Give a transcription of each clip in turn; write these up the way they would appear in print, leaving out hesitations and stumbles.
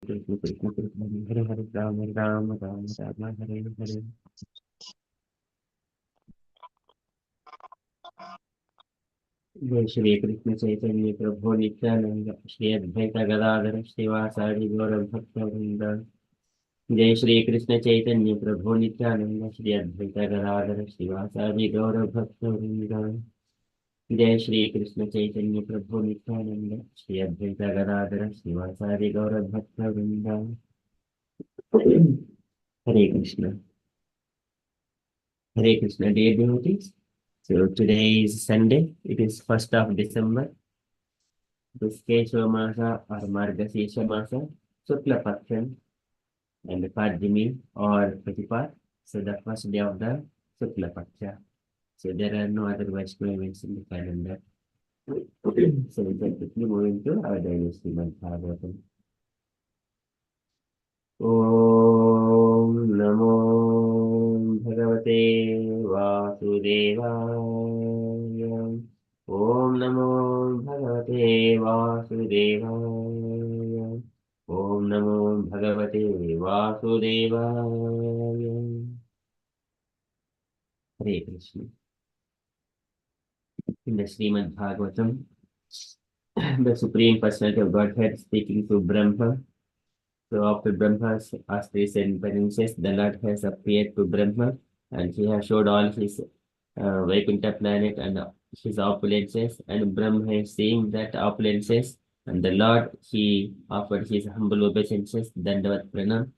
कृष्ण कृष्ण कृष्ण हरे हरे राम राम राम राम हरे हरे। जय श्री कृष्ण चैतन्य प्रभु नित्यानंद श्री अद्वैत गदाधर श्रीवासादि गौर भक्त वृंद। जय श्री कृष्ण चैतन्य प्रभु नित्यानंद श्री अद्वैत गदाधर श्रीवासादि गौर भक्त वृंद। जय श्री कृष्ण चैतन्य प्रभु नित्यानंद श्री अद्वैत गदाधर श्रीवासादि गौर भक्त वृंद। हरे Krishna. Hare Krishna, dear devotees. So today is Sunday. It is 1st of December. This Keshava Masa or Margasesha Masa, Sukla Pakshan and the Padjimi or Pratipat. So the first day of the Sukla Paksha. So there are no other Vaishnava events in the calendar. So we can quickly move into our daily Srimad Bhagavatam. Om Namo Bhagavate Vasudevaya. Om Namo Bhagavate Vasudevaya. Om Namo Bhagavate Vasudevaya. Hare Krishna. In the Srimad Bhagavatam, the Supreme Personality of Godhead speaking to Brahma. So after Brahma's asked his inferences, the Lord has appeared to Brahma and he has showed all his Vaikuntha planet and his opulences, and Brahma is seeing that opulences, and the Lord he offered his humble obeisances, Dandavat Pranam,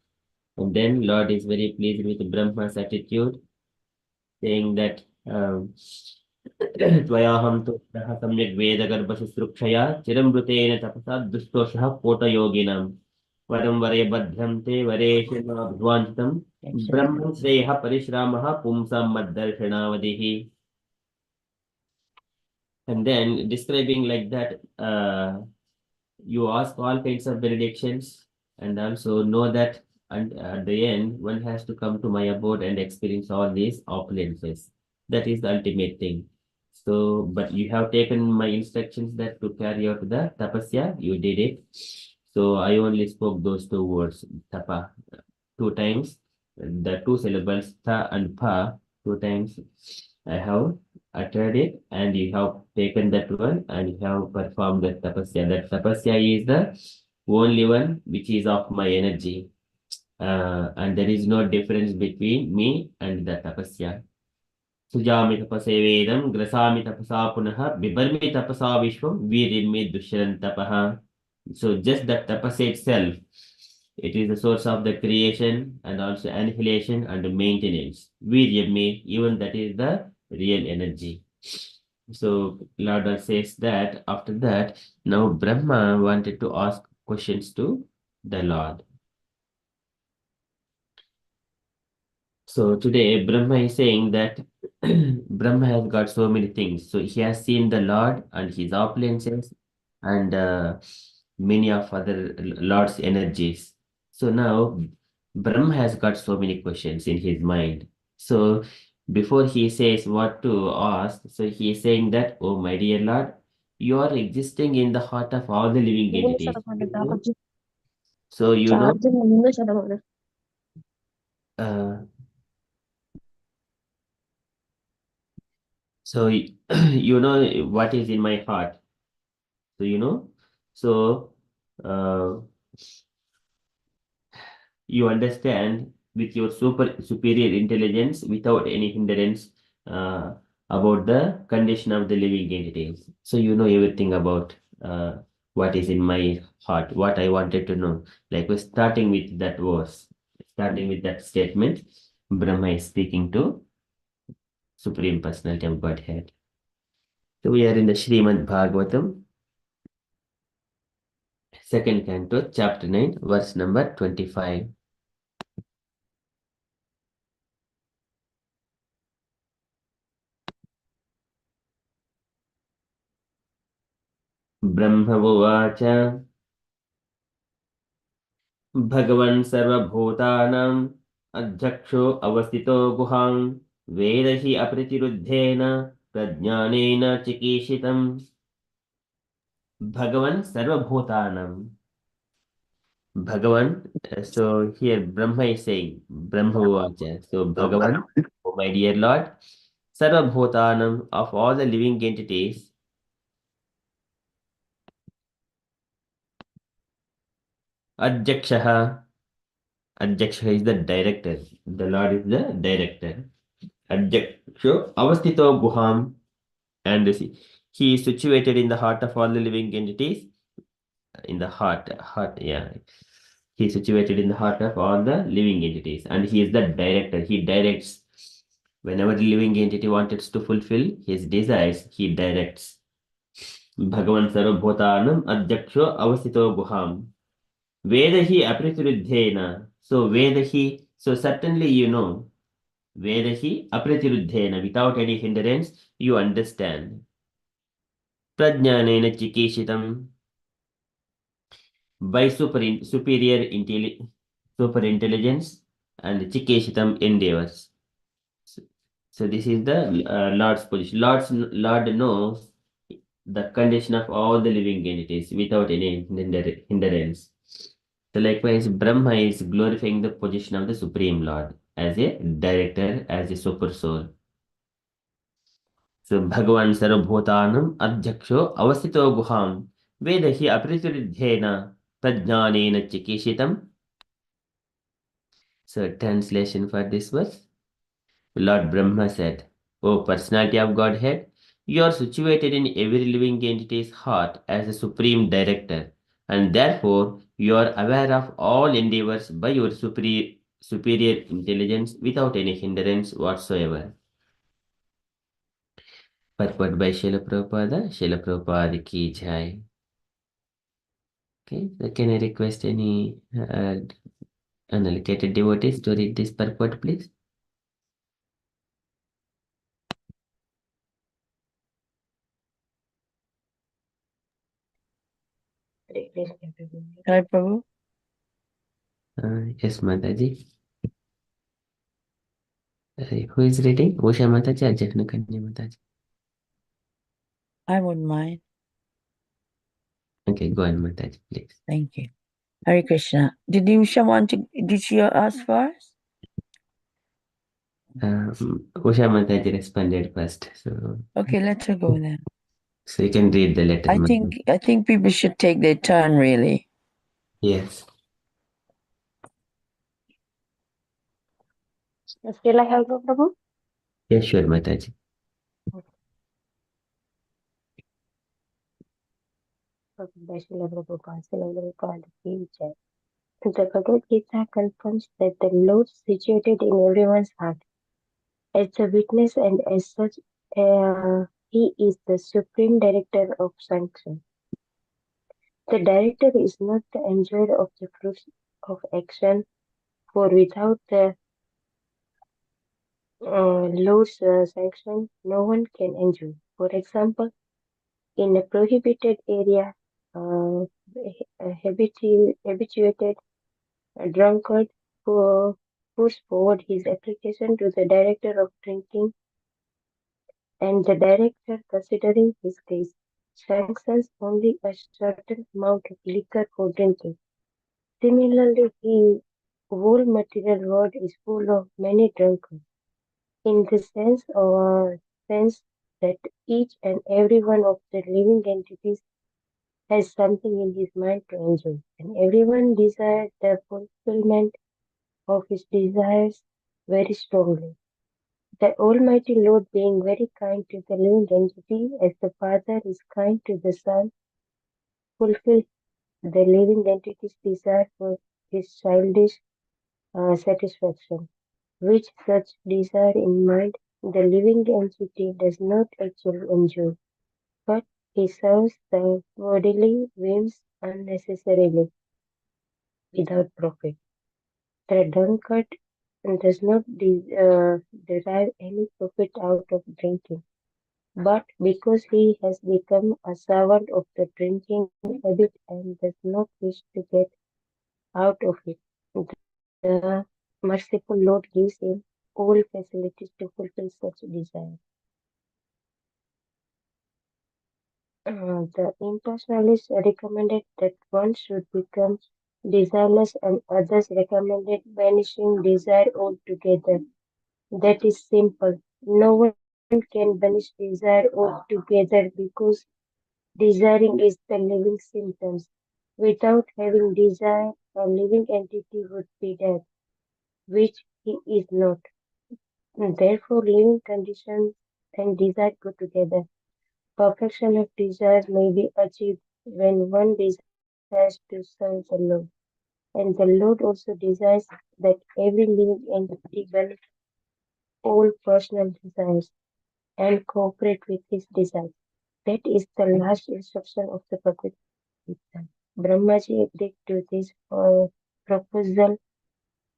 and then Lord is very pleased with Brahma's attitude, saying that त्वयाहं तु सम्यक् वेदगर्भशुश्रूषया चिरमृतेन तपसा दुष्टोषः कोटयोगिनां वरं वरे भद्रं ते वरेशवाञ्छितं ब्रह्म श्रेयः परिश्रामः पुंसां मद्दर्शनावधिः. And then describing like that, you ask all kinds of benedictions and also know that, and at the end one has to come to my abode and experience all these opulences. That is the ultimate thing. So, but you have taken my instructions that to carry out the tapasya, you did it. So I only spoke those two words, tapa, two times, the two syllables, tha and pa, two times. I have uttered it, and you have taken that one and you have performed that tapasya. That tapasya is the only one which is of my energy. And there is no difference between me and the tapasya. Sujami tapase vedam, grasami tapasa punaha, bibarmi tapasa vishwam, virirmi dushran tapaha. So just that tapasya itself, it is the source of the creation and also annihilation and maintenance. Viryami, even that is the real energy. So Lord says that after that, now Brahma wanted to ask questions to the Lord. So today Brahma is saying that Brahma has got so many things. So he has seen the Lord and his opulences and many of other Lord's energies. So now Brahma has got so many questions in his mind. So before he says what to ask, so he is saying that, oh my dear Lord, you are existing in the heart of all the living entities. So you know, uh, so you know what is in my heart. So you know, so uh, you understand with your superior intelligence without any hindrance about the condition of the living entities. So you know everything about what is in my heart, what I wanted to know. Like we're starting with that verse, starting with that statement, Brahma is speaking to Supreme Personality of Godhead. So we are in the Srimad Bhagavatam, second canto, chapter 9, verse number 25. ब्रह्मोवाच भगवन् सर्वभूतानाम् अध्यक्षो अवस्थितो गुहां वेद हि अप्रतिरुद्धेन प्रज्ञानेन चिकीर्षितम्. भगवन् सर्वभूतानाम्. Bhagavan. So here Brahma is saying, Brahma Vacha. So Bhagavan, oh my dear Lord, Sarvabhutanam, of all the living entities, Adyakshaha. Adyaksha is the director. The Lord is the director. Adyaksha Avastito Guham. And he is situated in the heart of all the living entities. In the heart, yeah. He is situated in the heart of all the living entities. And he is the director. He directs. Whenever the living entity wants to fulfill his desires, he directs. Bhagavan Sarvabhutanam Adyaksho Avasito Guham. Vedahi Apritiruddhena. So Vedahi, so certainly you know, Vedahi Apritiruddhena, without any hindrance, you understand. Prajnanena Chikeshitam, by super intelligence and Chikeshitam endeavors. So this is the Lord's position. Lord knows the condition of all the living entities without any hindrance. So likewise, Brahma is glorifying the position of the Supreme Lord as a director, as a super soul. So Bhagavan Sarvabhutanam Adhyaksho Avasito Guham Vedahi Aprituridhyena Prajnanena Chikishitam. So translation for this verse. Lord Brahma said, O personality of Godhead, you are situated in every living entity's heart as a supreme director, and therefore you are aware of all endeavors by your superior intelligence without any hindrance whatsoever. Purport by Srila Prabhupada ki jai. Okay, so can I request any unallocated devotees to read this purport, please? Hi, Prabhu. Yes, Mataji. Who is reading? Usha Mataji or Jagna Mataji? I wouldn't mind. Okay, go on, Mataji, please. Thank you. Hare Krishna. Did she ask first? Usha Mataji responded first, so Okay, let her go then. you can read the letter. I think people should take their turn, really. Yes. Still I have no Prabhu? Yes, sure, Mataji. The Bhagavad Gita confirms that the Lord is situated in everyone's heart. As a witness and as such, he is the supreme director of sanction. The director is not the enjoyer of the fruits of action, for without the Lord's sanction, no one can enjoy. For example, in a prohibited area, a habituated drunkard who puts forward his application to the director of drinking, and the director, considering his case, sanctions only a certain amount of liquor for drinking. Similarly, the whole material world is full of many drunkards, in the sense that each and every one of the living entities has something in his mind to enjoy, and everyone desires the fulfillment of his desires very strongly. The Almighty Lord, being very kind to the living entity, as the Father is kind to the Son, fulfills the living entity's desire for his childish satisfaction, which such desire in mind the living entity does not actually enjoy, but he serves the bodily whims unnecessarily without profit. The drunkard does not derive any profit out of drinking, but because he has become a servant of the drinking habit and does not wish to get out of it, the merciful Lord gives him all facilities to fulfill such desire. The internationalists recommended that one should become desireless, and others recommended banishing desire altogether. That is simple. No one can banish desire altogether because desiring is the living symptoms. Without having desire, a living entity would be dead, which he is not. Therefore, living conditions and desire go together. Perfection of desires may be achieved when one desires to serve the Lord, and the Lord also desires that every living entity balance all personal desires and cooperate with his desires. That is the last instruction of the Bhagavad Gita. Brahmaji agreed to this proposal,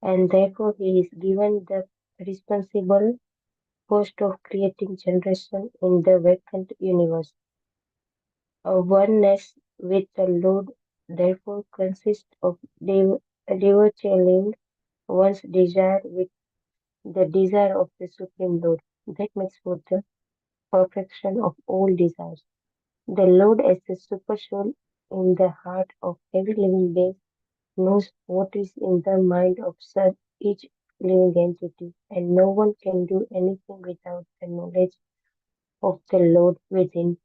and therefore he is given the responsible post of creating generation in the vacant universe. A oneness with the Lord therefore consists of devoteeing one's desire with the desire of the Supreme Lord. That makes for the perfection of all desires. The Lord, as the super soul in the heart of every living being, knows what is in the mind of such each living entity, and no one can do anything without the knowledge of the Lord within.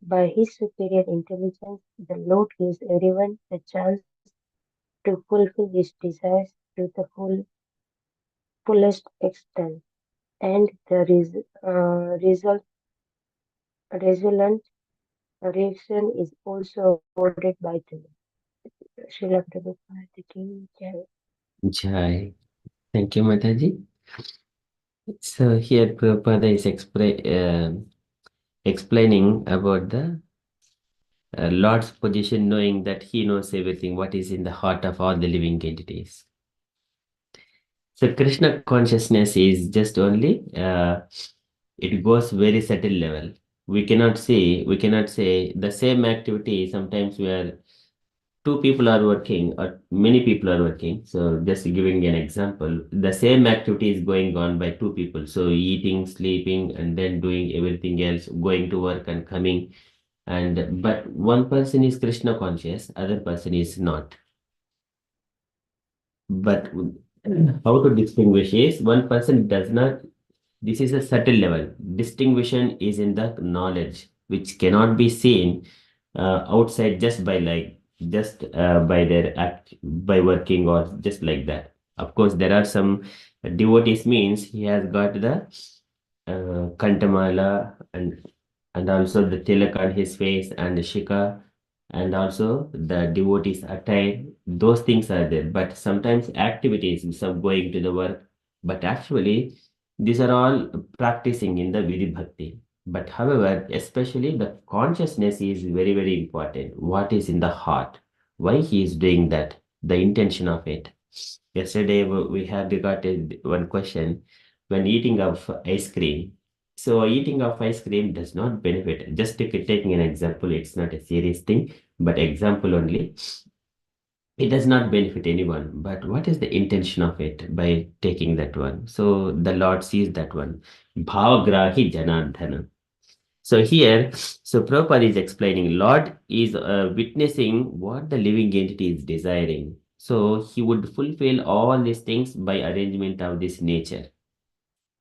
By his superior intelligence, the Lord gives everyone the chance to fulfill his desires to the fullest extent, and the resultant reaction is also awarded by the Lord. Srila Prabhupada Ki Jai. Jai. Thank you, Mataji. So here Prabhupada is explaining about the Lord's position, knowing that he knows everything, what is in the heart of all the living entities. So Krishna consciousness is just only, it goes very subtle level. We cannot say the same activity sometimes where two people are working or many people are working. So just giving an example, the same activity is going on by two people. So eating, sleeping, and then doing everything else, going to work and coming. And but one person is Krishna conscious, other person is not. But how to distinguish is one person does not. This is a subtle level. Distinguishing is in the knowledge, which cannot be seen outside just by by their act by working or just like that. Of course, there are some devotees means he has got the kantamala and also the tilak on his face and the shika and also the devotees attire. Those things are there, but sometimes activities, some going to the work, but actually these are all practicing in the Vidhi Bhakti. But however, especially the consciousness is very, very important. What is in the heart? Why he is doing that? The intention of it. Yesterday we had got one question when eating of ice cream. So eating of ice cream does not benefit. Just taking an example, it's not a serious thing, but example only. It does not benefit anyone. But what is the intention of it by taking that one? So the Lord sees that one. Bhavagrahi Janardhana. So here, so Prabhupada is explaining, Lord is witnessing what the living entity is desiring. So he would fulfill all these things by arrangement of this nature.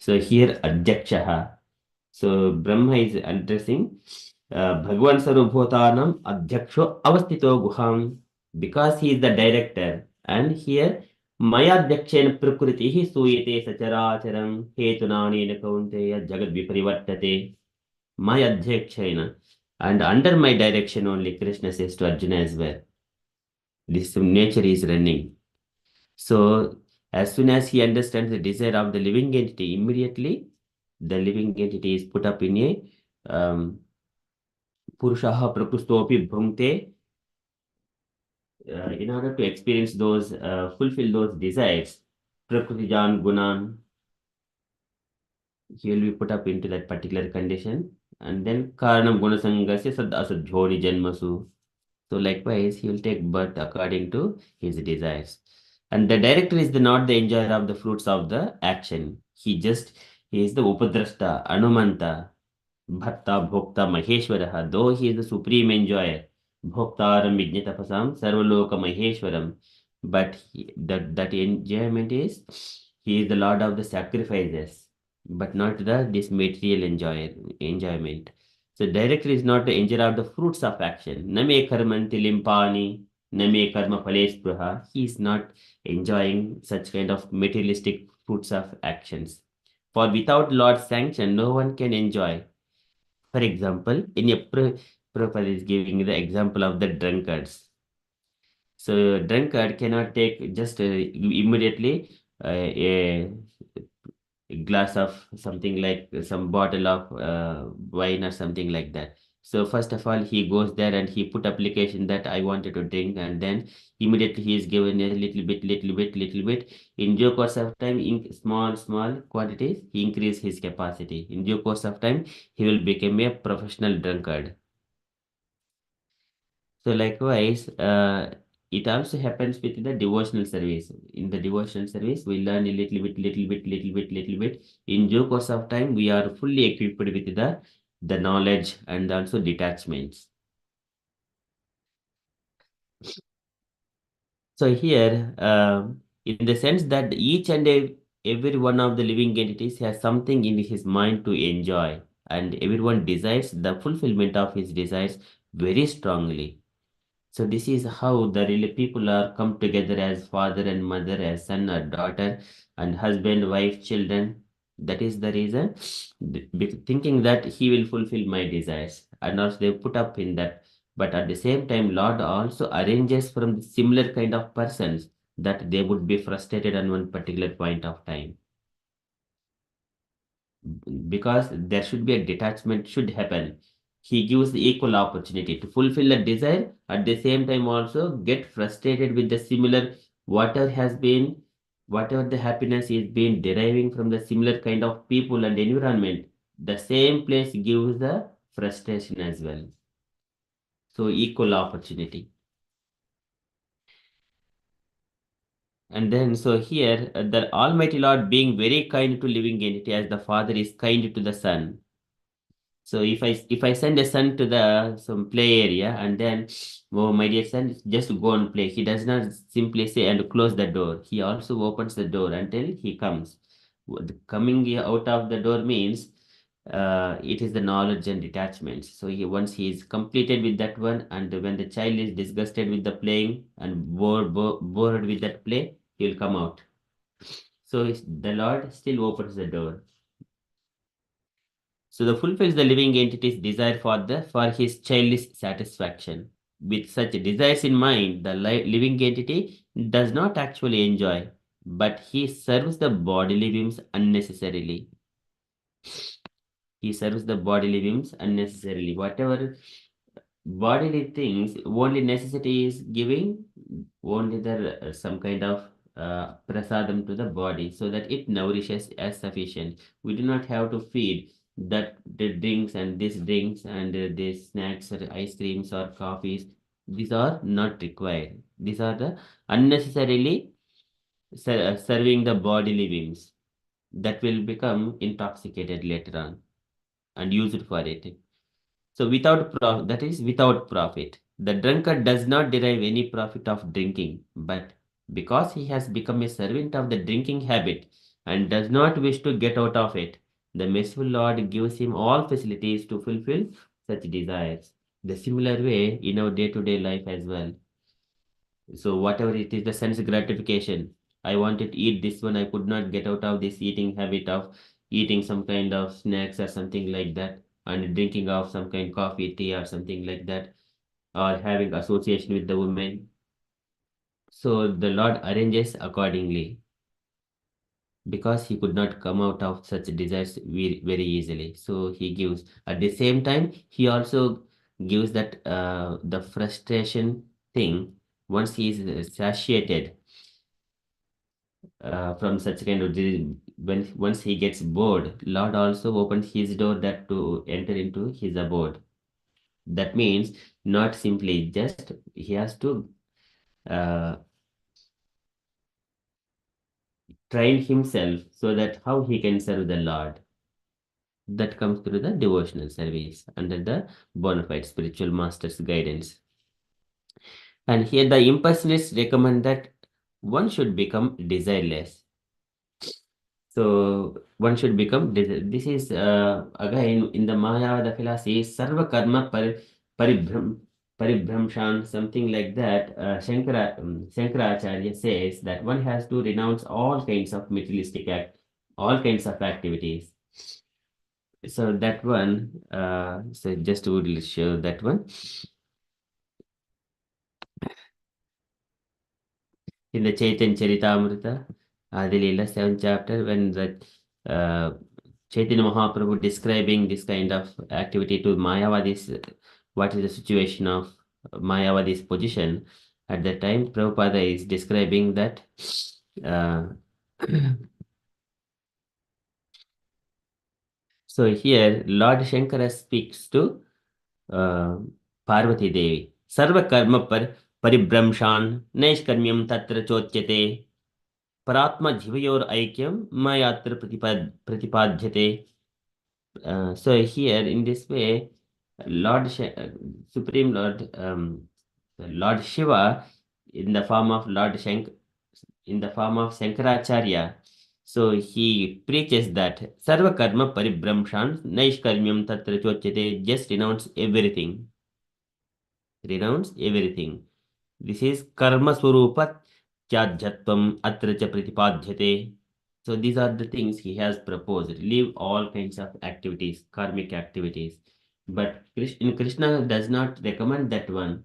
So here, Adyakshaha. So Brahma is addressing Bhagwan Sarvabhutanam Adyaksho Avastito Guham because he is the director. And here, Maya Adyakshen Prakritihi Suyate Sacharacharam Hetunani Kaunteya Jagad Viparivartate. My Adhyakshana. And under my direction only, Krishna says to Arjuna as well. This nature is running. So, as soon as he understands the desire of the living entity, immediately the living entity is put up in a Purushaha Prakustopi Bhumte in order to experience those, fulfill those desires. Prakritijan Gunan, he will be put up into that particular condition. And then Karanam Gunasangasya Sad Asadhyoni Janmasu. So likewise, he will take birth according to his desires. And the director is not the enjoyer of the fruits of the action. He is the Upadrashta, Anumanta, Bhatta, Bhokta, Maheshwaraha. Though he is the supreme enjoyer, Bhoktaram Vijnatapasam Sarvaloka Maheshwaram. But that enjoyment is, he is the Lord of the sacrifices, but not this material enjoyment. So director is not the enjoyer of the fruits of action. Name karmanti limpani, name karma phalespraha. He is not enjoying such kind of materialistic fruits of actions. For without Lord's sanction, no one can enjoy. For example, in a Prabhupada is giving the example of the drunkards. So drunkard cannot take just immediately a glass of something like some bottle of wine or something like that. So first of all, he goes there and he put application that I wanted to drink, and then immediately he is given a little bit, little bit, little bit. In due course of time, in small quantities, he increase his capacity. In due course of time, he will become a professional drunkard. So likewise, it also happens with the devotional service. In the devotional service, we learn a little bit, little bit, little bit, little bit. In due course of time, we are fully equipped with the knowledge and also detachments. So here, in the sense that each and every one of the living entities has something in his mind to enjoy, and everyone desires the fulfillment of his desires very strongly. So this is how the really people are come together as father and mother, as son or daughter, and husband, wife, children. That is the reason, thinking that he will fulfill my desires, and also they put up in that. But at the same time, Lord also arranges from similar kind of persons that they would be frustrated on one particular point of time, because there should be a detachment should happen. He gives the equal opportunity to fulfill a desire, at the same time also get frustrated with the similar whatever the happiness is being deriving from the similar kind of people and environment. The same place gives the frustration as well. So equal opportunity. And then so here the Almighty Lord being very kind to living entity as the Father is kind to the Son. So if I send a son to the some play area, and then, oh my dear son, just go and play. He does not simply say and close the door. He also opens the door until he comes. Coming out of the door means it is the knowledge and detachment. So once he is completed with that one, and when the child is disgusted with the playing and bored with that play, he will come out. So the Lord still opens the door. So the fulfills the living entity's desire for his childish satisfaction. With such desires in mind, the living entity does not actually enjoy, but he serves the bodily whims unnecessarily. He serves the bodily whims unnecessarily. Whatever bodily things, only necessity is giving only the some kind of prasadam to the body, so that it nourishes as sufficient. We do not have to feed that the drinks and these drinks and these snacks or ice creams or coffees. These are not required. These are the unnecessarily serving the bodily whims that will become intoxicated later on and used for it. So that is without profit. The drunkard does not derive any profit of drinking, but because he has become a servant of the drinking habit and does not wish to get out of it, the merciful Lord gives him all facilities to fulfill such desires. The similar way in our day-to-day life as well. So whatever it is, the sense gratification. I wanted to eat this one. I could not get out of this eating habit of eating some kind of snacks or something like that, and drinking of some kind of coffee, tea or something like that, or having association with the women. So the Lord arranges accordingly, because he could not come out of such desires very easily. So he gives. At the same time, he also gives that the frustration thing once he is satiated from such kind of when once he gets bored, Lord also opens his door that to enter into his abode. That means not simply just he has to uh, train himself so that how he can serve the Lord. That comes through the devotional service under the bona fide spiritual master's guidance. And here the impersonalists recommend that one should become desireless. So one should become this is again in the Mayavada philosophy, Sarva Karma Paribhramshan, something like that. Shankaracharya says that one has to renounce all kinds of materialistic all kinds of activities. So that one, so just would show that one. In the Chaitanya Charitamrita, Adilila 7th chapter, when the Chaitanya Mahaprabhu describing this kind of activity to Mayavadis, what is the situation of Mayavadi's position at that time, Prabhupada is describing that uh, so here Lord Shankara speaks to Parvati Devi. Sarva karma paribramshan naishkarmyam tatra chotyate Paratma Jivayor Aikyam Mayatra Pratipadhyate. So here in this way, Supreme Lord Shiva in the form of in the form of Shankaracharya. So he preaches that Sarva Karma Paribramshan Naishkarmyam Tatra Chochate, just renounce everything. Renounce everything. This is Karma Swarupat Tyajyatvam Atra Cha Pratipadhyate. So these are the things he has proposed. Leave all kinds of activities, karmic activities. But Krishna does not recommend that one.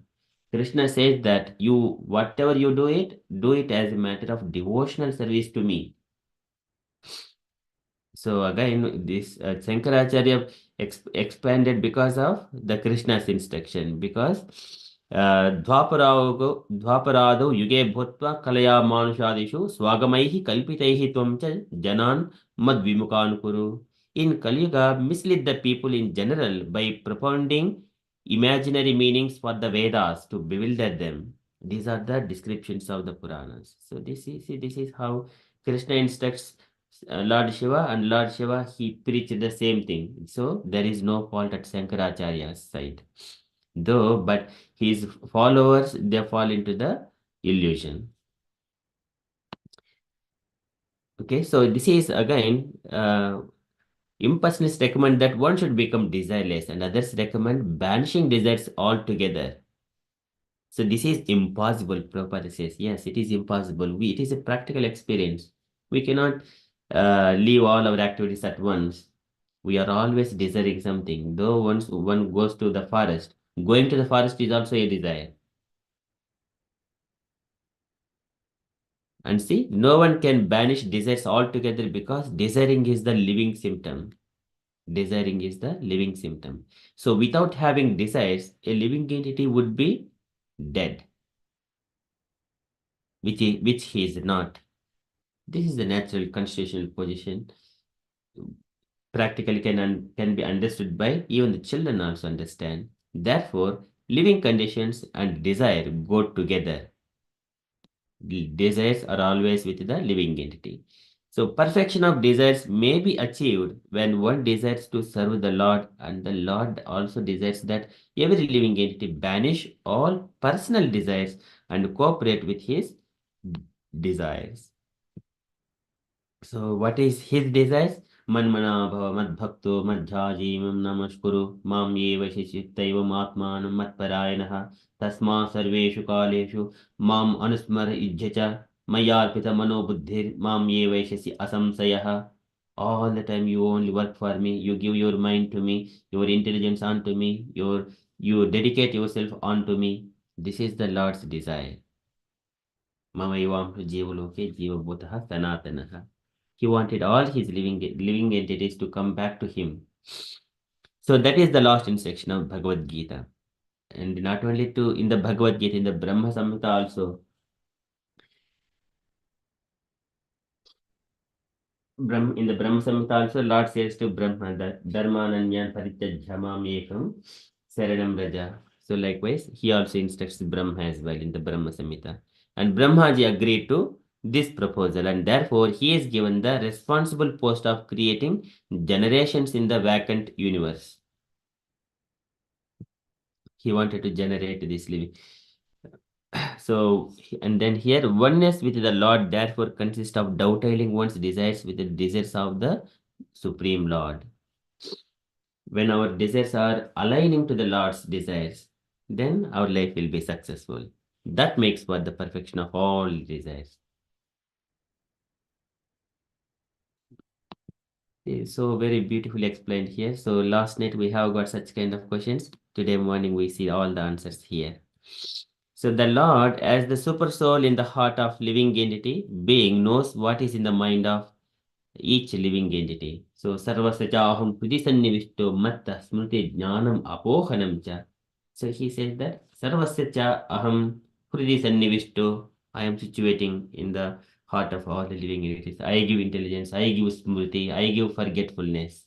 Krishna says that whatever you do it as a matter of devotional service to me. So again, this Shankaracharya expanded because of the Krishna's instruction. Because द्वापरादौ युगे भूत्वा कलया मानुषादिषु स्वागमैः कल्पितैः त्वं च जनान् मद्विमुखान् कुरु. In Kali Yuga, mislead the people in general by propounding imaginary meanings for the Vedas to bewilder them. These are the descriptions of the Puranas. So this is how Krishna instructs Lord Shiva, and Lord Shiva, he preached the same thing. So there is no fault at Shankaracharya's side. Though, but his followers, they fall into the illusion. Okay, so this is again, impersonalists recommend that one should become desireless, and others recommend banishing desires altogether. So this is impossible, Prabhupada says. Yes, it is impossible. It is a practical experience. We cannot leave all our activities at once. We are always desiring something. Though once one goes to the forest, going to the forest is also a desire. And see, no one can banish desires altogether because desiring is the living symptom. Desiring is the living symptom. So without having desires, a living entity would be dead, which he is not. This is the natural constitutional position. Practically can be understood by even the children also understand. Therefore, living conditions and desire go together. Desires are always with the living entity. So perfection of desires may be achieved when one desires to serve the Lord, and the Lord also desires that every living entity banish all personal desires and cooperate with his desires. So what is his desires? Manmana bhava madbhakto madhyaji mam namaskuru mam yeva shishitaivam atmanam matparayanaha tasma sarveshu kaleshu mam anusmara ijjacha mayarpita mano buddhir mam yeva shisi asamsayaha. All the time you only work for me, you give your mind to me, your intelligence unto me, you dedicate yourself unto me. This is the Lord's desire. Mama evam jivaloke jivabhutah sanatanaha. He wanted all his living entities to come back to him. So that is the last instruction of Bhagavad Gita. And not only in the Bhagavad Gita, in the Brahma Samhita also. In the Brahma Samhita also, Lord says to Brahma that Dharmananyan Parityajyamam Ekam Saranam Raja. So likewise, he also instructs Brahma as well in the Brahma Samhita. And Brahmaji agreed to this proposal, and therefore he is given the responsible post of creating generations in the vacant universe. He wanted to generate this living. So, and then here, oneness with the Lord therefore consists of dovetailing one's desires with the desires of the Supreme Lord. When our desires are aligning to the Lord's desires, then our life will be successful. That makes for the perfection of all desires. So very beautifully explained here. So last night we have got such kind of questions. Today morning we see all the answers here. So the Lord, as the super soul in the heart of living entity, being knows what is in the mind of each living entity. So sarvasya aham pridisannivishto matta smriti jnanam apohanam cha. So he says that sarvasya aham pridisannivishto. I am situating in the heart of all the living entities. I give intelligence, I give smriti, I give forgetfulness.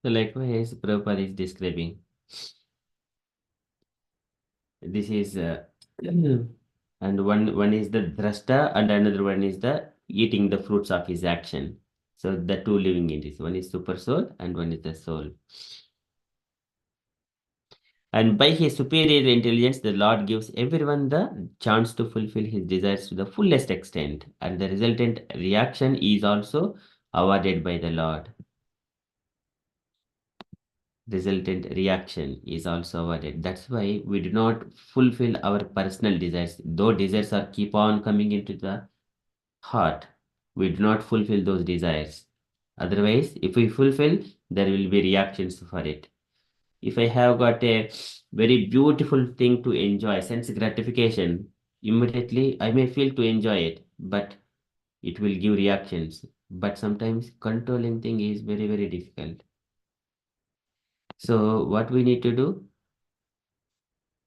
So likewise, Prabhupada is describing. This is and one is the drashta and another one is the eating the fruits of his action. So the two living entities, one is super soul and one is the soul. And by his superior intelligence, the Lord gives everyone the chance to fulfill his desires to the fullest extent, and the resultant reaction is also awarded by the Lord. Resultant reaction is also awarded. That's why we do not fulfill our personal desires. Though desires are keep on coming into the heart, we do not fulfill those desires. Otherwise, if we fulfill, there will be reactions for it. If I have got a very beautiful thing to enjoy, sense gratification, immediately I may feel to enjoy it, but it will give reactions. But sometimes controlling thing is very, very difficult. So what we need to do?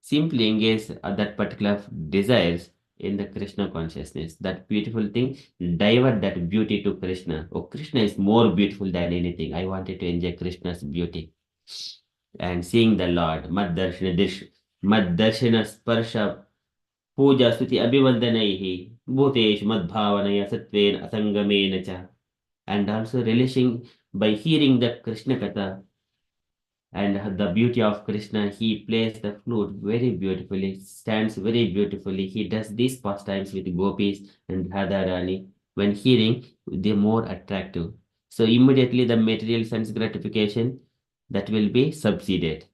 Simply engage that particular desires in the Krishna consciousness. That beautiful thing, divert that beauty to Krishna. Oh, Krishna is more beautiful than anything. I wanted to enjoy Krishna's beauty. And seeing the Lord, Mad Darshana Sparsha Puja Stuti Abhivandanaihi Bhuteshu Mad Bhavanaya Satven Asangamena Cha. And also relishing by hearing the Krishna Katha and the beauty of Krishna, he plays the flute very beautifully, stands very beautifully. He does these pastimes with gopis and Radharani. When hearing, they're more attractive. So immediately the material sense gratification that will be subsided.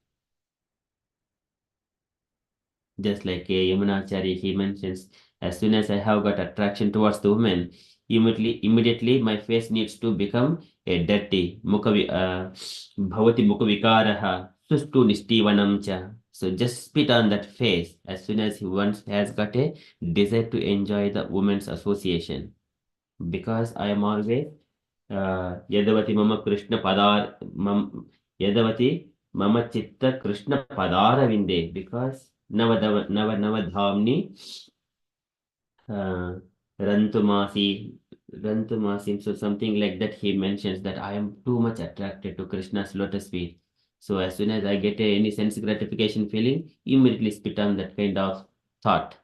Just like Yamunachari, he mentions, as soon as I have got attraction towards the woman, immediately my face needs to become a dirty. Bhavati mukhavikaraha, sustu nistivanam cha. So just spit on that face as soon as he once has got a desire to enjoy the woman's association. Because I am always यदवति मम कृष्ण पदार मम यदवति मम चित्त कृष्ण पदार विंदे because नव uh, rantumasi rantumasi, so something like that he mentions that I am too much attracted to Krishna's lotus feet. So as soon as I get any sense gratification feeling, immediately spit on that kind of thought.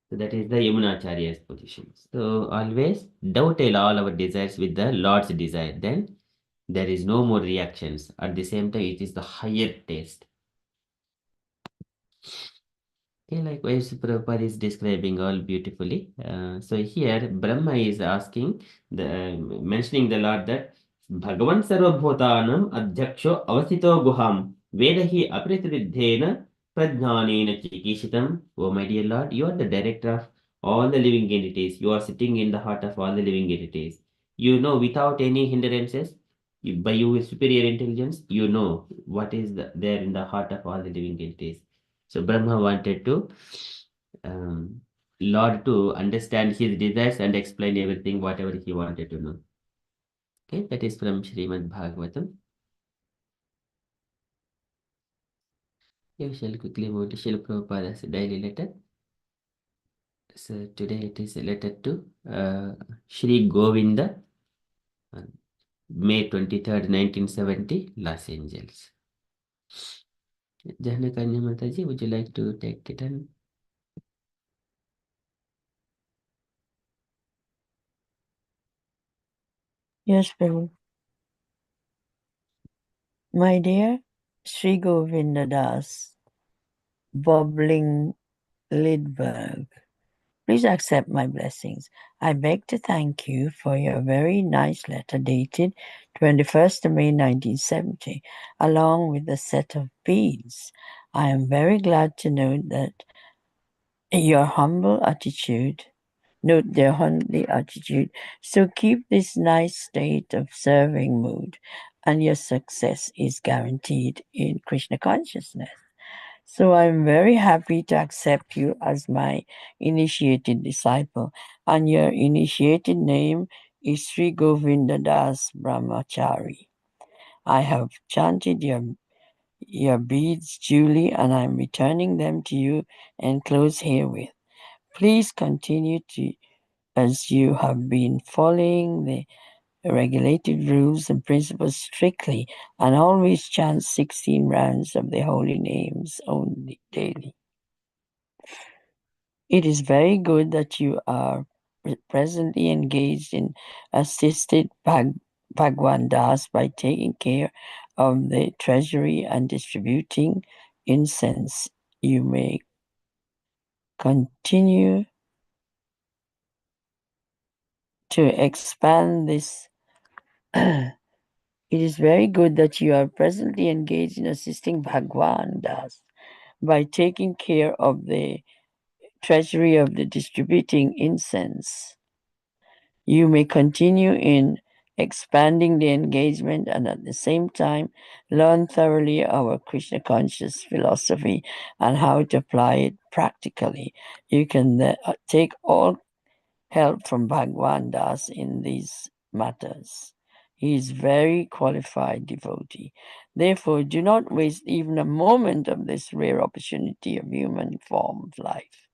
So that is the Yamunacharya's position. So always dovetail all our desires with the Lord's desire. Then there is no more reactions. At the same time, it is the higher taste. Okay, likewise, Prabhupada is describing all beautifully. So here, Brahma is asking, mentioning the Lord that Bhagavan Sarvabhutanam Adhyaksho Avasito Guham Vedahi Apritridhena Pradhanena Chikishitam. Oh, my dear Lord, you are the director of all the living entities. You are sitting in the heart of all the living entities. You know, without any hindrances, by your superior intelligence, you know what is there in the heart of all the living entities. So Brahma wanted to um, Lord to understand his desires and explain everything, whatever he wanted to know. Okay, that is from Srimad Bhagavatam. We shall quickly move to Srila Prabhupada's daily letter. So today it is a letter to Shri Govinda, uh, May 23rd, 1970, Los Angeles. Jahanakanya Mataji, would you like to take it on? Yes, Prabhu. My dear Sri Govinda Das, Bubbling Lidberg, please accept my blessings. I beg to thank you for your very nice letter dated 21st of May 1970, along with a set of beads. I am very glad to note that your humble attitude. Note their humble attitude. So keep this nice state of serving mood, and your success is guaranteed in Krishna consciousness. So I'm very happy to accept you as my initiated disciple, and your initiated name is Sri Govinda Das Brahmachari. I have chanted your beads duly, and I'm returning them to you enclosed herewith. Please continue to, as you have been following the regulated rules and principles strictly, and always chant 16 rounds of the holy names only daily. It is very good that you are presently engaged in assisted Bhagwan Das by taking care of the treasury and distributing incense. You may continue to expand this. It is very good that you are presently engaged in assisting Bhagwan Das by taking care of the treasury of the distributing incense. You may continue in expanding the engagement and at the same time learn thoroughly our Krishna conscious philosophy and how to apply it practically. You can take all help from Bhagwan Das in these matters. He is very qualified devotee. Therefore, do not waste even a moment of this rare opportunity of human form of life.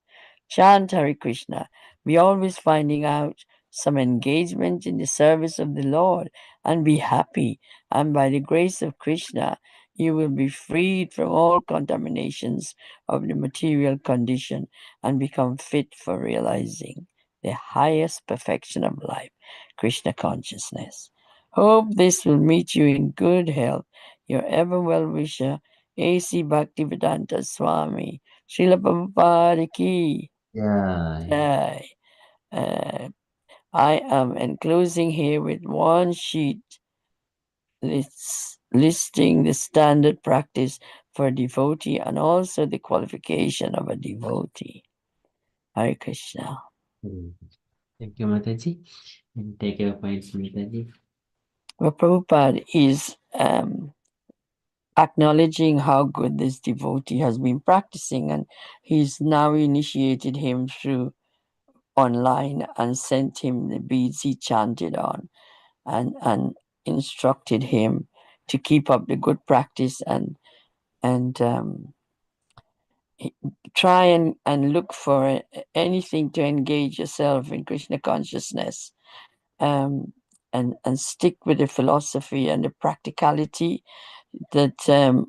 Chant Hare Krishna. Be always finding out some engagement in the service of the Lord and be happy. And by the grace of Krishna, you will be freed from all contaminations of the material condition and become fit for realizing the highest perfection of life, Krishna consciousness. Hope this will meet you in good health. Your ever well-wisher, A.C. Bhaktivedanta Swami, Srila Prabhupada Ki. Yeah. I am enclosing here with one sheet listing the standard practice for a devotee and also the qualification of a devotee. Hare Krishna. Thank you, Mataji. And take your points, Mataji. Well, Prabhupada is acknowledging how good this devotee has been practicing, and he's now initiated him through online and sent him the beads he chanted on and instructed him to keep up the good practice and try and look for anything to engage yourself in Krishna consciousness, and stick with the philosophy and the practicality that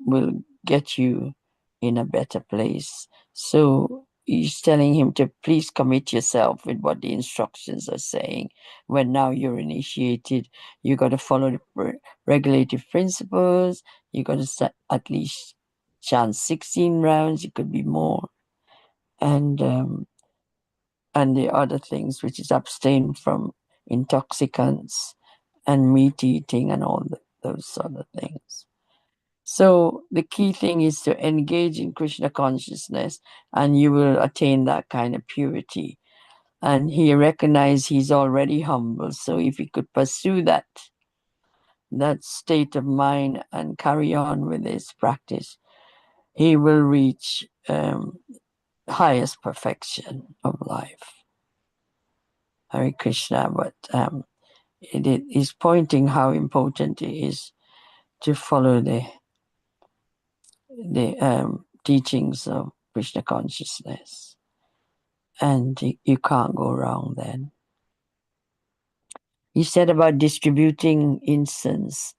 will get you in a better place. So he's telling him to please commit yourself with what the instructions are saying. When now you're initiated, you got to follow the regulative principles. You got to at least chant 16 rounds. It could be more, and the other things, which is abstain from intoxicants and meat eating and all those sort of things. So the key thing is to engage in Krishna consciousness, and you will attain that kind of purity. And he recognized he's already humble. So if he could pursue that state of mind and carry on with his practice, he will reach highest perfection of life. Hare Krishna. But it is pointing how important it is to follow the teachings of Krishna consciousness, and you can't go wrong then. He said about distributing incense.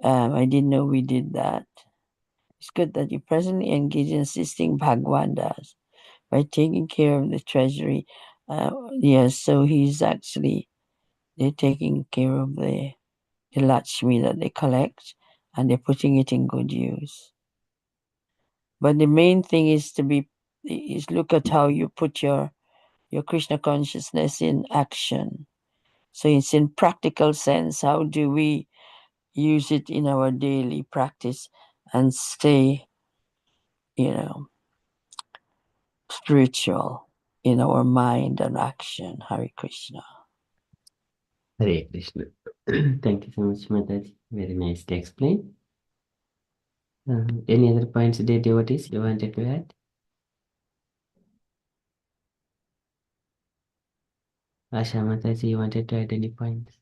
I didn't know we did that. It's good that you presently engage in assisting Bhagwan Das by taking care of the treasury. Yes, so they're taking care of the Lakshmi that they collect, and they're putting it in good use. But the main thing is look at how you put your Krishna consciousness in action. So it's in practical sense. How do we use it in our daily practice and stay, spiritual in our mind and action? Hare Krishna. Hare Krishna. Thank you so much, Mataji. Very nicely explained. Any other points, dear devotees, you wanted to add? Asha Mataji, you wanted to add any points?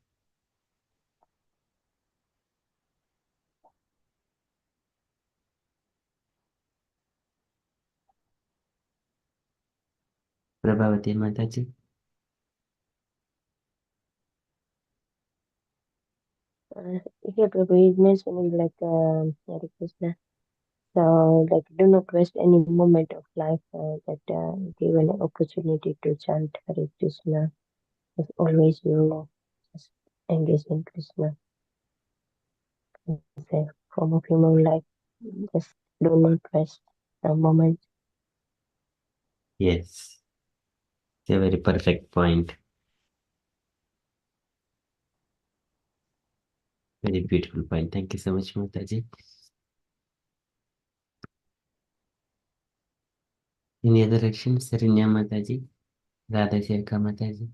Prabhavati Mataji? Here Prabhu is mentioning like Hare Krishna. So like do not waste any moment of life that given an opportunity to chant Hare Krishna. As always you just engage in Krishna as a form of human life. Just do not waste the moment. Yes, it's a very perfect point. Very beautiful point. Thank you so much, Mataji. Any other actions? Sarinya Mataji? Radha Shekha Mataji?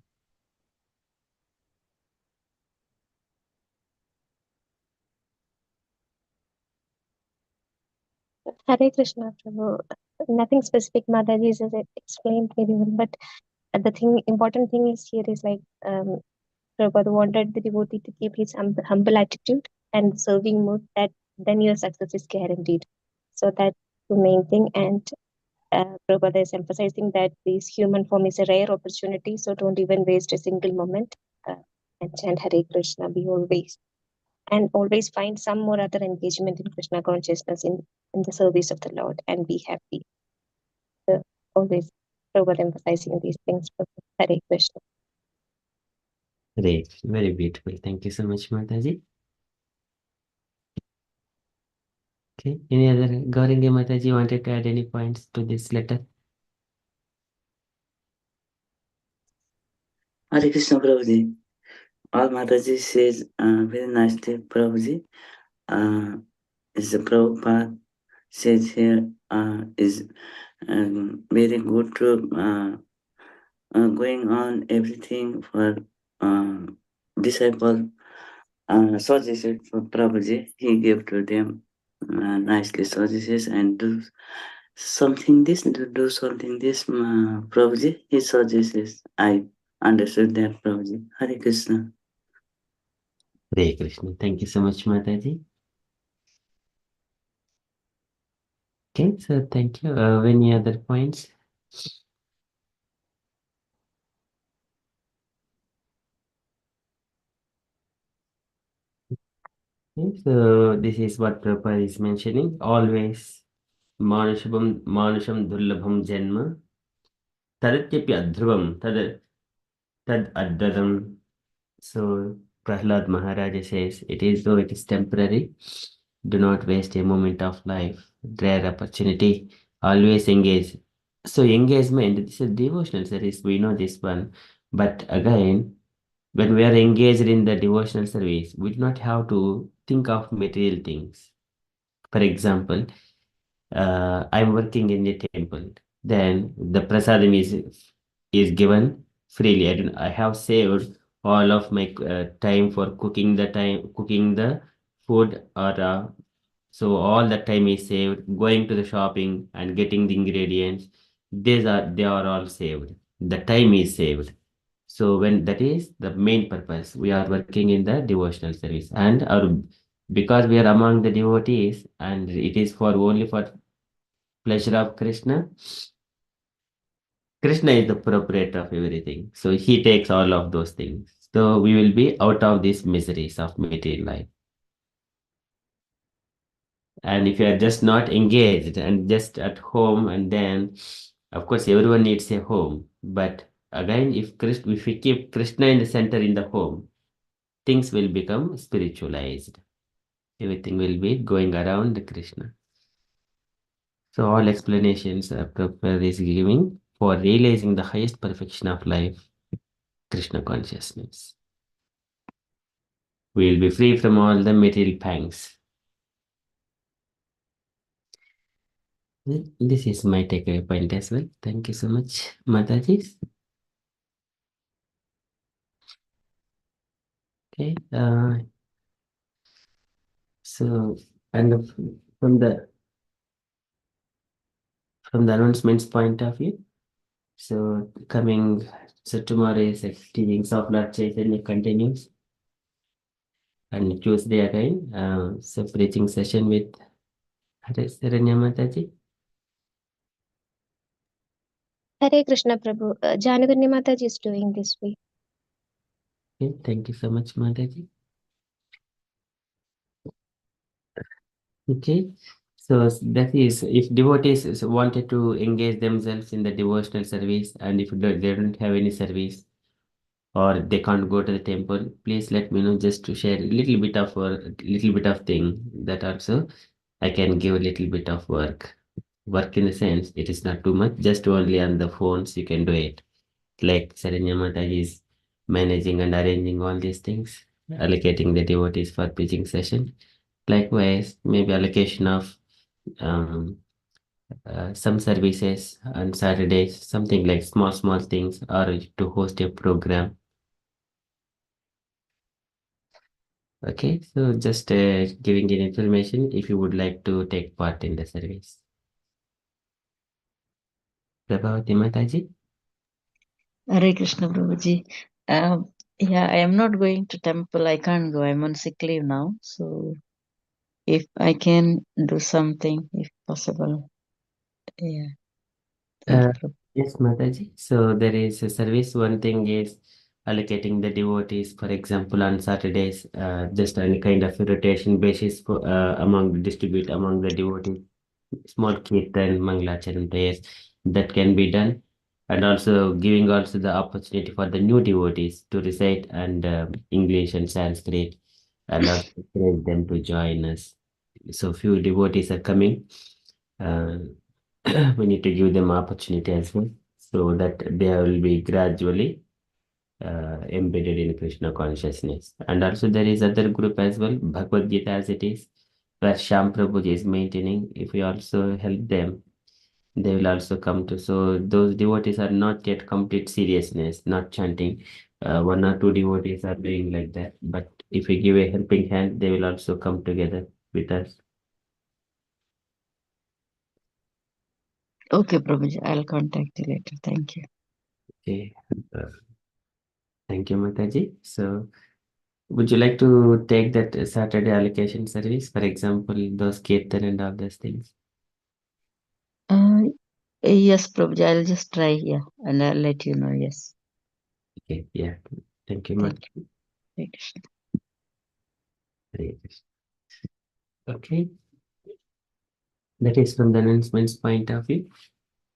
Hare Krishna, Prabhu. Nothing specific, Mataji has explained very well. But the important thing is here is like Prabhupada wanted the devotee to keep his humble attitude and serving mood. That then your success is guaranteed. So that's the main thing. And Prabhupada is emphasizing that this human form is a rare opportunity. So don't even waste a single moment. And chant Hare Krishna. Be always. And always find some more other engagement in Krishna consciousness in the service of the Lord and be happy. So always over emphasizing these things. Hare Krishna. Great. Very beautiful. Thank you so much, Mataji. Okay. Any other Gauringi Mataji wanted to add any points to this letter? Hare Krishna Prabhuji. All Mataji says very nicely, Prabhuji. Is the Prabhupada says here is very good to going on everything for disciple suggested for Prabhuji. He gave to them nicely suggestions and do something this, do something this, Prabhuji. He suggests. I understood that, Prabhuji. Hare Krishna. Hare Krishna. Thank you so much, Mataji. Okay, so thank you. Any other points? Okay, so this is what Prabhupada is mentioning. Always Manushabam Durlabham Janma Tadatyapi Adhruvam Tad Adadam. So Prahlad Maharaja says, it is though it is temporary, do not waste a moment of life. Rare opportunity, always engage. So engagement, this is devotional service, we know this one. But again, when we are engaged in the devotional service, we do not have to think of material things. For example, I'm working in a temple. Then the prasadam is given freely. I have saved all of my time for cooking the food, or so all the time is saved. Going to the shopping and getting the ingredients, they are all saved. The time is saved. So when that is the main purpose, we are working in the devotional service, and our because we are among the devotees, and it is for only for pleasure of Krishna. Krishna is the proprietor of everything. So he takes all of those things. So we will be out of these miseries of material life. And if you are just not engaged and just at home, and then of course everyone needs a home. But again, if we keep Krishna in the center in the home, things will become spiritualized. Everything will be going around Krishna. So all explanations Prabhupada is giving for realizing the highest perfection of life, Krishna consciousness. We will be free from all the material pangs. This is my takeaway point as well. Thank you so much, Mataji. Okay. So, and from the announcements point of view, so tomorrow is teachings of Lord Chaitanya continues, and Tuesday again, so preaching session with Saranya Mataji. Hare Krishna Prabhu. Janaganya Mataji is doing this week. Okay, thank you so much, Mataji. Okay, so that is if devotees wanted to engage themselves in the devotional service, and if they don't have any service or they can't go to the temple, please let me know just to share a little bit of work, little bit of thing that also I can give a little bit of work. Work in the sense it is not too much, just only on the phones you can do it. Like Saranya Mataji is managing and arranging all these things, allocating the devotees for preaching session. Likewise, maybe allocation of um, some services on Saturdays, something like small things, or to host a program. Okay, so just giving you information if you would like to take part in the service. Prabhavati Mataji? Hare Krishna Prabhuji. Yeah, I am not going to temple. I can't go. I'm on sick leave now. So if I can do something, if possible. Yeah. Thank you, Prabhu. Yes, Mataji. So there is a service. One thing is allocating the devotees, for example, on Saturdays, just on a kind of a rotation basis for distribute among the devotees, small kirtan, Mangalacharan prayers that can be done, and also giving also the opportunity for the new devotees to recite and English and Sanskrit, and also encourage them to join us. So few devotees are coming. Uh, we need to give them opportunity as well, so that they will be gradually embedded in Krishna consciousness. And also there is other group as well, Bhagavad Gita as it is, where Sham Prabhuji is maintaining. If we also help them, they will also come to. So those devotees are not yet complete seriousness, not chanting. One or two devotees are doing like that. But if we give a helping hand, they will also come together with us. Okay, Prabhuji. I'll contact you later. Thank you. Okay. Uh, thank you, Mataji. So would you like to take that Saturday allocation service, for example, those kirtan and all those things? Yes, Prabhuji. I'll just try. Yeah. And I'll let you know. Yes. Okay, yeah. Thank you, Thank Mataji. Hare Krishna. Hare Krishna. Okay, that is from the announcements point of view.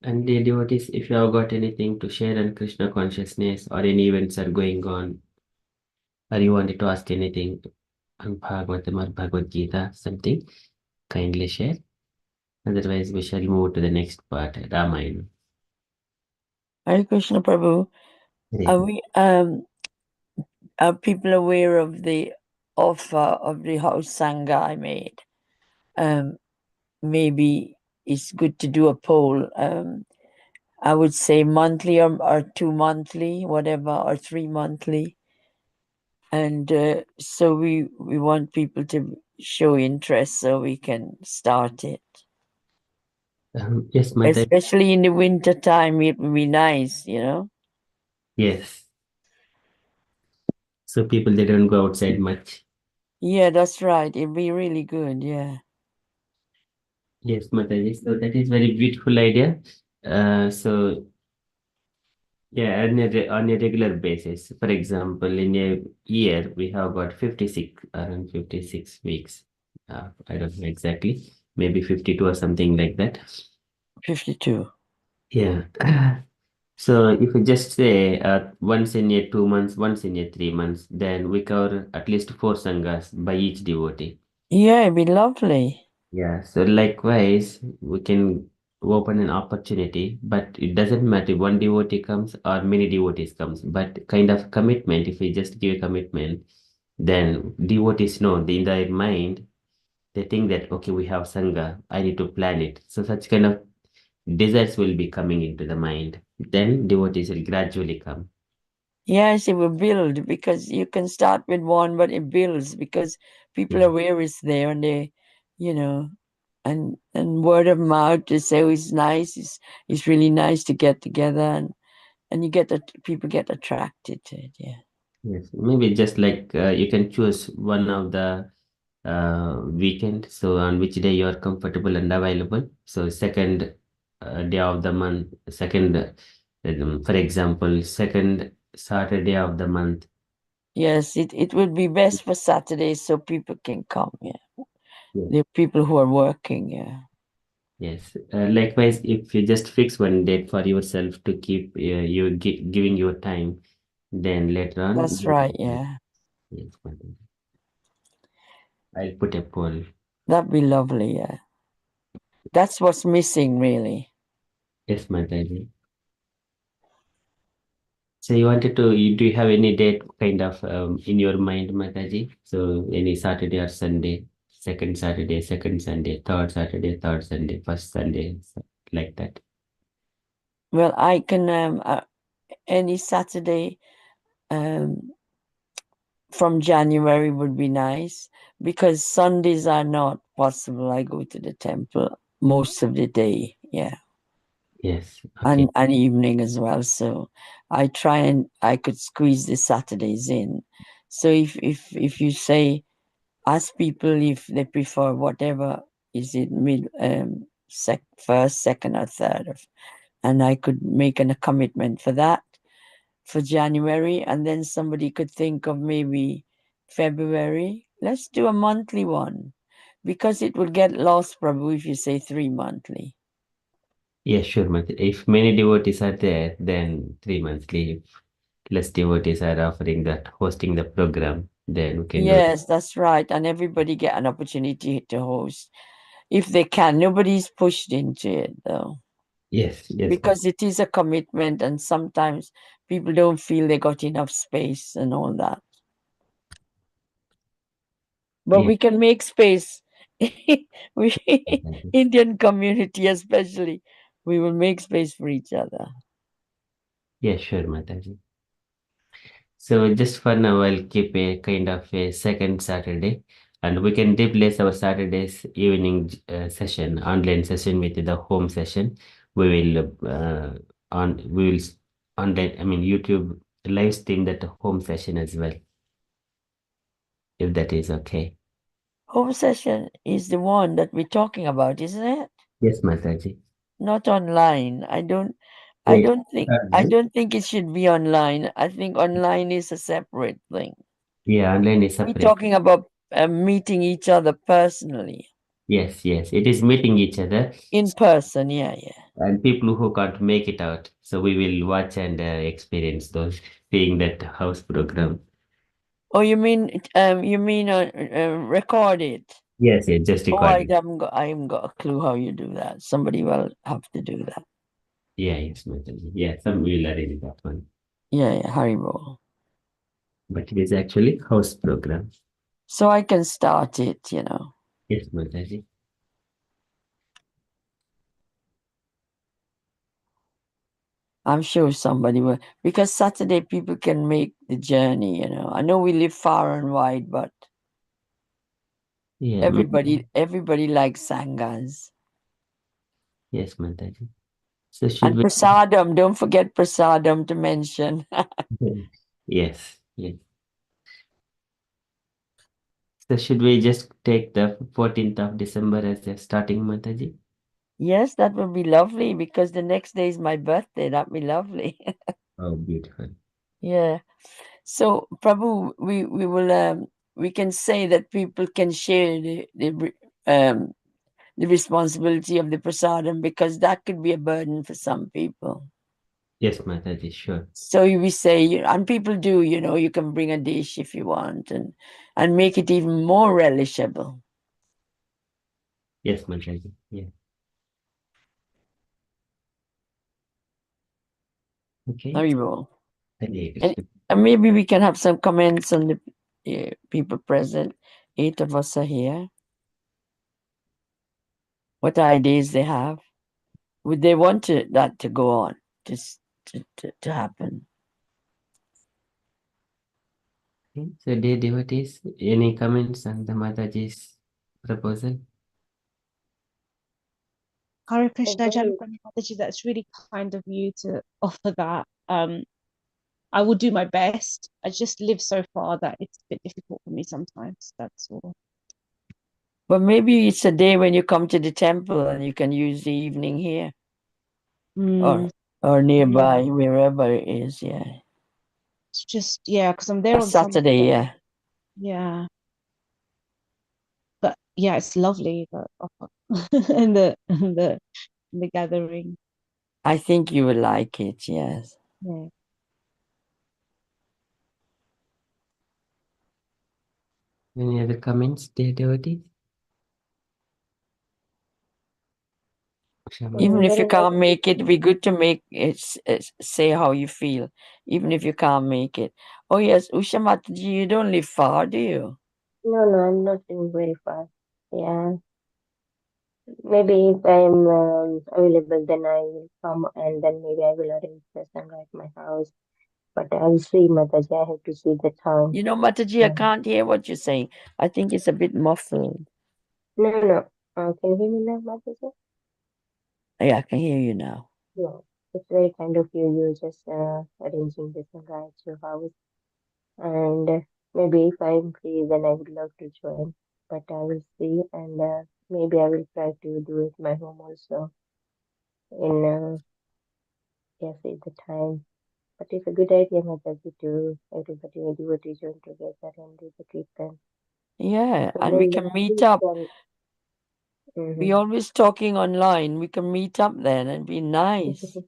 And dear devotees, if you have got anything to share on Krishna consciousness or any events are going on, or you wanted to ask anything on Bhagavatam or Bhagavad Gita, something, kindly share. Otherwise, we shall move to the next part, Ramayana. Hare Krishna Prabhu. Hare Are people aware of the offer of the house sangha I made? Maybe it's good to do a poll. I would say monthly or 2 monthly, whatever, or 3 monthly. And so we want people to show interest so we can start it. Yes, Mataji. Especially in the winter time, it would be nice, you know. Yes. So people, they don't go outside much. Yeah, that's right. It'd be really good. Yeah. Yes, Mataji. So that is very beautiful idea. So yeah, on a regular basis. For example, in a year, we have got 56, around 56 weeks. I don't know exactly, maybe 52 or something like that. 52. Yeah. So if we just say once in a 2 months, once in a 3 months, then we cover at least 4 sanghas by each devotee. Yeah, it'd be lovely. Yeah, so likewise, we can open an opportunity, but it doesn't matter one devotee comes or many devotees comes, but kind of commitment, if we just give a commitment, then devotees know in their mind, they think that, okay, we have Sangha, I need to plan it. So such kind of desires will be coming into the mind. Then devotees will gradually come. Yes, it will build because you can start with one, but it builds because people Yeah. are aware it's there and they, you know, and word of mouth to say, oh, it's nice. It's really nice to get together and you get that people get attracted to it. Yeah. Yes, maybe just like you can choose one of the weekend, so on which day you are comfortable and available. So second day of the month, for example, second Saturday of the month. Yes, it would be best for Saturdays so people can come. Yeah. Yeah. The people who are working. Yeah. Yes. Likewise, if you just fix one date for yourself to keep you giving your time, then later on, That's right. Yeah. yes, I'll put a poll. That'd be lovely. Yeah. That's what's missing, really. Yes, Mataji. So do you have any date kind of in your mind, Mataji? So any Saturday or Sunday, second Sunday, third Sunday, first Sunday, like that. Well, I can any Saturday from January would be nice because Sundays are not possible. I go to the temple most of the day. Yeah. Yes. Okay. And evening as well. So I try and I could squeeze the Saturdays in. So if you say ask people if they prefer whatever is it first, second or third and I could make a commitment for that for January and then somebody could think of maybe February. Let's do a monthly one because it will get lost probably if you say 3 monthly. Yeah, sure, Mataji. If many devotees are there, then 3 monthly. If less devotees are offering that, hosting the program, then we can do. Yes, that's right. And everybody get an opportunity to host if they can. Nobody's pushed into it though. Yes, yes, Because it is a commitment and sometimes people don't feel they got enough space and all that. But yeah. we can make space. We Mataji. Indian community especially, we will make space for each other. Yeah, sure, Mataji. So just for now, I'll keep a kind of a second Saturday, and we can replace our Saturday's evening session, online session with the home session. We will we will online, I mean YouTube live stream that home session as well, if that is okay. Home session is the one that we're talking about, isn't it? Yes, Mataji. Not online. I don't Wait, I don't think it should be online. I think online is a separate thing. yeah, online is We're separate. talking about meeting each other personally. Yes, yes, it is meeting each other In person, yeah. and people who can't make it out. So we will watch and experience those, seeing that house program. Oh, you mean record it? Yes, yes, just Oh, I recording. haven't got a clue how you do that. Somebody will have to do that. Yeah, yes, Mataji. Yeah, some will arrange that one. Yeah, Haribo. But it is actually house program. So I can start it, Yes, Mataji. I'm sure somebody will because Saturday people can make the journey, I know we live far and wide, but Yeah, everybody likes sanghas. yes, Mataji. So should And we? prasadam, don't forget prasadam to mention. Yes, yes. So should we just take the 14th of December as a starting, Mataji? Yes, that would be lovely because the next day is my birthday. That'd be lovely. Oh, beautiful. Yeah. So, Prabhu, we will we can say that people can share the responsibility of the prasadam because that could be a burden for some people. Yes, Mataji, sure. So we say, and people do, you can bring a dish if you want and make it even more relishable. Yes, Mataji. Yeah. Okay. Haribol. Hare And, Krishna. and maybe we can have some comments on the people present. 8 of us are here. What ideas they have? Would they want that to go on, to happen? Okay. So, dear devotees, any comments on the Mataji's proposal? Hare Krishna, Very, Janapani Mataji, that's really kind of you to offer that. I will do my best. I just live so far that it's a bit difficult for me sometimes. That's all. But maybe it's a day when you come to the temple and you can use the evening here or nearby, wherever it is. Yeah. It's just, yeah, because I'm there A on Sunday. Saturday, yeah. Yeah. But yeah, it's lovely, the offer and the gathering. I think you will like it, yes. Yeah. Any other comments, dear devotees? Shama. Even if you very nice. can't make it, it'd be good to make it, say how you feel, even if you can't make it. Oh, yes, Usha Mataji, you don't live far, do you? No, no, I'm not in very far. Yeah, maybe if I'm available, then I will come and then maybe I will arrange the Sangha at my house. But I'll see, Mataji. I have to see the town. You know, Mataji, I can't hear what you're saying. I think it's a bit muffled. No, no. Can you hear me now, Mataji? Yeah, I can hear you now. Yeah, it's very kind of you. You're just arranging the Sangha at your house. And maybe if I'm free, then I would love to join. But I will see, and maybe I will try to do it my home also in yes, at the time. But it's a good idea, Mataji, to everybody maybe would join together and do the kirtan. Yeah, So and we then can the meet peace up. can. We always talking online. We can meet up then and be nice. Yes, so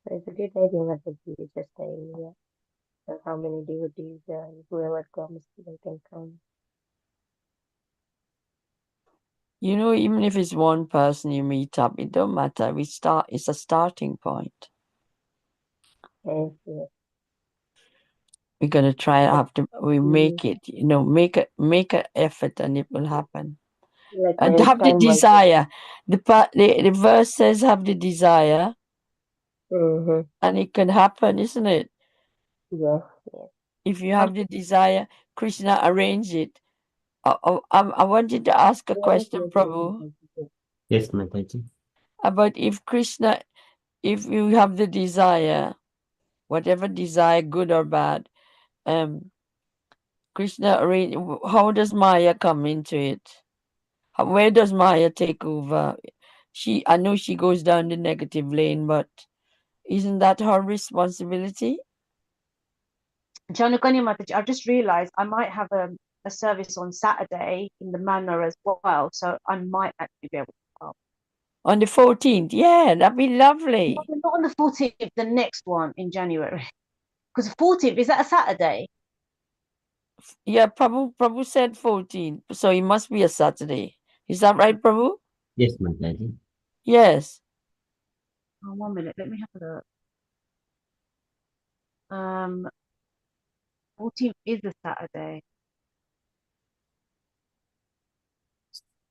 it's a good idea, Mataji. Just yeah, how many devotees, whoever comes, they can come. You know, even if it's one person you meet up, it don't matter. It's a starting point. Yes, yes. We're gonna try we Mm, make it, make an effort and it will happen. like And my have the time was. desire. The verse says have the desire and it can happen, isn't it? Yes, yes. If you have the desire, Krishna arrange it. I wanted to ask a Yes, question, yes, yes, Prabhu, Mataji. Yes. Yes, Mataji. about if you have the desire, whatever desire, good or bad, Krishna arrange. How does Maya come into it? Where does Maya take over? I know she goes down the negative lane, but isn't that her responsibility? Janukanya Mataji, I've just realized I might have a service on Saturday in the manor as well, so I might actually be able to help. On the 14th, yeah, that'd be lovely. No, not on the 14th, the next one in January. Because the 14th, is that a Saturday? Yeah, Prabhu said 14th, so it must be a Saturday. Is that right, Prabhu? Yes, Mataji. Yes. Oh, 1 minute, let me have a look. 14th is a Saturday.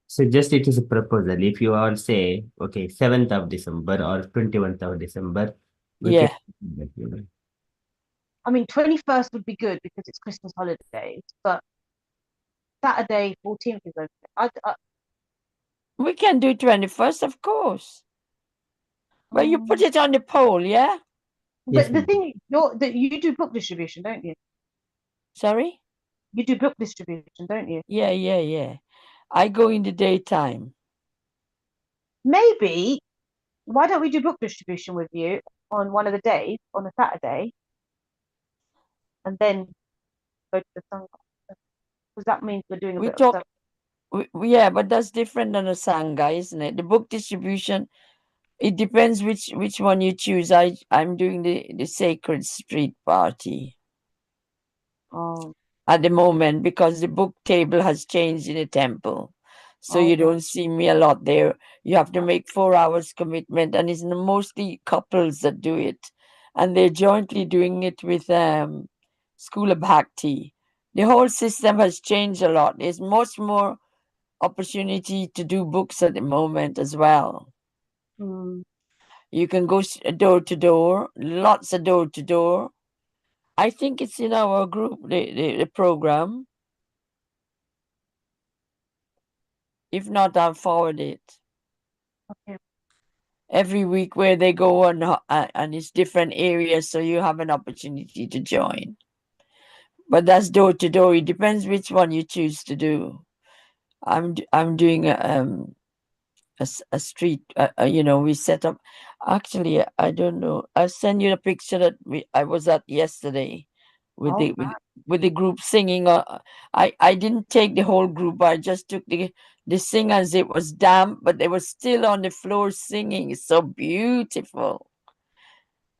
So just it is a proposal. If you all say, okay, 7th of December or 21st of December, we Yeah. can, I mean, 21st would be good because it's Christmas holidays, but Saturday, 14th is okay. We can do 21st, of course. But you put Um, it on the poll, yeah? Yes, but the thing, you do book distribution, don't you? Sorry? You do book distribution, don't you? Yeah. I go in the daytime. Maybe, why don't we do book distribution with you on one of the days, on a Saturday, and then go to the Sangha? Because that means we're doing a We bit of talk, stuff. yeah, but that's different than a Sangha, isn't it? The book distribution, it depends which one you choose. I'm doing the Sacred Street Party. Oh, at the moment because the book table has changed in the temple. So you don't see me a lot there. You have to make 4 hours commitment, and it's mostly couples that do it. And they're jointly doing it with School of Bhakti. The whole system has changed a lot. There's much more opportunity to do books at the moment as well. Mm. You can go door to door, lots of door to door. I think it's in our group, the program. If not, I'll forward it. Okay. Every week where they go on and it's different areas, so you have an opportunity to join. But that's door to door. It depends which one you choose to do. I'm doing a street. We set up. Actually, I don't know. I'll send you a picture that I was at yesterday with Oh, with the group singing. I didn't take the whole group. I just took the singers. It was damp, but they were still on the floor singing. It's so beautiful.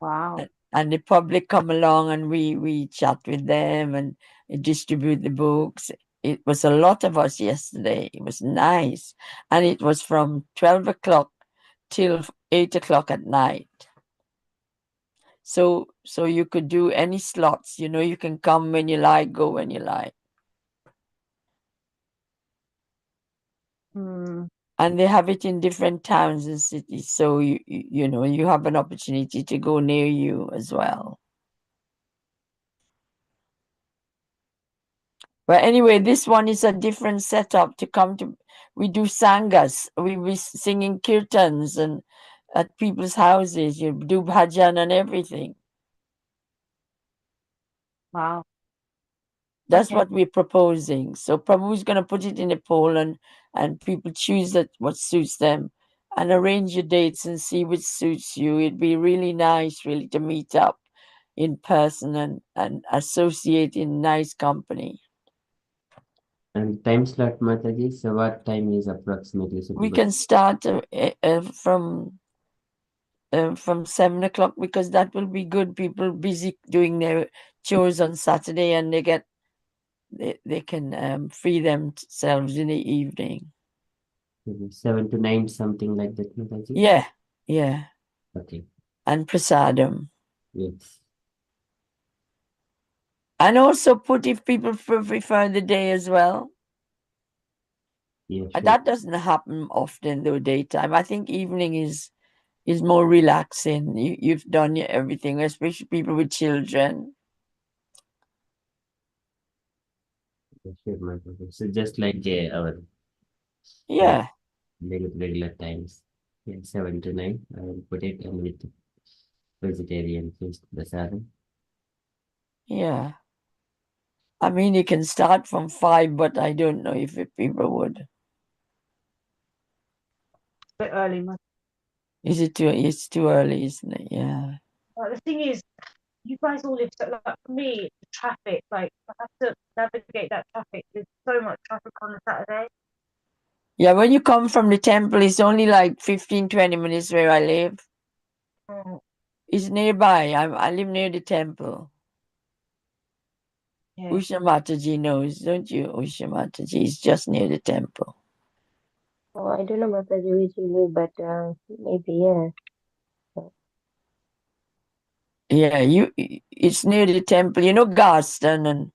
wow. And the public come along and we chat with them and distribute the books. It was a lot of us yesterday. It was nice. And it was from 12 o'clock till 8 o'clock at night. So you could do any slots, you can come when you like, go when you like. Mm. And they have it in different towns and cities. So you have an opportunity to go near you as well. But anyway, this one is a different setup to come to. We do sangas. We be singing kirtans and at people's houses. You do bhajan and everything. Wow. That's Okay. what we're proposing. So Prabhu's going to put it in a poll and people choose what suits them and arrange your dates and see which suits you. It'd be really nice, really, to meet up in person and associate in nice company. And time slot, Mataji, so what time is approximately We suitable? can start from 7 o'clock because that will be good. People busy doing their chores on Saturday and they can free themselves in the evening. Maybe 7 to 9, something like that, Mataji? Yeah. Okay. And prasadam. Yes. And also put if people prefer the day as well. Yeah, sure. That doesn't happen often though, daytime. I think evening is more relaxing. You've done everything, especially people with children. Yeah, sure, Mataji. So just like our Yeah. regular times. Yeah, 7 to 9. I will put it and with vegetarian feast prasadam. Yeah. I mean, you can start from 5, but I don't know if people would. Bit early. It's too early, isn't it? Yeah. But the thing is, you guys all live so, like, for me, the traffic, like I have to navigate that traffic. There's so much traffic on a Saturday. Yeah, when you come from the temple, it's only like 15-20 minutes where I live. Mm. It's nearby. I live near the temple. Yeah. Usha Mataji knows, don't you? Usha Mataji is just near the temple. Oh, I don't know Mataji which you live, but maybe, yeah. Yeah, it's near the temple. You know Garston and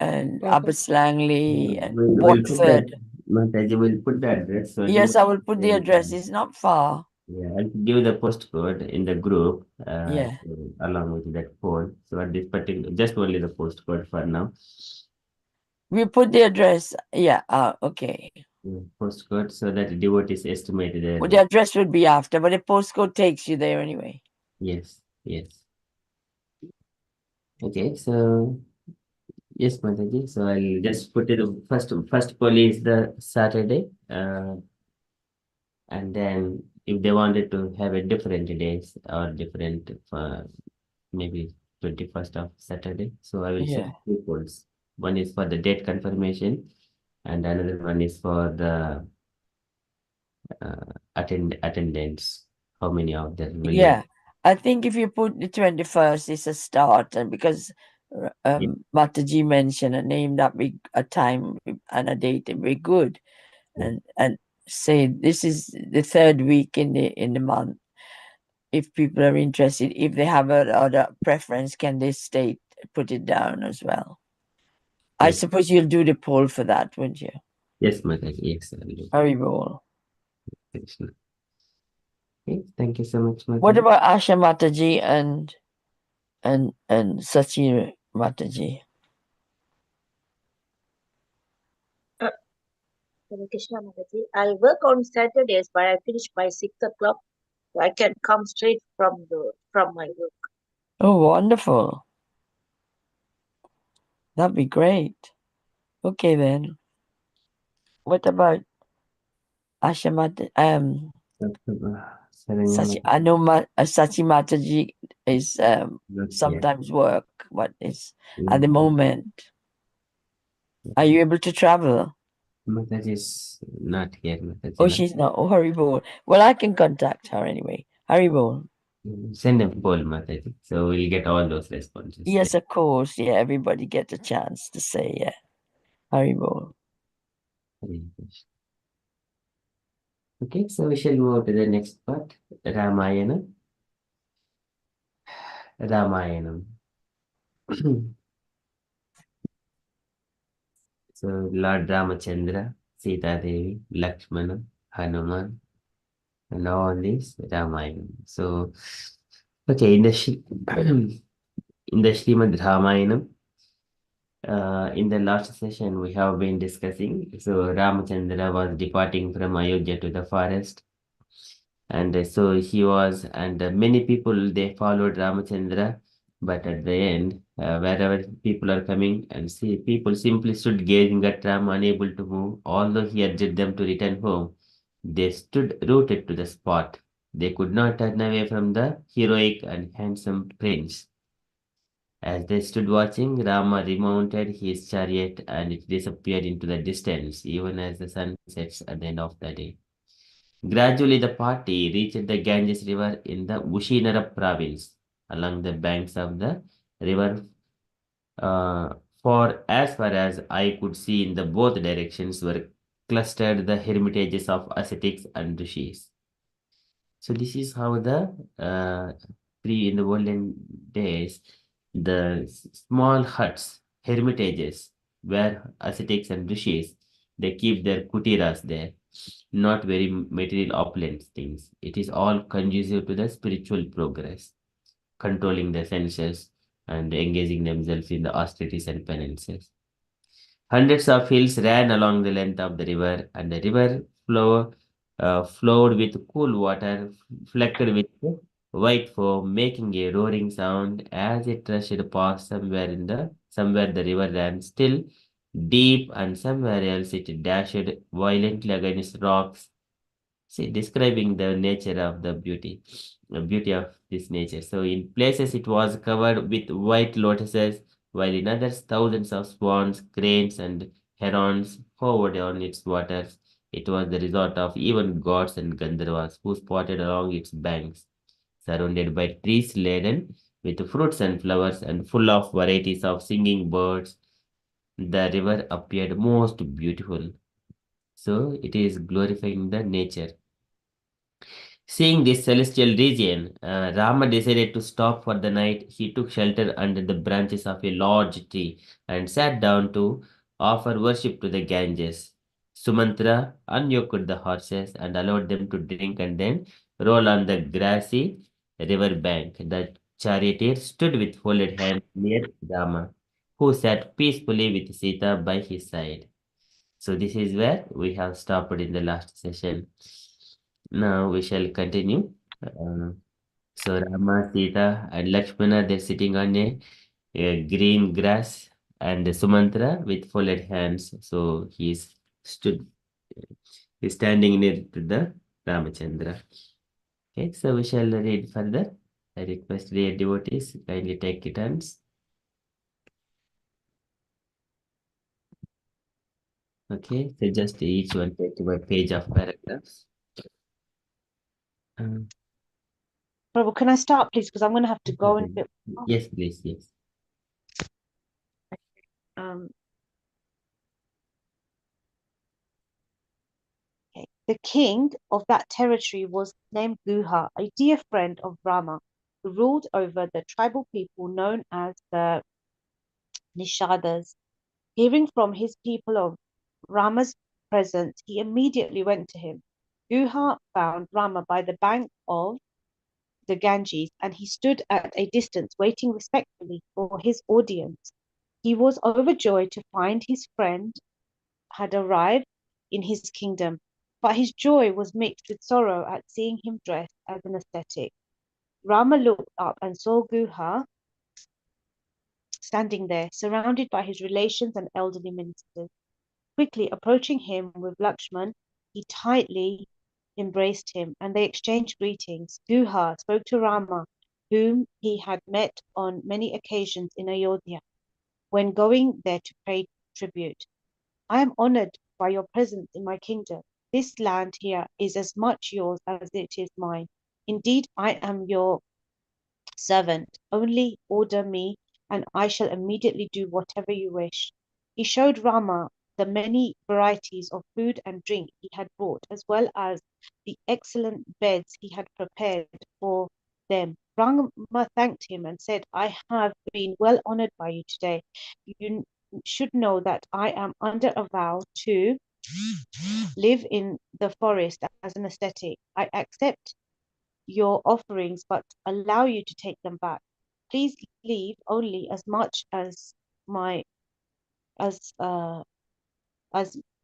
Mm-hmm. Abbas Langley and We'll put that, Watford. Mataji, we'll put the address. So Yes, I will put the and, address. It's not far. yeah, I'll give the postcode in the group Yeah. along with that poll. So at this particular, just only the postcode for now. We put the address. Yeah. Okay. Yeah, postcode so that the devotee is estimated there. Well, the address would be after, but the postcode takes you there anyway. Yes, yes. Okay, so yes, Mataji. So I'll just put it first poll is the Saturday. And then if they wanted to have a different days or different maybe 21st of Saturday. So I will Yeah. send 2 polls. One is for the date confirmation and another one is for the attendance. How many of them will Yeah. I think if you put the 21st, it's a start, and because Mataji mentioned a name that a time and a date would be good, and say this is the third week in the month. If people are interested, if they have other preference, can they put it down as well? I Yes. suppose you'll do the poll for that, wouldn't you? Yes, Mataji. Yes, I will do. Haribol. Krishna. Okay, thank you so much, Mataji. What about Asha Mataji and Sachi Mataji? Hare Krishna Mataji. I work on Saturdays, but I finish by 6 o'clock. So I can come straight from my work. Oh, wonderful. That'd be great. Okay then. What about Asha Mataji? Sachi, I know Sachi Mataji is sometimes work, but it's at the moment. Are you able to travel? Mataji is not here, Mataji. Oh, she's not. Oh, Haribol. Well, I can contact her anyway. Haribol. Send a poll, Mataji. So we'll get all those responses. Yes, of course. Yeah, everybody gets a chance to say, yeah. Haribol. Okay, so we shall move to the next part, Ramayana. Ramayanam. So Lord Ramachandra, Sita Devi, Lakshmana, Hanuman, and all this Ramayana. So, okay, in the Srimad Ramayana, in the last session we have been discussing. So Ramachandra was departing from Ayodhya to the forest, and so he was, and many people they followed Ramachandra. But at the end, wherever people are coming and see, people simply stood gazing at Ram, unable to move. Although he urged them to return home, they stood rooted to the spot. They could not turn away from the heroic and handsome prince. As they stood watching, Rama remounted his chariot and it disappeared into the distance, even as the sun sets at the end of the day. Gradually, the party reached the Ganges River in the Ushinara province. Along the banks of the river, for as far as I could see in the both directions, were clustered the hermitages of ascetics and rishis. So this is how the in the olden days, the small huts, hermitages, where ascetics and rishis, they keep their kutiras there, not very material opulent things. It is all conducive to the spiritual progress, controlling the senses and engaging themselves in the austerities and penances. Hundreds of hills ran along the length of the river, and the river flowed with cool water, flecked with white foam, making a roaring sound as it rushed past somewhere the river ran still, deep, and somewhere else it dashed violently against rocks. See, describing the nature of the beauty of this nature. So in places it was covered with white lotuses, while in others thousands of swans, cranes, and herons hovered on its waters. It was the resort of even gods and Gandharvas who spotted along its banks, surrounded by trees laden with fruits and flowers and full of varieties of singing birds. The river appeared most beautiful. So it is glorifying the nature. Seeing this celestial region, Rama decided to stop for the night. He took shelter under the branches of a large tree and sat down to offer worship to the Ganges. Sumantra unyoked the horses and allowed them to drink and then roll on the grassy river bank. The charioteer stood with folded hands near Rama, who sat peacefully with Sita by his side. So this is where we have stopped in the last session. Now we shall continue. Uh, so Rama, Sita, and Lakshmana, they're sitting on a green grass, and Sumantra with folded hands. So stood, he's standing near to the Ramachandra. Okay, so we shall read further. I request the devotees kindly take it turns. Okay, so just each one take one page of paragraphs. Prabhu, can I start, please? Because I'm going to have to go in a bit. Yes, please, yes. okay. The king of that territory was named Guha, a dear friend of Rama, who ruled over the tribal people known as the Nishadas. Hearing from his people of Rama's presence, he immediately went to him. Guha found Rama by the bank of the Ganges, and he stood at a distance waiting respectfully for his audience. He was overjoyed to find his friend had arrived in his kingdom, but his joy was mixed with sorrow at seeing him dressed as an ascetic. Rama looked up and saw Guha standing there, surrounded by his relations and elderly ministers. Quickly approaching him with Lakshman, he tightly embraced him, and they exchanged greetings. Guha spoke to Rama, whom he had met on many occasions in Ayodhya, when going there to pay tribute. I am honored by your presence in my kingdom. This land here is as much yours as it is mine. Indeed, I am your servant. Only order me, and I shall immediately do whatever you wish. He showed Rama the many varieties of food and drink he had brought, as well as the excellent beds he had prepared for them. Rama thanked him and said, I have been well honored by you today. You should know that I am under a vow to live in the forest as an ascetic. I accept your offerings, but allow you to take them back. Please leave only as much as my as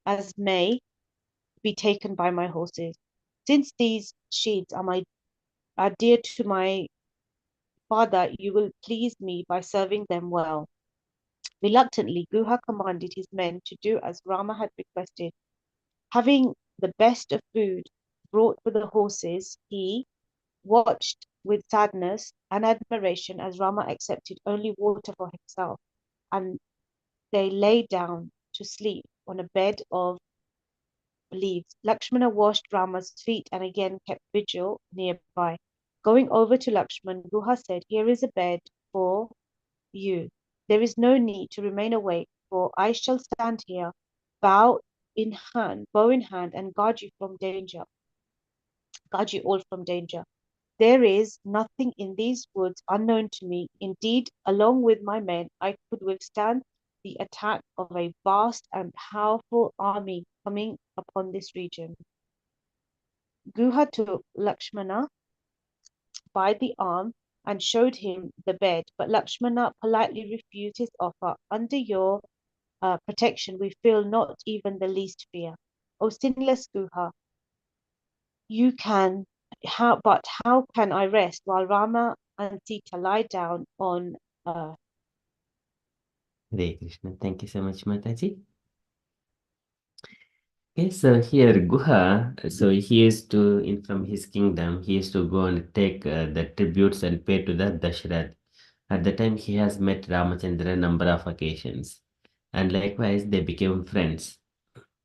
as may be taken by my horses. Since these sheets are dear to my father, you will please me by serving them well. Reluctantly, Guha commanded his men to do as Rama had requested. Having the best of food brought for the horses, he watched with sadness and admiration as Rama accepted only water for himself, and they lay down to sleep on a bed of leaves. Lakshmana washed Rama's feet and again kept vigil nearby. Going over to Lakshman, Guha said, Here is a bed for you. There is no need to remain awake, for I shall stand here, bow bow in hand, and guard you all from danger. There is nothing in these woods unknown to me. Indeed, along with my men, I could withstand the attack of a vast and powerful army coming upon this region. Guha took Lakshmana by the arm and showed him the bed, but Lakshmana politely refused his offer. Under your protection, we feel not even the least fear. O sinless Guha, you can how can I rest while Rama and Sita lie down on earth? Hare Krishna. Thank you so much, Mataji. Okay, so here Guha, so he used to, in from his kingdom, he used to go and take the tributes and pay to the Dashrath. At the time, he has met Ramachandra a number of occasions, and likewise they became friends.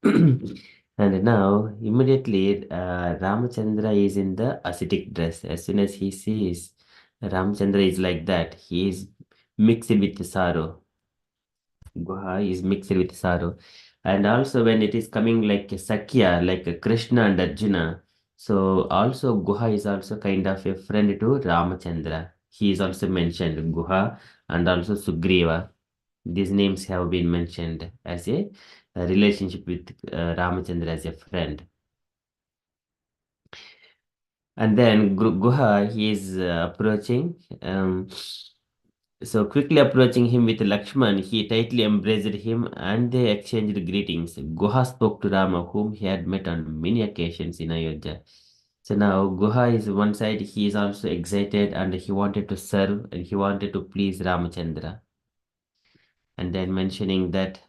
And now, immediately, Ramachandra is in the ascetic dress. As soon as he sees Ramachandra is like that, he is mixed with sorrow. Guha is mixed with sorrow. And also when it is coming like a Sakya, like a Krishna and Arjuna, so also Guha is also kind of a friend to Ramachandra. He is also mentioned, Guha and also Sugriva. These names have been mentioned as a relationship with Ramachandra as a friend. And then Guha, he is approaching. So quickly approaching him with Lakshman, he tightly embraced him and they exchanged greetings. Guha spoke to Rama, whom he had met on many occasions in Ayodhya. So now Guha is one side, he is also excited and he wanted to serve and he wanted to please Ramachandra. And then mentioning that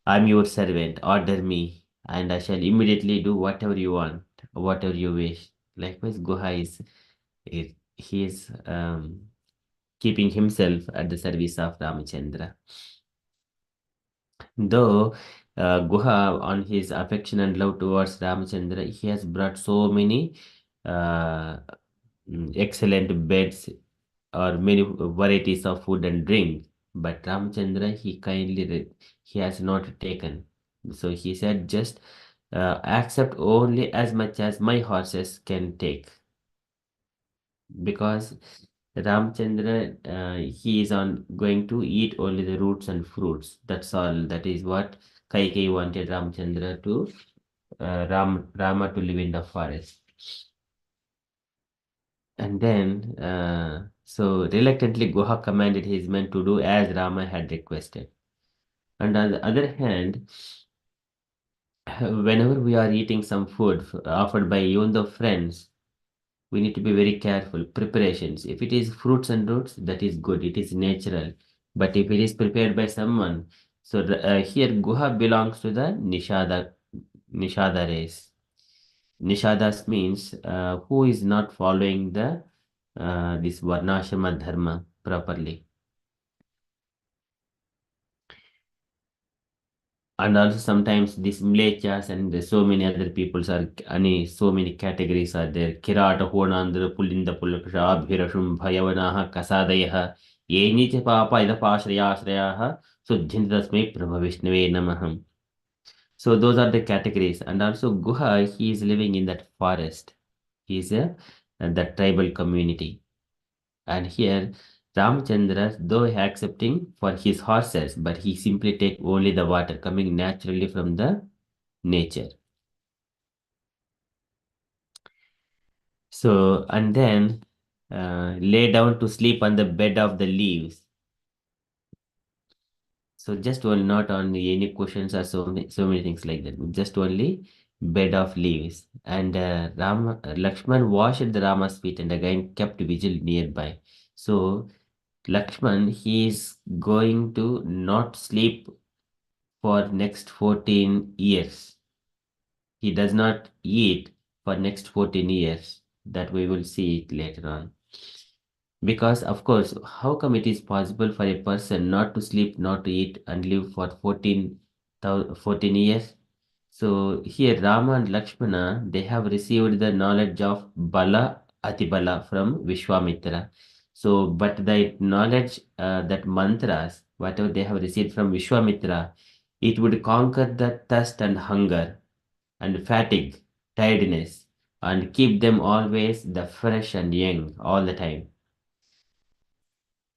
I'm your servant, order me, and I shall immediately do whatever you want, whatever you wish. Likewise, Guha he is keeping himself at the service of Ramachandra. Though Guha, on his affection and love towards Ramachandra, he has brought so many excellent beds or many varieties of food and drink. but Ramchandra, he has not taken. So he said, just accept only as much as my horses can take, because Ramchandra, he is on going to eat only the roots and fruits. That's all. That is what Kaikeyi wanted Ramchandra to Rama to live in the forest. And then, so reluctantly, Guha commanded his men to do as Rama had requested. And on the other hand, whenever we are eating some food offered by even the friends, we need to be very careful. Preparations. If it is fruits and roots, that is good. It is natural. But if it is prepared by someone, so here Guha belongs to the Nishada race. Nishadas means who is not following the this Varnashrama dharma properly. And also sometimes these mlechas and so many other peoples are so many categories are there. Kirata Honandra Pulinda Pulakasha Bhirashum Bhayavanaha Kasadayah Yenicha Papa Ida Pashrayasrayaha Sujjintasme Prabha Vishnave Namaham. So those are the categories. And also Guha, he is living in that forest. He is a that tribal community. And here Ramchandra, though accepting for his horses, but he simply take only the water coming naturally from the nature. So, and then lay down to sleep on the bed of the leaves. So just only not on any cushions or so many things like that. Just only bed of leaves. And Lakshman washed the Rama's feet and again kept vigil nearby. So Lakshman, he is going to not sleep for next 14 years. He does not eat for next 14 years. That we will see it later on. Because of course, how come it is possible for a person not to sleep, not to eat and live for 14 years? So here Rama and Lakshmana, they have received the knowledge of Bala Atibala from Vishwamitra. So, but the knowledge, that mantras, whatever they have received from Vishwamitra, it would conquer the thirst and hunger and fatigue, tiredness, and keep them always the fresh and young all the time.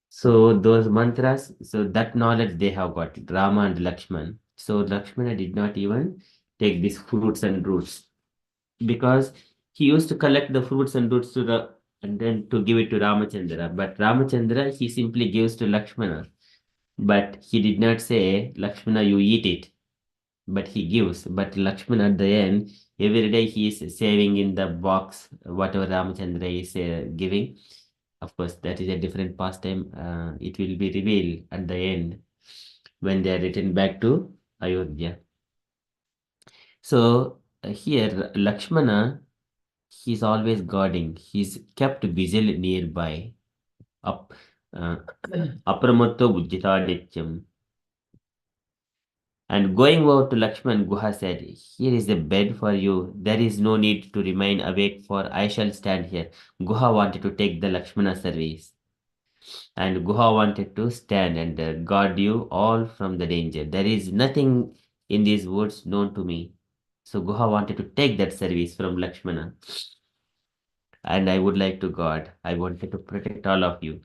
So those mantras, so that knowledge they have got, Rama and Lakshman. So Lakshmana did not even take these fruits and roots because he used to collect the fruits and roots and then to give it to Ramachandra. But Ramachandra, he simply gives to Lakshmana. But he did not say, Lakshmana, you eat it. But he gives. But Lakshmana at the end, every day he is saving in the box whatever Ramachandra is giving. Of course, that is a different pastime. It will be revealed at the end when they are returned back to Ayodhya. So here, Lakshmana, he's always guarding. He's kept vigil nearby. Up, uh, Apramatto Bujjita Nityam. And going over to Lakshman, Guha said, here is a bed for you. There is no need to remain awake, for I shall stand here. Guha wanted to take the Lakshmana service. And Guha wanted to stand and guard you all from the danger. There is nothing in these woods known to me. So Guha wanted to take that service from Lakshmana. And I would like to guard. I wanted to protect all of you.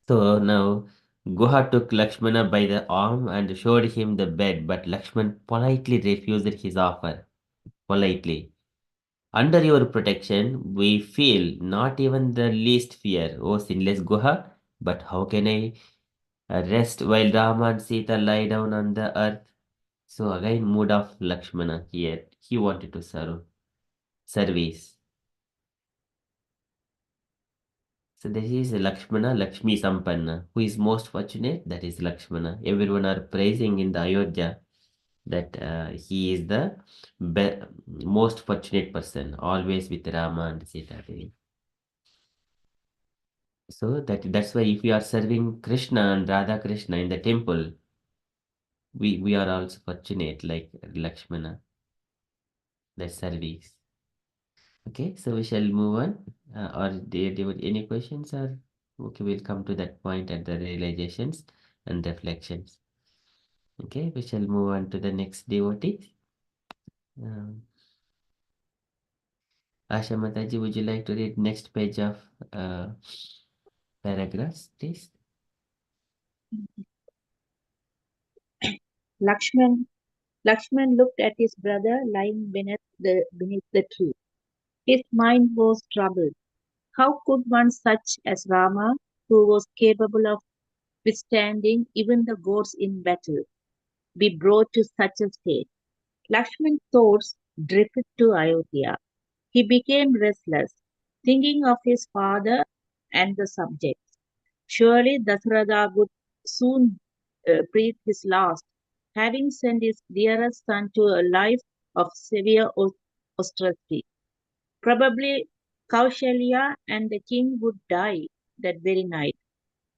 So now Guha took Lakshmana by the arm and showed him the bed, but Lakshman politely refused his offer. Politely. Under your protection, we feel not even the least fear, O sinless Guha. But how can I rest while Rama and Sita lie down on the earth? So again, mood of Lakshmana here. He wanted to serve service. So this is Lakshmana, Lakshmi Sampanna. Who is most fortunate? That is Lakshmana. Everyone are praising in the Ayodhya that he is the most fortunate person, always with Rama and Sita Devi. So that's why if we are serving Krishna and Radha Krishna in the temple, we are also fortunate like Lakshmana, that service. Okay, so we shall move on. Or do you have any questions or? Okay, we'll come to that point at the realizations and reflections. Okay, we shall move on to the next devotee. Asha Mataji, would you like to read next page of paragraphs, please? Lakshman Lakshman looked at his brother lying beneath the tree. His mind was troubled. How could one such as Rama, who was capable of withstanding even the gods in battle, be brought to such a state? Lakshman's thoughts drifted to Ayodhya. He became restless, thinking of his father and the subjects. Surely Dasharatha would soon breathe his last, having sent his dearest son to a life of severe austerity. Probably Kaushalya and the king would die that very night,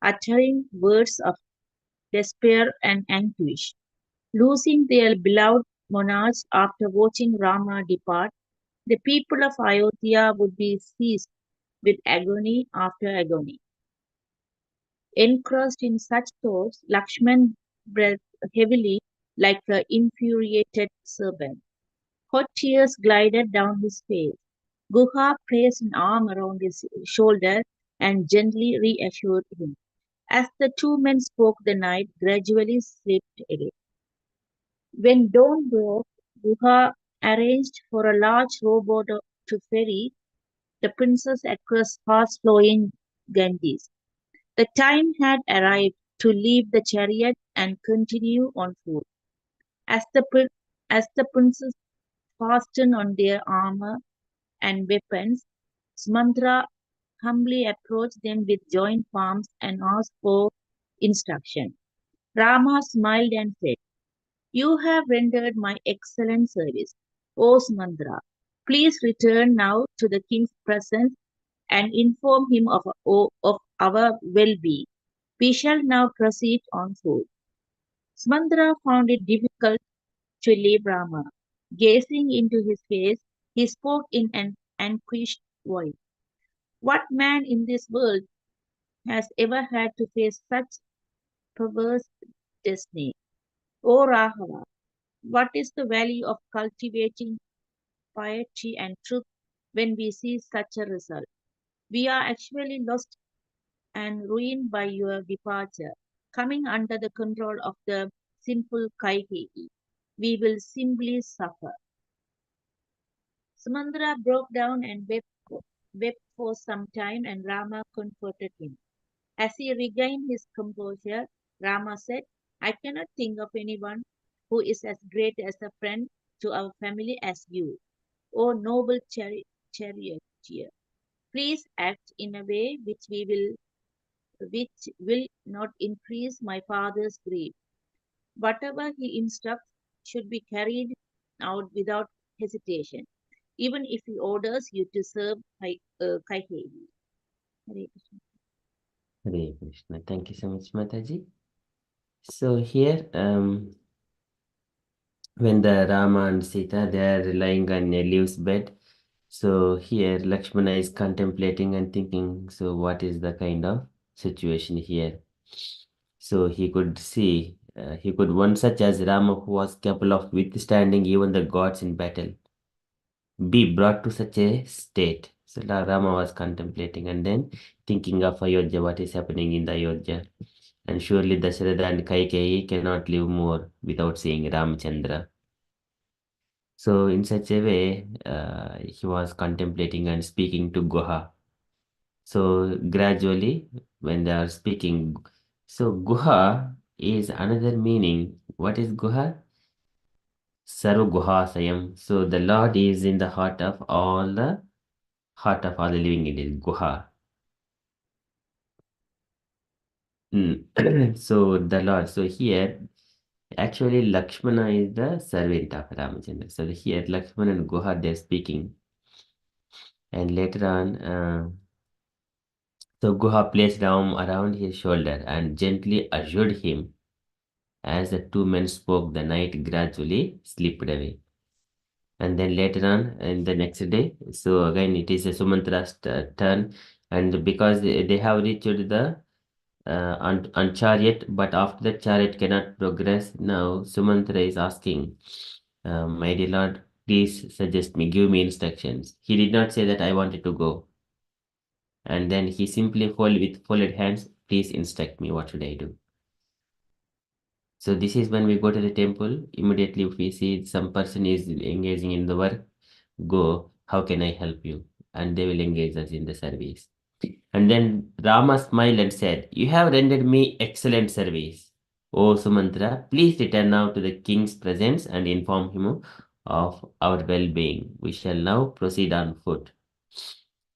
uttering words of despair and anguish. Losing their beloved monarchs after watching Rama depart, the people of Ayodhya would be seized with agony after agony. Engrossed in such thoughts, Lakshman breathed heavily like an infuriated serpent. Hot tears glided down his face. Guha placed an arm around his shoulder and gently reassured him. As the two men spoke, the night gradually slipped away. When dawn broke, Guha arranged for a large rowboat to ferry the princess across fast-flowing Ganges. The time had arrived to leave the chariot and continue on foot. As the princes fastened on their armor and weapons, Sumandra humbly approached them with joined palms and asked for instruction. Rama smiled and said, "You have rendered my excellent service, O Sumandra. Please return now to the king's presence and inform him of our well-being. We shall now proceed on foot." Sumandra found it difficult to leave Rama. Gazing into his face, he spoke in an anguished voice. What man in this world has ever had to face such perverse destiny? O Rahava, what is the value of cultivating piety and truth when we see such a result? We are actually lost and ruined by your departure, coming under the control of the sinful Kaikeyi. We will simply suffer. Sumandra broke down and wept for some time, and Rama comforted him. As he regained his composure, Rama said, "I cannot think of anyone who is as great as a friend to our family as you, O noble charioteer. Please act in a way which will not increase my father's grief. Whatever he instructs should be carried out without hesitation, even if he orders you to serve Kaikeyi." Hare Krishna. Hare Krishna. Thank you so much, Mataji. So here, when the Rama and Sita, they are lying on a leaves bed. So here Lakshmana is contemplating and thinking, so what is the kind of situation here? So he could see, he could one such as Rama who was capable of withstanding even the gods in battle be brought to such a state. So Rama was contemplating and then thinking of Ayodhya, what is happening in the Ayodhya. And surely Dasharatha and Kaikeyi cannot live more without seeing Ramchandra. So in such a way, he was contemplating and speaking to Guha. So gradually, when they are speaking, so Guha is another meaning. What is Guha? Sarva Guhasayam. So the Lord is in the heart of all the living entities. Guha. So the Lord. So here, actually, Lakshmana is the servant of Ramachandra. So here, Lakshmana and Guha they're speaking, and later on. So Guha placed arm around his shoulder and gently assured him. As the two men spoke, the night gradually slipped away. And then later on, in the next day, so again it is a Sumantra's turn, And because they have reached the on chariot, but after the chariot cannot progress. Now Sumantra is asking, my dear Lord, please suggest me, give me instructions. He did not say that I wanted to go. And then he simply with folded hands, please instruct me, what should I do? So this is when we go to the temple, immediately if we see some person is engaging in the work, go, how can I help you? And they will engage us in the service. And then Rama smiled and said, you have rendered me excellent service. O Sumantra, please return now to the king's presence and inform him of our well-being. We shall now proceed on foot.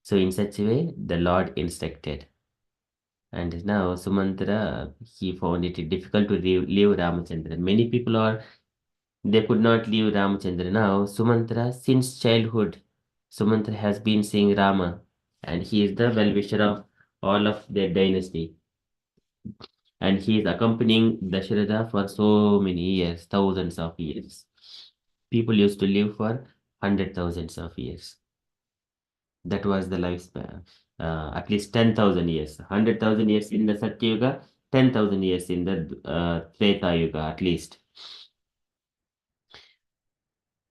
So in such a way, the Lord instructed. And now Sumantra, he found it difficult to leave Ramachandra. Many people they could not leave Ramachandra. Now Sumantra, since childhood, Sumantra has been seeing Rama, and he is the well-wisher of all of their dynasty. And he is accompanying Dasharatha for so many years, thousands of years. People used to live for hundred thousands of years. That was the lifespan. At least 10,000 years. 100,000 years in the Satya Yuga, 10,000 years in the Treta Yuga, at least.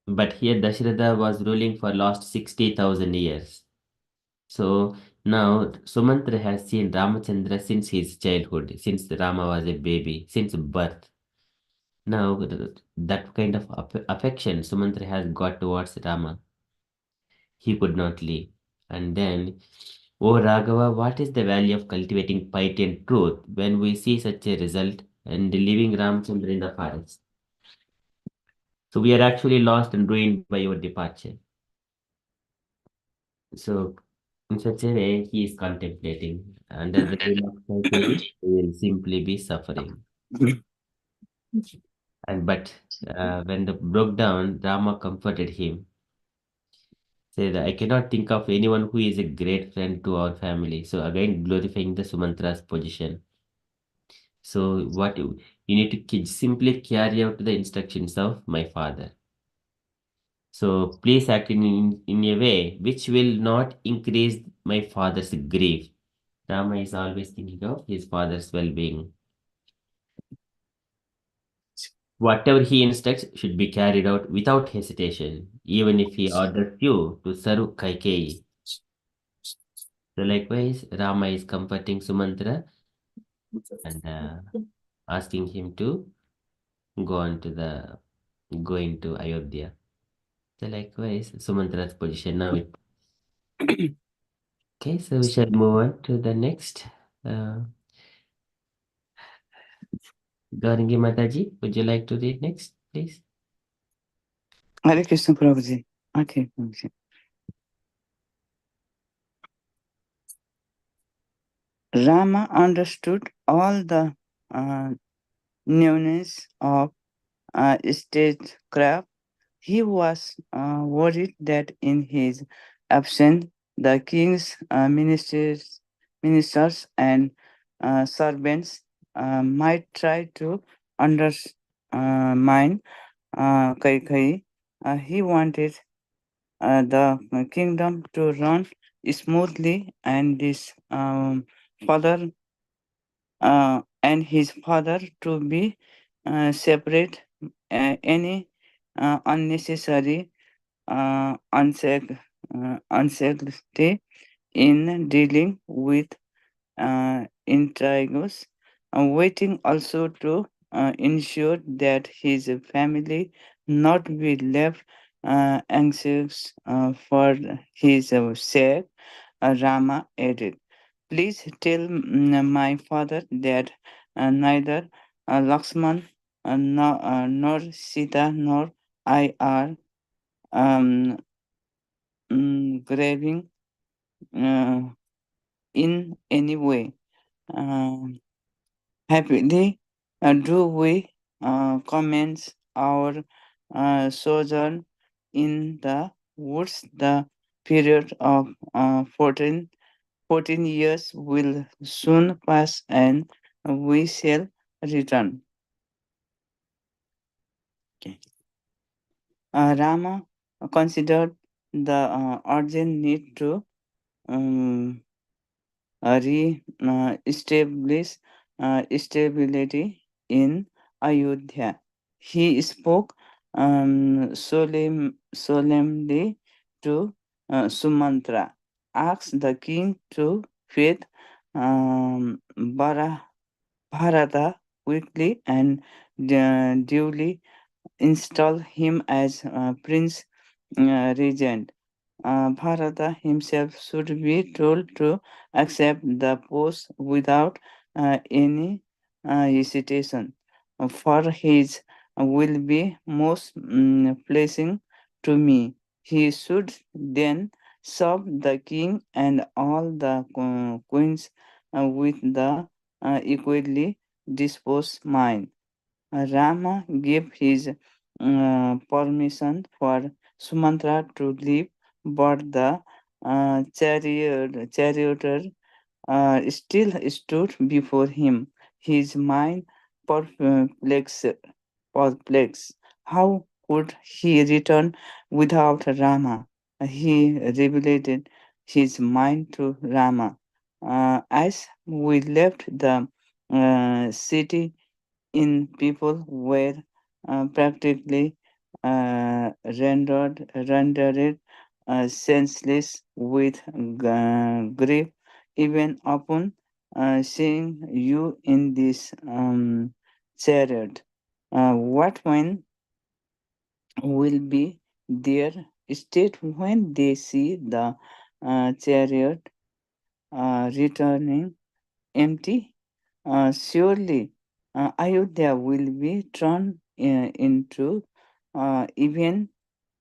But here Dasharatha was ruling for last 60,000 years. So now Sumantra has seen Ramachandra since his childhood, since Rama was a baby, since birth. Now that kind of affection Sumantra has got towards Rama, he could not leave. And then, oh Raghava, what is the value of cultivating piety and truth when we see such a result and leaving Ramchandra in the forest? So we are actually lost and ruined by your departure. So in such a way, he is contemplating. Under the name of Kaikeyi, he will simply be suffering. And but when the broke down, Rama comforted him. Said, I cannot think of anyone who is a great friend to our family. So again, glorifying the Sumantra's position. So what you need to simply carry out the instructions of my father. So please act in a way which will not increase my father's grief. Rama is always thinking of his father's well-being. Whatever he instructs should be carried out without hesitation, even if he orders you to serve Kaikeyi. So likewise, Rama is comforting Sumantra and asking him to go on to go into Ayodhya. So likewise, Sumantra's position now. Okay, so we shall move on to the next. Garangi Mataji, would you like to read next, please? Hare Krishna Prabhuji. Okay, Prabhuji. Rama understood all the newness of statecraft. He was worried that in his absence, the king's ministers and servants might try to undermine Kaikai. He wanted the kingdom to run smoothly, and father and his father to be separate. Any unnecessary uncertainty in dealing with intrigues, waiting also to ensure that his family not be left anxious for his sake. Rama added, please tell my father that neither Lakshman nor Sita nor I are grieving uh, in any way. Um Happily do we commence our sojourn in the woods. The period of 14 years will soon pass and we shall return. Okay. Rama considered the urgent need to um, establish stability in Ayodhya. He spoke solemnly to Sumantra, asked the king to feed Bharata quickly and duly install him as prince regent. Bharata himself should be told to accept the post without any hesitation, for his will be most pleasing to me. He should then serve the king and all the queens with the equally disposed mind. Rama gave his permission for Sumantra to leave, but the charioteer still stood before him, his mind perplexed. perplexed. How could he return without Rama? He revealed his mind to Rama. As we left the city, in people were practically rendered senseless with grief, even upon seeing you in this chariot. What when will be their state when they see the chariot returning empty? Surely, Ayodhya will be turned into even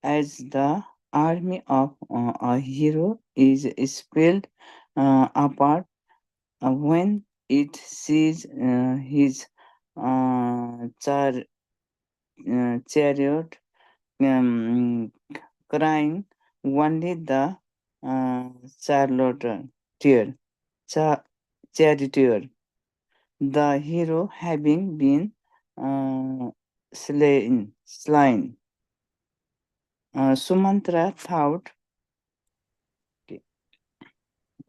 as the army of a hero is spilled apart when it sees his chariot um, crying only the charioteer, cha- charioteer, the hero having been slain. Sumantra thought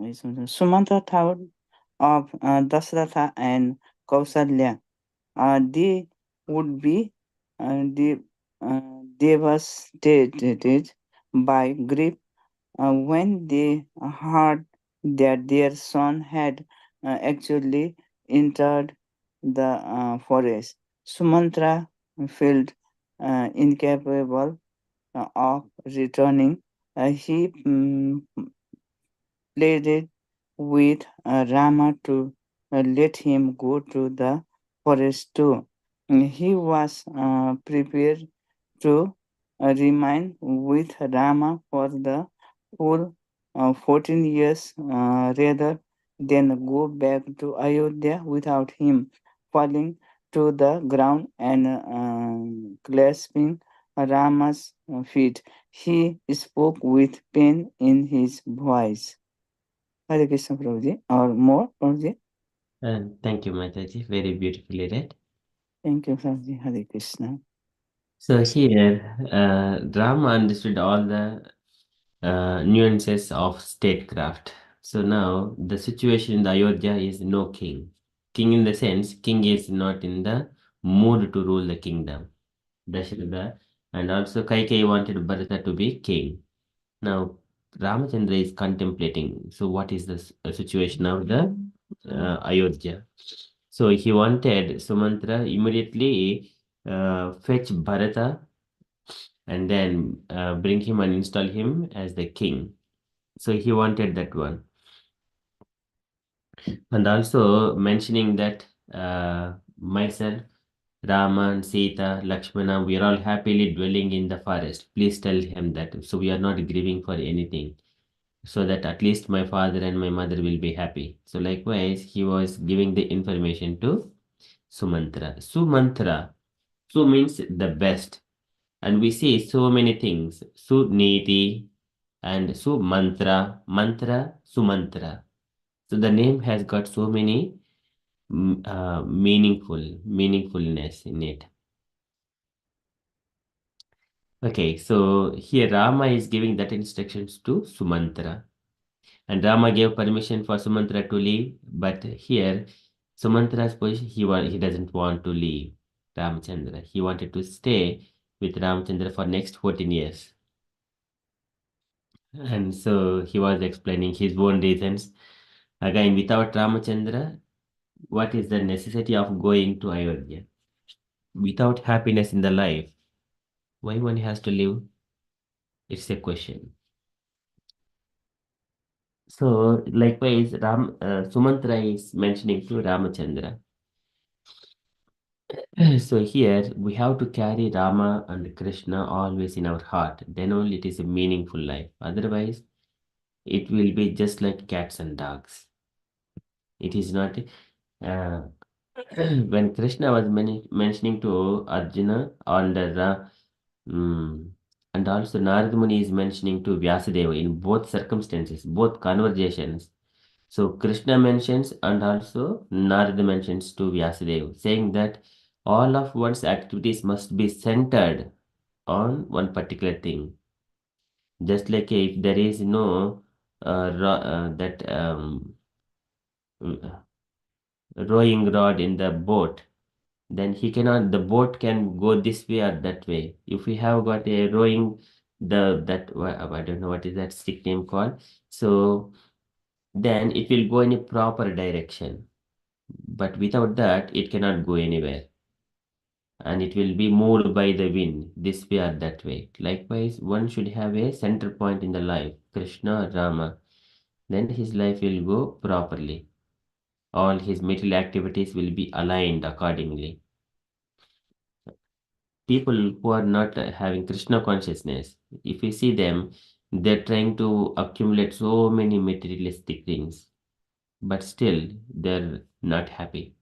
Sumantra thought of Dasratha and Kausalya. They would be devastated by grief when they heard that their son had actually entered the forest. Sumantra felt incapable of returning. He pleaded with Rama to let him go to the forest too. He was prepared to remain with Rama for the full 14 years rather than go back to Ayodhya without him, falling to the ground and clasping Rama's feet. He spoke with pain in his voice. Hare Krishna Prabhuji, or more Prabhuji. And thank you, Mataji. Very beautifully read. Thank you, Prabhuji. Hare Krishna. So here, Rama understood all the nuances of statecraft. So now the situation in the Ayodhya is no king. King in the sense, king is not in the mood to rule the kingdom. Dasharatha and also Kaikeyi wanted Bharata to be king. Now Ramachandra is contemplating. So what is the situation of the Ayodhya? So he wanted Sumantra immediately fetch Bharata and then bring him and install him as the king. So he wanted that one. And also mentioning that myself, Rama, Sita, Lakshmana, we are all happily dwelling in the forest. Please tell him that. So we are not grieving for anything. So that at least my father and my mother will be happy. So likewise, he was giving the information to Sumantra. Sumantra. Su means the best. And we see so many things. Suniti and Sumantra, mantra, Sumantra. So the name has got so many meaningfulness in it. Okay, so here Rama is giving that instructions to Sumantra. And Rama gave permission for Sumantra to leave, but here Sumantra's position, he doesn't want to leave Ramchandra. He wanted to stay with Ramchandra for next 14 years. And so he was explaining his own reasons. Again, without Ramachandra, what is the necessity of going to Ayodhya? Without happiness in the life, why one has to live? It's a question. So likewise, Sumantra is mentioning to Ramachandra. So here we have to carry Rama and Krishna always in our heart. Then only it is a meaningful life. Otherwise, it will be just like cats and dogs. It is not. Uh, when Krishna was mentioning to Arjuna on the and also Narad Muni is mentioning to Vyasadeva in both circumstances, both conversations. So Krishna mentions and also Narada mentions to Vyasadeva, saying that all of one's activities must be centered on one particular thing. Just like if there is no that uh, rowing rod in the boat, then the boat can go this way or that way. If we have got a rowing, I don't know what is that stick name called. So then it will go in a proper direction. But without that, it cannot go anywhere. And it will be moved by the wind this way or that way. Likewise, one should have a center point in the life, Krishna or Rama. Then his life will go properly. All his material activities will be aligned accordingly. People who are not having Krishna consciousness, if you see them, they're trying to accumulate so many materialistic things, but still they're not happy.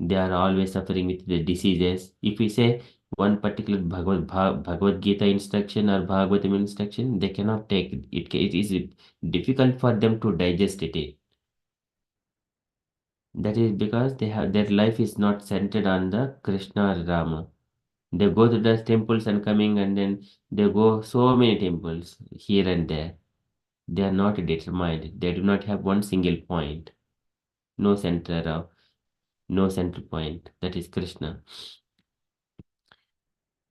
They are always suffering with the diseases. If we say one particular Bhagavad Gita instruction or Bhagavatam instruction, they cannot take it. It is difficult for them to digest it. That is because their life is not centered on the Krishna or Rama. They go to the temples and coming, and then they go so many temples here and there. They are not determined. They do not have one single point. No center of no central point. That is Krishna.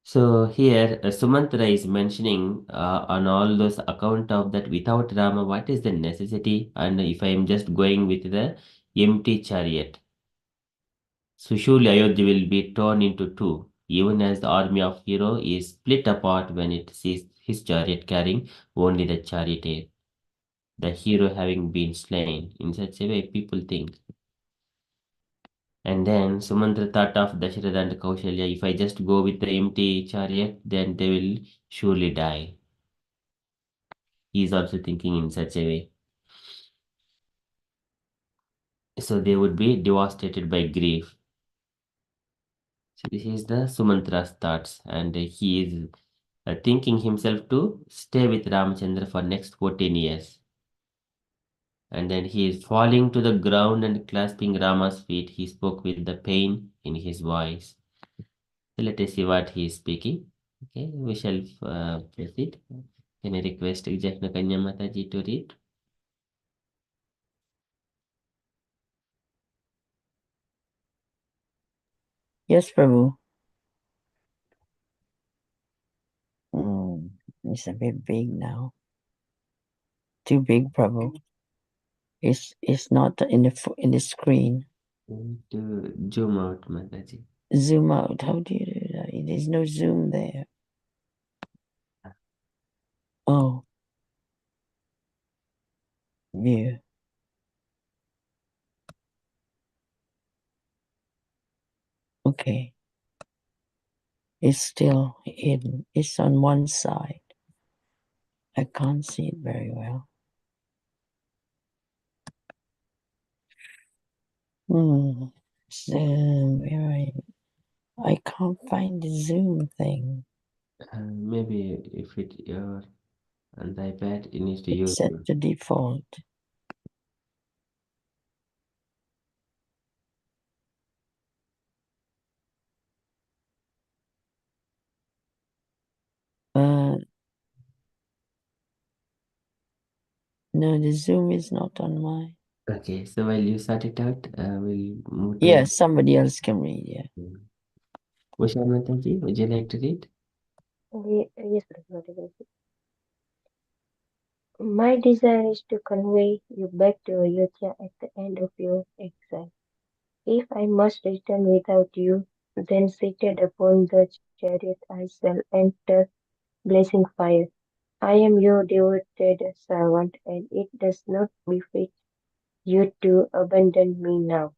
So here Sumantra is mentioning on all those account of that without Rama, what is the necessity? And if I am just going with the empty chariot, so surely Ayodhya will be torn into two, even as the army of hero is split apart when it sees his chariot carrying only the charioteer, the hero having been slain. In such a way, people think. And then Sumantra thought of Dasharatha and Kaushalya, if I just go with the empty chariot, then they will surely die. He is also thinking in such a way. So they would be devastated by grief. So this is the Sumantra's thoughts, and he is thinking himself to stay with Ramchandra for next 14 years. And then he is falling to the ground and clasping Rama's feet. He spoke with the pain in his voice. So let us see what he is speaking. Okay, we shall proceed. Can I request Jakhna Kanya Mataji to read? Yes, Prabhu. It's a bit big now. Too big, Prabhu. It's not in the screen. To zoom out, Mataji. Zoom out. How do you do that? There's no zoom there. Oh, view. Okay. It's still hidden. It's on one side. I can't see it very well. Zoom. Where are you? I can't find the zoom thing. Maybe if you're on the iPad, you need to It's use set to default. No, the Zoom is not on mine. Okay, so while you sort it out, we'll move to. Yes, somebody else can read. Yeah. Usha Mataji, would you like to read? Yes, Prabhupada. My desire is to convey you back to Ayodhya at the end of your exile. If I must return without you, then seated upon the chariot I shall enter blazing fire. I am your devoted servant, and it does not befit you to abandon me now.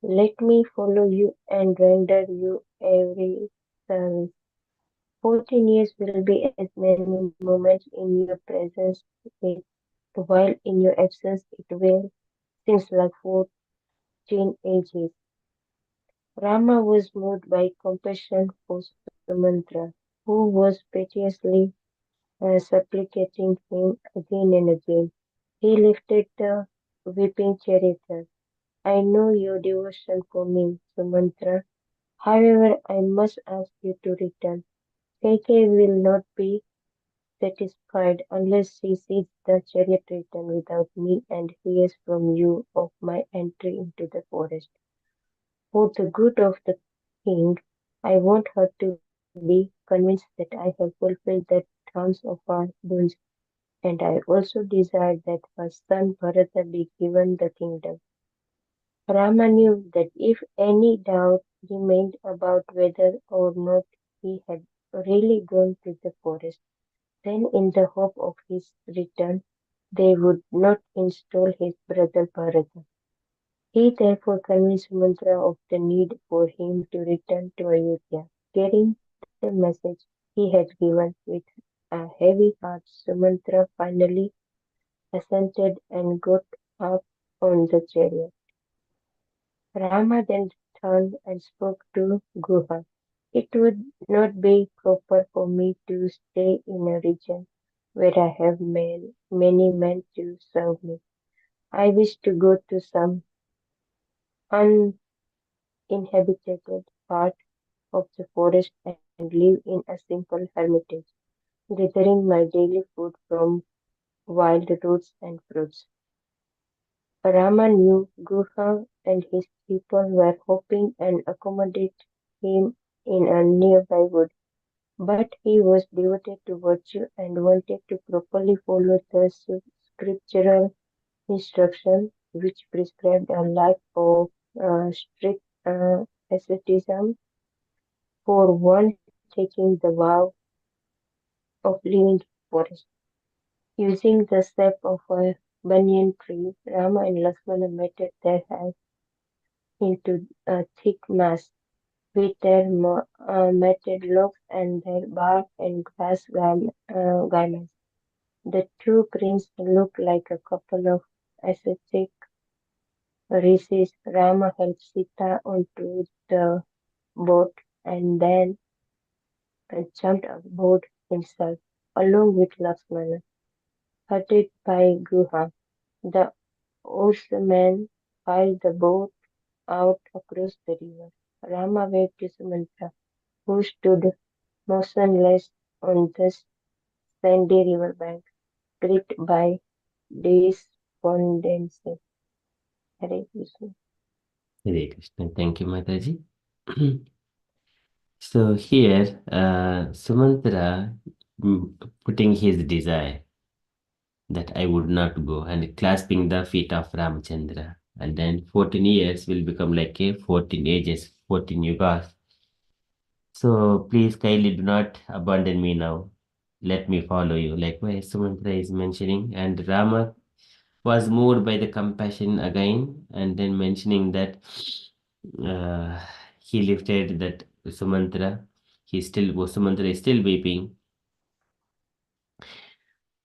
Let me follow you and render you every service. 14 years will be as many moments in your presence, it, while in your absence it will seems like 14 ages. Rama was moved by compassion for Sumantra, who was piteously supplicating him again and again. He lifted the weeping charioteer. I know your devotion for me, Sumantra. However, I must ask you to return. Kaikeyi will not be satisfied unless she sees the chariot return without me and hears from you of my entry into the forest. For the good of the king, I want her to be convinced that I have fulfilled the terms of our boons, and I also desire that her son Bharata be given the kingdom. Rama knew that if any doubt remained about whether or not he had really gone to the forest, then in the hope of his return they would not install his brother Bharata. He therefore convinced Mantra of the need for him to return to Ayodhya, carrying the message he had given. With a heavy heart, Sumantra finally assented and got up on the chariot. Rama then turned and spoke to Guha. It would not be proper for me to stay in a region where I have many men to serve me. I wish to go to some uninhabited part of the forest and live in a simple hermitage, gathering my daily food from wild roots and fruits. Rama knew Guha and his people were hoping and accommodate him in a nearby wood, but he was devoted to virtue and wanted to properly follow the scriptural instruction which prescribed a life of strict asceticism for one taking the vow of living in forest. Using the sap of a banyan tree, Rama and Lakshmana matted their heads into a thick mass with their matted locks and their bark and grass garments. The two princes looked like a couple of ascetic rishis. Rama helped Sita onto the boat and then jumped aboard himself, along with Lakshmana. Headed by Guha, the oarsmen piled the boat out across the river. Rama waved to Sumantra, who stood motionless on the sandy riverbank, gripped by despondency. Hare Krishna. Hare Krishna. Thank you, Mataji. So here, Sumantra putting his desire that I would not go and clasping the feet of Ramachandra. And then 14 years will become like a 14 ages, 14 yugas. So please kindly do not abandon me now. Let me follow you. Likewise, Sumantra is mentioning, and Rama was moved by the compassion again, and then mentioning that uh, he lifted that Sumantra. Sumantra is still weeping.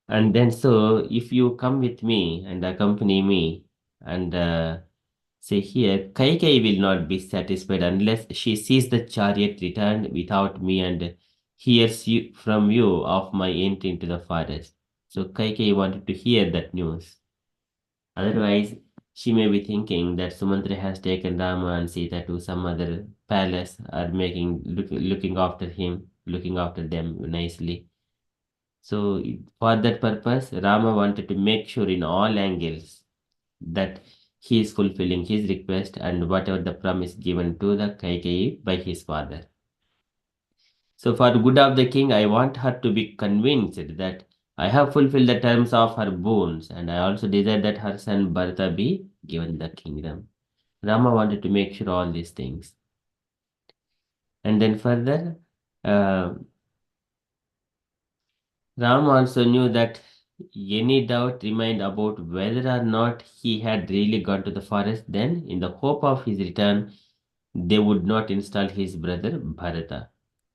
And then so if you come with me and accompany me and say here, Kaikai will not be satisfied unless she sees the chariot returned without me and hears from you of my entry into the forest. So Kaikai wanted to hear that news. Otherwise, she may be thinking that Sumantra has taken Rama and Sita to some other palace or looking after him, looking after them nicely. So for that purpose, Rama wanted to make sure in all angles that he is fulfilling his request and whatever the promise given to the Kaikeyi by his father. So for the good of the king, I want her to be convinced that I have fulfilled the terms of her boons, and I also desire that her son Bharata be given the kingdom. Rama wanted to make sure all these things. And then further, uh, Ram also knew that any doubt remained about whether or not he had really gone to the forest, then, in the hope of his return, they would not install his brother Bharata.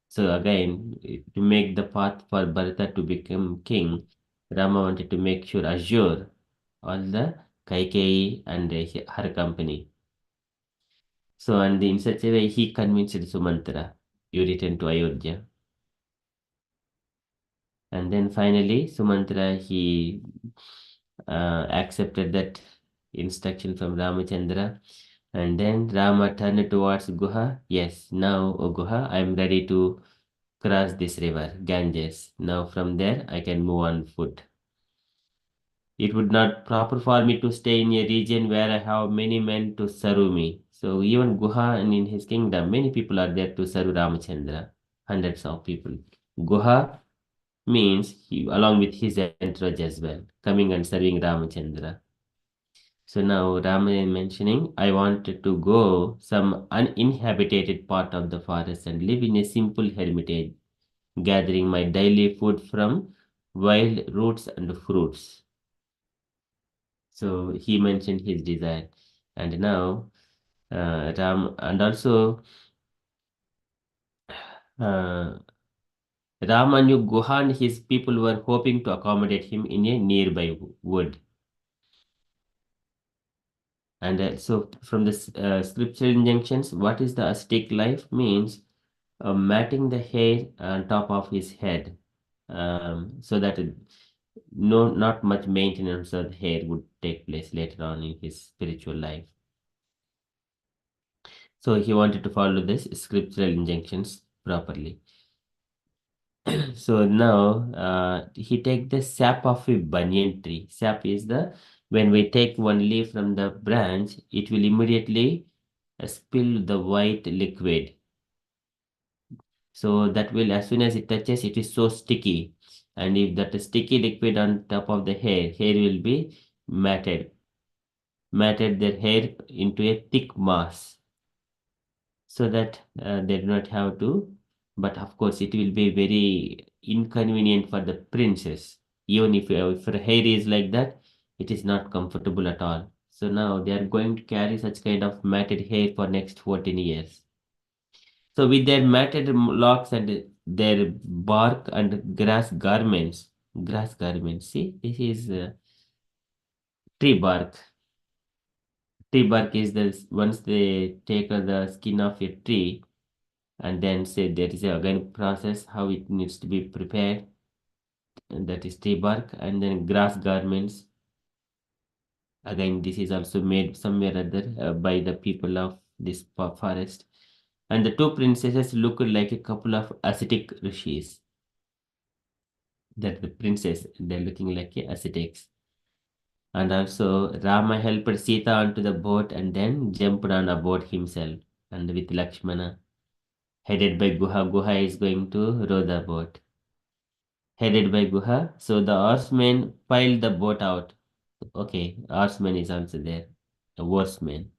So again, to make the path for Bharata to become king, Rama wanted to make sure assure all the Kaikeyi and her company. So, and in such a way, he convinced Sumantra, you return to Ayodhya. And then finally, Sumantra, he accepted that instruction from Ramachandra. And then Rama turned towards Guha. Yes, now, O Guha, I am ready to cross this river, Ganges. Now from there, I can move on foot. It would not proper for me to stay in a region where I have many men to serve me. So even Guha and in his kingdom, many people are there to serve Ramachandra. Hundreds of people. Guha means he, along with his entourage as well, coming and serving Ramachandra. So now Rama is mentioning, I wanted to go some uninhabited part of the forest and live in a simple hermitage, gathering my daily food from wild roots and fruits. So he mentioned his desire. And now Ram and also uh, Rama knew Guha and his people were hoping to accommodate him in a nearby wood. And so from the scriptural injunctions, what is the ascetic life means matting the hair on top of his head, so that not much maintenance of the hair would take place later on in his spiritual life. So he wanted to follow this scriptural injunctions properly. So now he take the sap of a banyan tree. Sap is the when we take one leaf from the branch, it will immediately spill the white liquid. So that will, as soon as it touches, it is so sticky. And if that sticky liquid on top of the hair will be matted their hair into a thick mass, so that they do not have to. But of course, it will be very inconvenient for the princess. Even if her hair is like that, it is not comfortable at all. So now they are going to carry such kind of matted hair for next 14 years. So with their matted locks and their bark and grass garments. See, this is tree bark. Tree bark is the once they take the skin of a tree, and then say there is a again process how it needs to be prepared, and that is tree bark. And then grass garments, again this is also made somewhere other by the people of this forest. And the two princesses look like a couple of ascetic rishis. That the princess, they're looking like a ascetics. And also Rama helped Sita onto the boat and then jumped on aboard himself, and with Lakshmana headed by Guha. Guha is going to row the boat, headed by Guha. So the oarsmen piled the boat out. Okay, oarsman is also there. The oarsman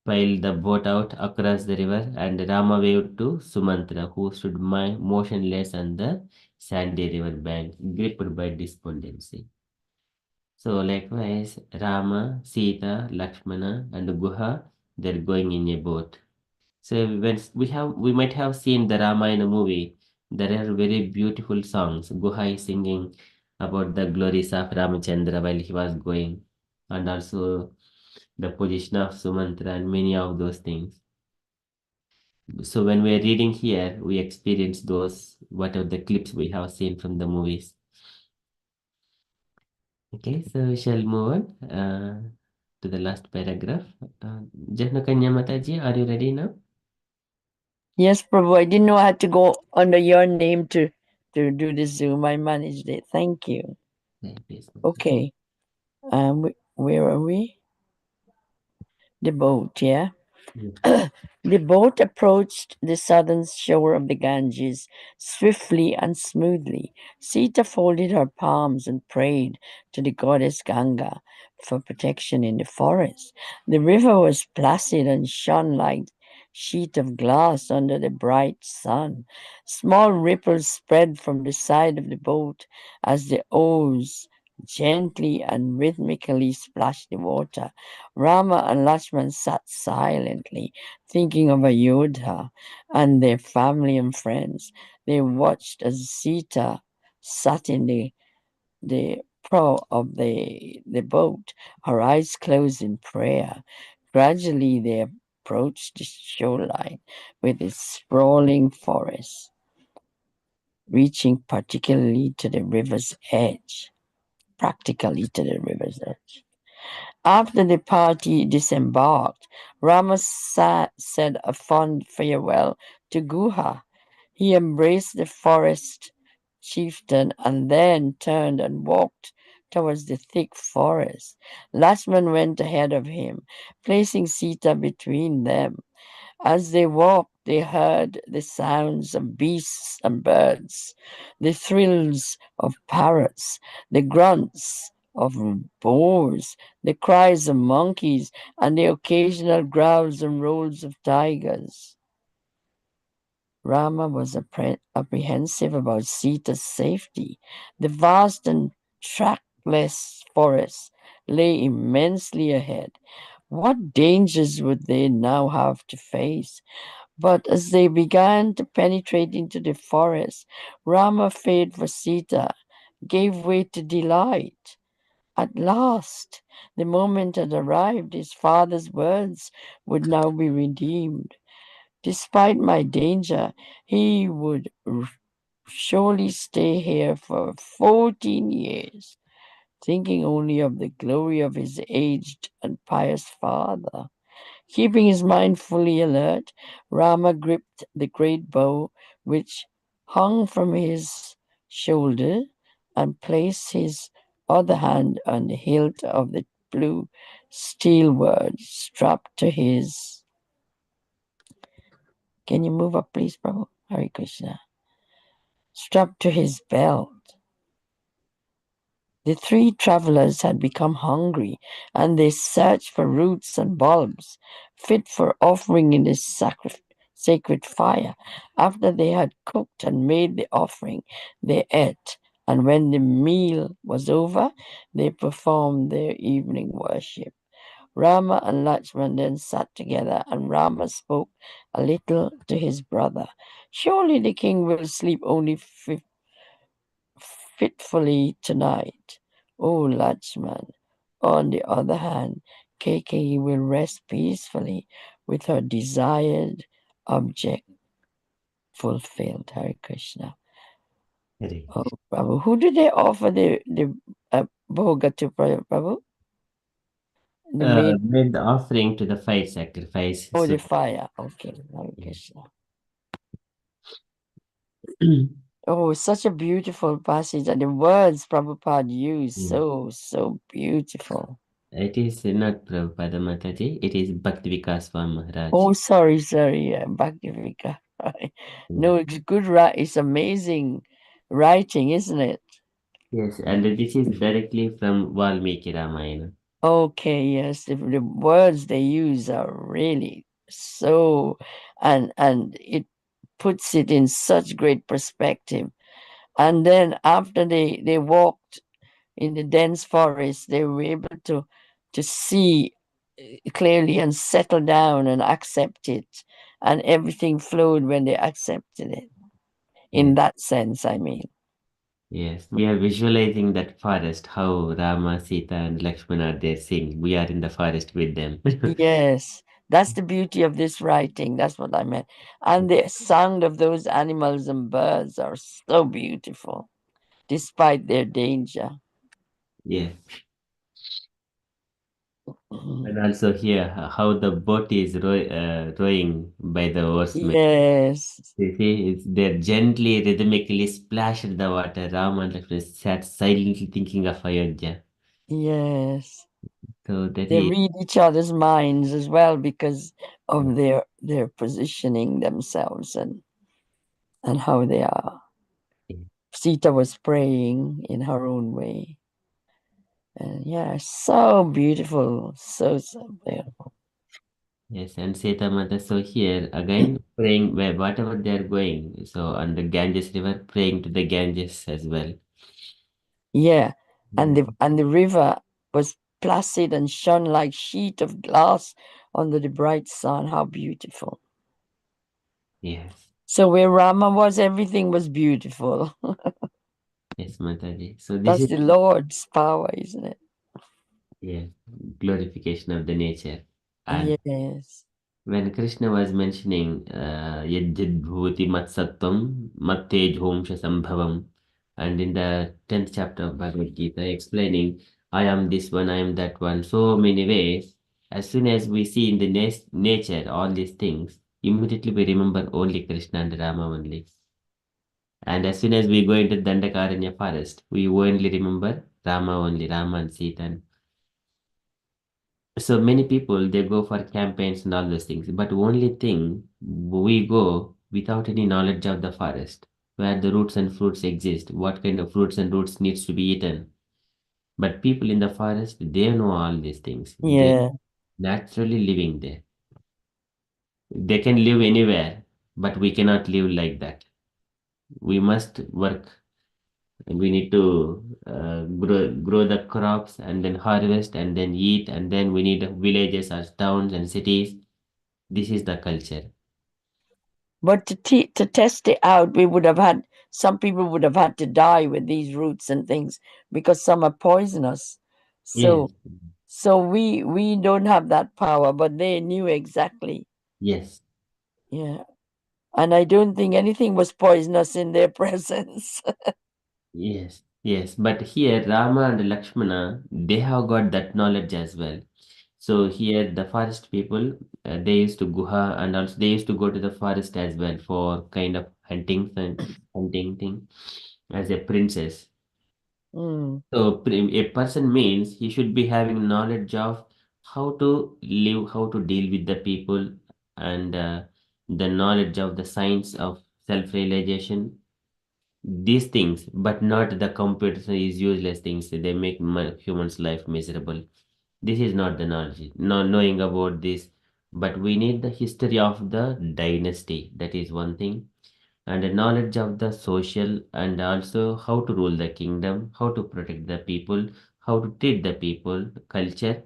piled the boat out across the river, and Rama waved to Sumantra, who stood motionless on the sandy river bank, gripped by despondency. So likewise, Rama, Sita, Lakshmana, and Guha, they're going in a boat. So when we might have seen the Ramayana movie, there are very beautiful songs. Guha is singing about the glories of Ramachandra while he was going, and also the position of Sumantra and many of those things. So when we are reading here, we experience those whatever the clips we have seen from the movies. Okay, so we shall move on to the last paragraph. Jahnakanya Mataji, are you ready now? Yes, Prabhu. I didn't know I had to go under your name to to do the Zoom. I managed it. Thank you. Please. Okay. Where are we? The boat, yeah? The boat approached the southern shore of the Ganges swiftly and smoothly. Sita folded her palms and prayed to the goddess Ganga for protection in the forest. The river was placid and shone like sheet of glass under the bright sun. Small ripples spread from the side of the boat as the oars gently and rhythmically splashed the water. Rama and Lakshman sat silently, thinking of Ayodhya and their family and friends. They watched as Sita sat in the prow of the boat, her eyes closed in prayer. Gradually they approached the shoreline with its sprawling forest, reaching particularly to the river's edge. Practically to the river's edge. After the party disembarked, Rama said a fond farewell to Guha. He embraced the forest chieftain and then turned and walked towards the thick forest. Lakshman went ahead of him, placing Sita between them. As they walked, they heard the sounds of beasts and birds, the thrills of parrots, the grunts of boars, the cries of monkeys, and the occasional growls and roars of tigers. Rama was apprehensive about Sita's safety. The vast and trackless forest lay immensely ahead. What dangers would they now have to face? But as they began to penetrate into the forest, Rama feared for Sita, gave way to delight. At last, the moment had arrived. His father's words would now be redeemed. Despite my danger, he would surely stay here for 14 years, thinking only of the glory of his aged and pious father. Keeping his mind fully alert, Rama gripped the great bow which hung from his shoulder and placed his other hand on the hilt of the blue steel word strapped to his. Can you move up, please, Prabhu? Hare Krishna. Strapped to his belt. The three travelers had become hungry, and they searched for roots and bulbs fit for offering in the sacred fire. After they had cooked and made the offering, they ate, and when the meal was over, they performed their evening worship. Rama and Lakshman then sat together, and Rama spoke a little to his brother. Surely the king will sleep only fitfully tonight. O Lakshman, on the other hand, Keke will rest peacefully with her desired object fulfilled. Hare Krishna. Oh, Prabhu. Who did they offer the bhoga to, Prabhu? The main. Made the offering to the fire sacrifice. Oh, So, the fire. Okay. Hare Krishna. Oh, such a beautiful passage. And the words Prabhupada used, so beautiful. it is not Prabhupada Mataji, it is Bhakti Vikas Swami Maharaj. Oh, sorry. Bhaktivika. No, it's good. It's amazing writing, isn't it? Yes, and this is directly from Valmiki Ramayana. Okay, yes. The words they use are really so, and it puts it in such great perspective. And then after they walked in the dense forest, they were able to see clearly and settle down and accept it, and everything flowed when they accepted it. In that sense, I mean. Yes, we are visualizing that forest, how Rama, Sita, and Lakshmana are there sing. We are in the forest with them. Yes, that's the beauty of this writing. That's what I meant. And the sound of those animals and birds are so beautiful, despite their danger. Yes. And also here, how the boat is rowing by the oarsmen. Yes, You see, they're gently, rhythmically splashed the water. Ram and Lakshmana sat silently thinking of Ayodhya. yes. So that They is, read each other's minds as well because of their positioning themselves and how they are. Sita was praying in her own way. And yeah, so beautiful, so beautiful. yes, and Sita Mata. So here again, praying where whatever they are going. So on the Ganges River, praying to the Ganges as well. Yeah, and the river was placid and shone like sheet of glass under the bright sun. How beautiful! Yes, So where Rama was, everything was beautiful. yes, Mataji. So this That's is, the Lord's power, isn't it? yeah, glorification of the nature. And Yes. when Krishna was mentioning Yajjid Bhuti Matsatvam Mattejhomsha Sambhavam, and in the 10th chapter of Bhagavad Gita, explaining, I am this one, I am that one, so many ways, as soon as we see in the nature all these things, immediately we remember only Krishna and Rama only. And as soon as we go into Dandakaranya forest, we only remember Rama only, Rama and Sita. So many people they go for campaigns and all those things, but only thing we go without any knowledge of the forest, where the roots and fruits exist, what kind of fruits and roots needs to be eaten. But people in the forest, they know all these things. They Yeah. naturally living there. They can live anywhere, but we cannot live like that. We must work. We need to grow the crops and then harvest and then eat, and then we need villages or towns and cities. This is the culture. But to test it out, we would have had some people would have had to die with these roots and things because some are poisonous. Yes, So we don't have that power, but they knew exactly. yes, Yeah. And I don't think anything was poisonous in their presence. yes, yes. But here, Rama and Lakshmana, they have got that knowledge as well. So here, the forest people, they used to guha, and also they used to go to the forest as well for kind of hunting thing as a princess. Mm. So a person means he should be having knowledge of how to live, how to deal with the people, and the knowledge of the science of self-realization. These things, but not the computer is useless things. They make humans' life miserable. This is not the knowledge. Not knowing about this, but we need the history of the dynasty. That is one thing, and a knowledge of the social and also how to rule the kingdom, how to protect the people, how to treat the people, culture,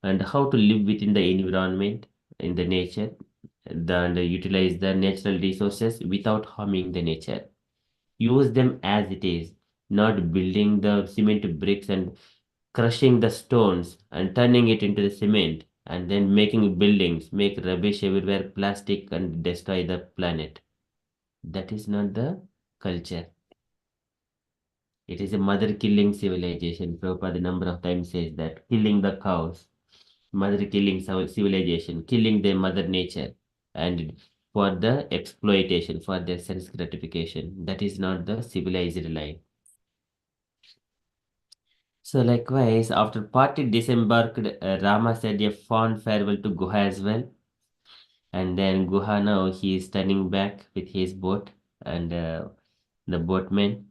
and how to live within the environment in the nature, and utilize the natural resources without harming the nature. Use them as it is, not building the cement bricks and crushing the stones and turning it into the cement and then making buildings, make rubbish everywhere, plastic, and destroy the planet. That is not the culture. It is a mother killing civilization. Prabhupada a number of times says that killing the cows, mother killing civilization, killing the mother nature, and for the exploitation, for their sense gratification. That is not the civilized life. So likewise, after party disembarked, Rama said a fond farewell to Guha as well. And then Guha now he is turning back with his boat and the boatman.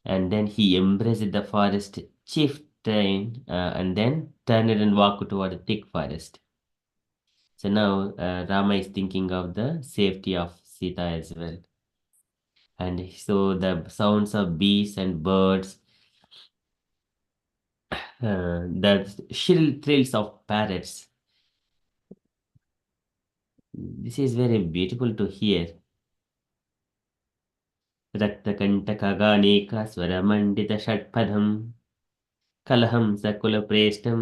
And then he embraced the forest chieftain and then turned and walked toward the thick forest. So now Rama is thinking of the safety of Sita as well. And so the sounds of bees and birds, the shrill thrills of parrots. This is very beautiful to hear. रक्तकण्टकगानेका स्वरमण्डितषट्पदम् कलहं सकुलप्रेष्ठं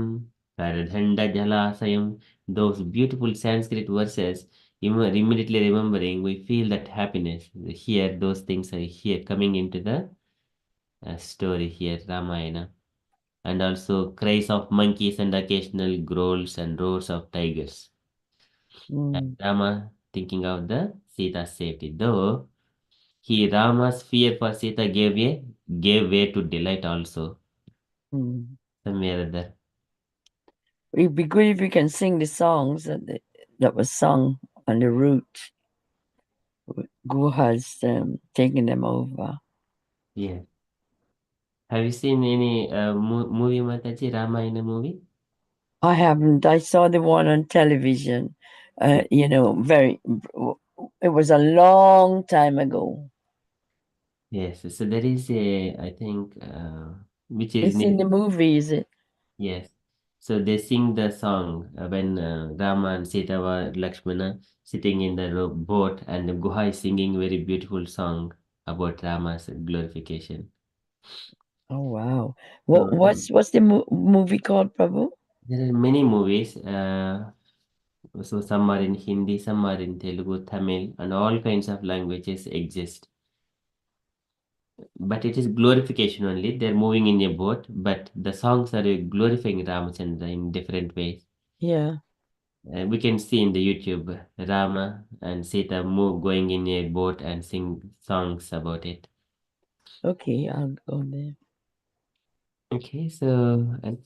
करदण्डजलाशयम्. Those beautiful Sanskrit verses, immediately remembering, we feel that happiness. Here, those things are here coming into the story here, Ramayana. and also cries of monkeys and occasional growls and roars of tigers. And Rama thinking of the Sita's safety. Though Rama's fear for Sita gave way to delight also. Somewhere or other. It'd be good if you can sing the songs that was sung on the route. Gu has taken them over. Yeah. Have you seen any movie, Mataji, Ramayana movie? I haven't. I saw the one on television. You know, it was a long time ago. Yes. So there is a, I think, which is It's in the movie, is it? yes. So they sing the song when Rama and Sita were Lakshmana sitting in the boat, and Guha is singing very beautiful song about Rama's glorification. Oh wow! So What's the movie called, Prabhu? there are many movies. So some are in Hindi, some are in Telugu, Tamil, and all kinds of languages exist. But it is glorification only. They're moving in a boat, but the songs are glorifying Ramachandra in different ways. Yeah. We can see in the YouTube Rama and Sita going in a boat and sing songs about it. Okay, I'll go there. Okay, so and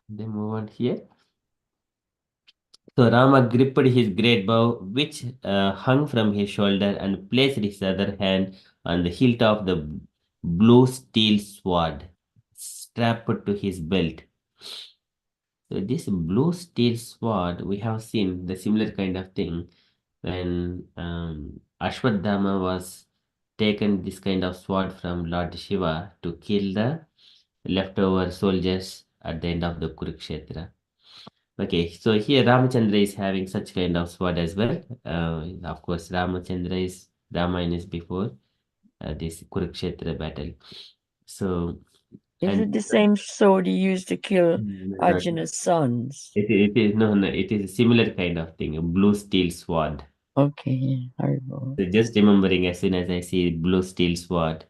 then move on here. So Rama gripped his great bow, which hung from his shoulder, and placed his other hand on the hilt of the blue steel sword strapped to his belt. So this blue steel sword, we have seen the similar kind of thing when Ashwadhama was taken this kind of sword from Lord Shiva to kill the leftover soldiers at the end of the Kurukshetra. Okay, so here Ramachandra is having such kind of sword as well. Of course, Ramayana is before this Kurukshetra battle. So, Is and it the same sword he used to kill no, Arjuna's sons? it is no, it is a similar kind of thing, a blue steel sword. Okay, horrible. So just remembering as soon as I see blue steel sword,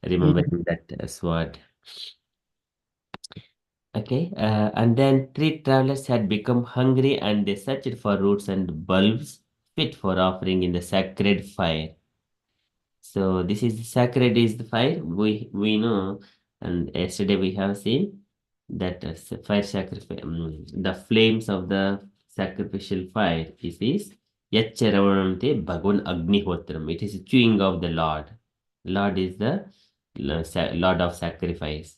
remembering that sword. Okay, and then three travelers had become hungry and they searched for roots and bulbs fit for offering in the sacred fire. So this is sacred is the fire. We know, and yesterday we have seen that fire sacrifice, the flames of the sacrificial fire. This is Yacharavanante Bhagwan Agnihotram. It is chewing of the Lord. Lord is the Lord of sacrifice.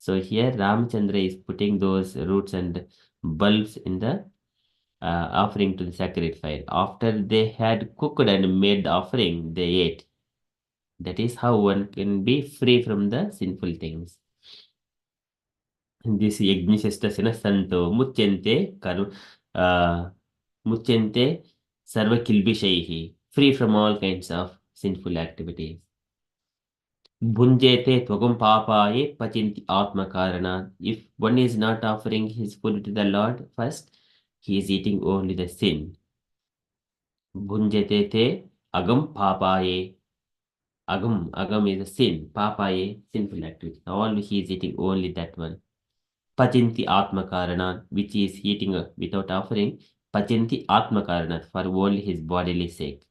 So here Ramchandra is putting those roots and bulbs in the offering to the sacred fire. After they had cooked and made the offering, they ate. That is how one can be free from the sinful things. This Yajnashastasena Santo uh, Muchente Sarva Kilbishaihi, free from all kinds of sinful activities. Bhunjete Tvagam Papaye Pachinti Atma Karana. If one is not offering his food to the Lord first, he is eating only the sin. Bhunjete Te Agam Papaye. Agam is a sin. Papaye, sinful activity. All he is eating only that one. Pachinti Atma Karana, which is eating without offering. Pachinti Atma Karana, for only his bodily sake.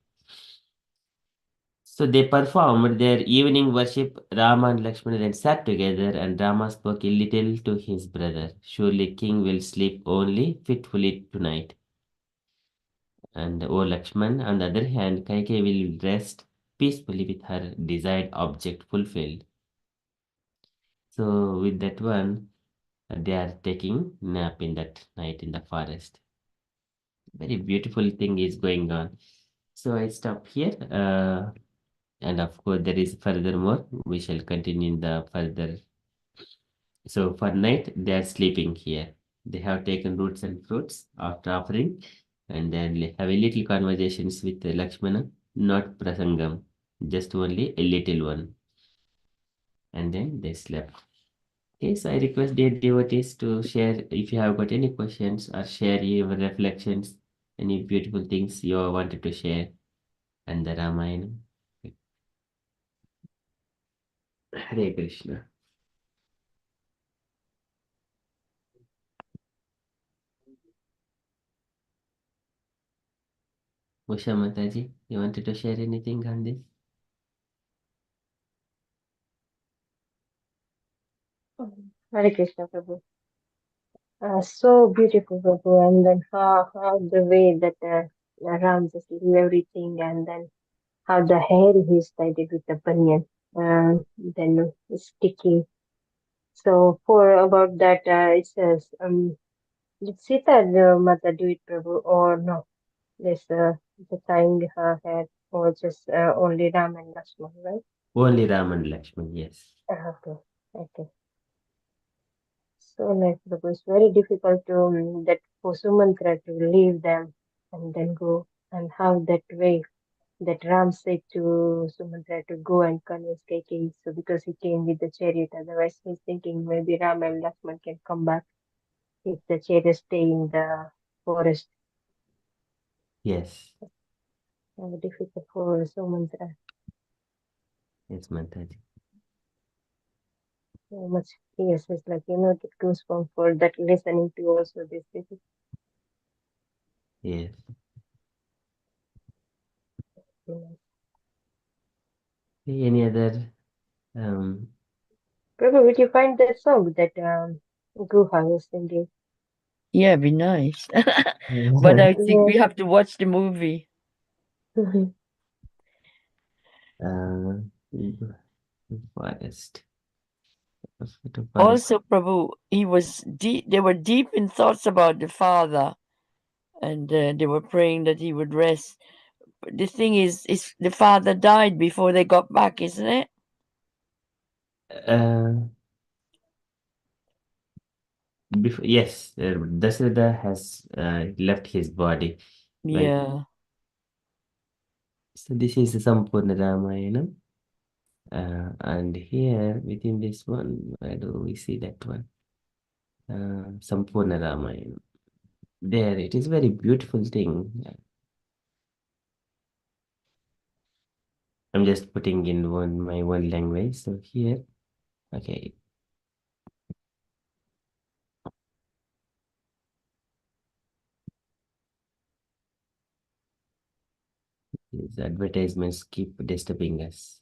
So they performed their evening worship. Rama and Lakshmana then sat together, and Rama spoke a little to his brother. Surely king will sleep only fitfully tonight. And O Lakshman, on the other hand, Kaikeyi will rest peacefully with her desired object fulfilled. So with that one, they are taking nap in that night in the forest. Very beautiful thing is going on. So I stop here. And of course, there is furthermore. We shall continue in the further. So for night, they are sleeping here. They have taken roots and fruits after offering, and then have a little conversations with Lakshmana, not prasangam, just only a little one. And then they slept. Okay, so I request dear devotees to share if you have got any questions or share your reflections, any beautiful things you wanted to share and the Ramayana. Hare Krishna. Usha Mataji, you wanted to share anything on this? Hare Krishna, Prabhu. So beautiful, Prabhu. And then how the way that Ram just leave everything, and then how the hair he's tied it with the banyan, then sticky. So for about that, it says, did Sita Mata do it, Prabhu, or no? This the tying her hair, or just only Ram and Lakshman, right? Only Ram and Lakshman, yes. Okay, okay. So nice, Prabhu. It's very difficult to that for Sumantra to leave them and then go, and how that way that Ram said to Sumantra to go and convince Kaikeyi. So because he came with the chariot, otherwise he's thinking maybe Ram and Lakshman can come back if the chariot stay in the forest. Yes, Very difficult for Sumantra. yes, Mataji. So much. Yes, it's like get goosebumps for that listening to also this. This is Yes. very nice. Any other um Prabhu, would you find that song that Guha was singing? Yeah, be nice. But I think we have to watch the movie. uh forest. Forest. Also, Prabhu, he was deep. They were deep in thoughts about the father, and they were praying that he would rest. But the thing is the father died before they got back, isn't it? Before, yes, Dasratha has left his body. Like, Yeah. so this is Sampurna Ramayana. And here within this one, where do we see that one? Sampurna Ramayana. There, it is very beautiful thing. I'm just putting in my one language. So here, okay. These advertisements keep disturbing us.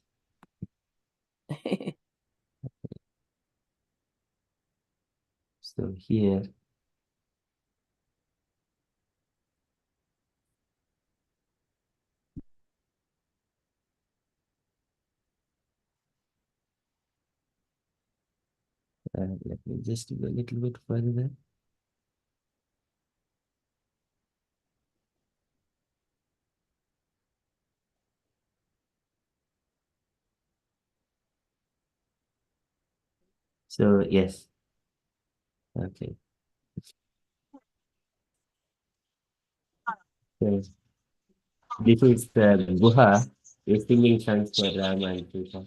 So here, let me just go a little bit further. So yes, okay. So this is the Guha is singing songs for Rama and Sita.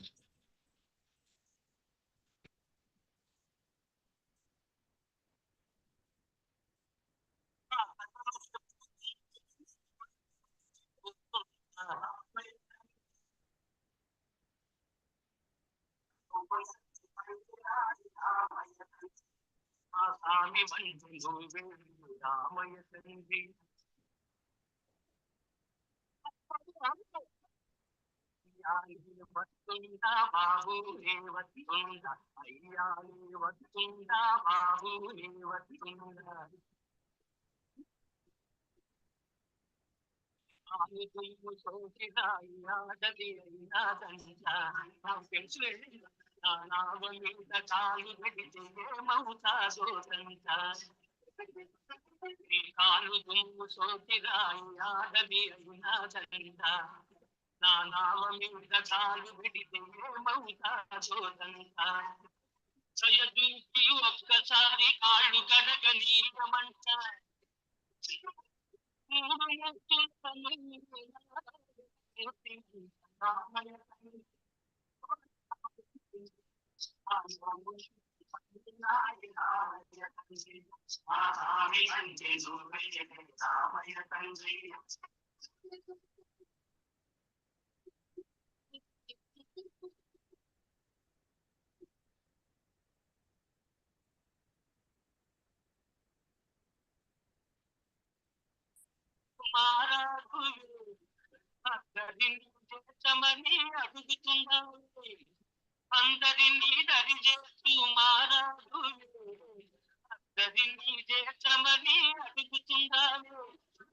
చేతమని అడుగుతున్నావే అందరినీ దరిచేస్తూ మారాదులే అందరినీ చేతమని అడుగుతున్నావే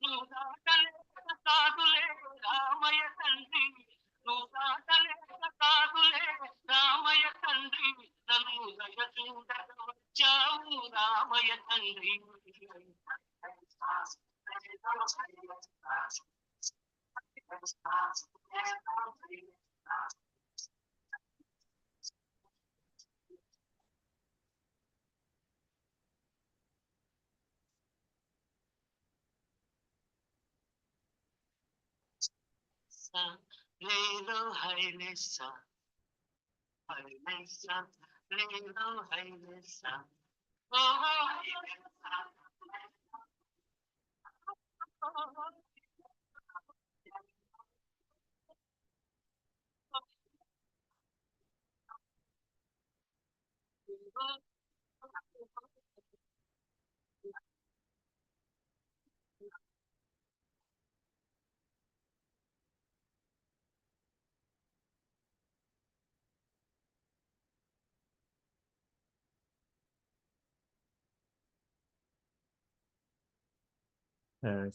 నువ్వు దాటలేక కాదులే రామయ్య తండ్రి నువ్వు దాటలేక కాదులే రామయ్య తండ్రి నన్ను దయ చూడక వచ్చావు రామయ్య తండ్రి లేలో హైలేసా హైలేసా లేలో హైలేసా ఓహో హైలేసా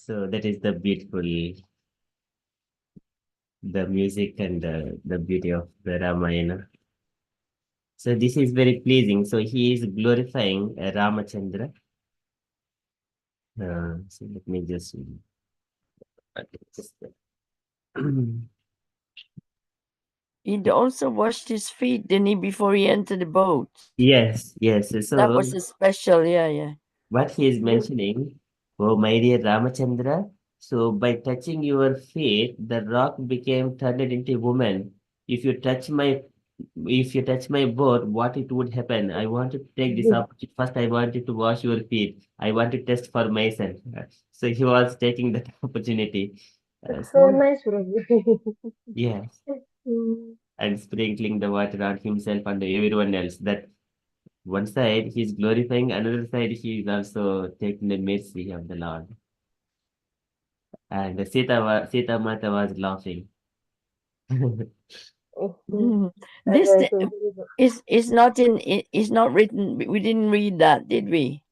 So that is the beautiful, the music and the beauty of the Ramayana. So this is very pleasing. So he is glorifying Ramachandra. So let me just. He'd also washed his feet, didn't he, before he entered the boat? Yes, yes. That So was a special, yeah. what he is mentioning, oh my dear Ramachandra, so by touching your feet, the rock became turned into a woman. If you touch my boat, what it would happen? I want to take this opportunity. First, I wanted to wash your feet. I want to test for myself. So he was taking that opportunity. So nice, Prabhu. Yes, Mm. and sprinkling the water on himself and everyone else. That one side he's glorifying, another side he is also taking the mercy of the Lord. And Sita Mata was laughing. Mhm. This That was so beautiful. is not written. We didn't read that, did we?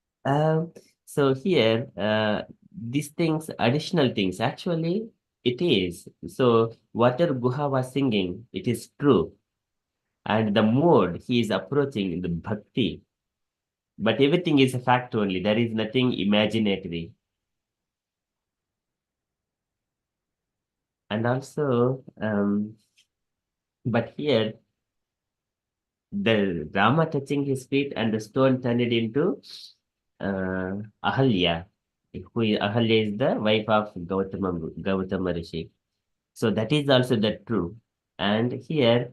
So here, these things, additional things, actually, it is. So whatever Guha was singing, it is true. And the mode he is approaching, the bhakti. But everything is a fact only. There is nothing imaginatory. And also, but here, the Rama touching his feet and the stone turned it into Ahalya. Ahalya is the wife of Gautama Rishi. So that is also the true. And here,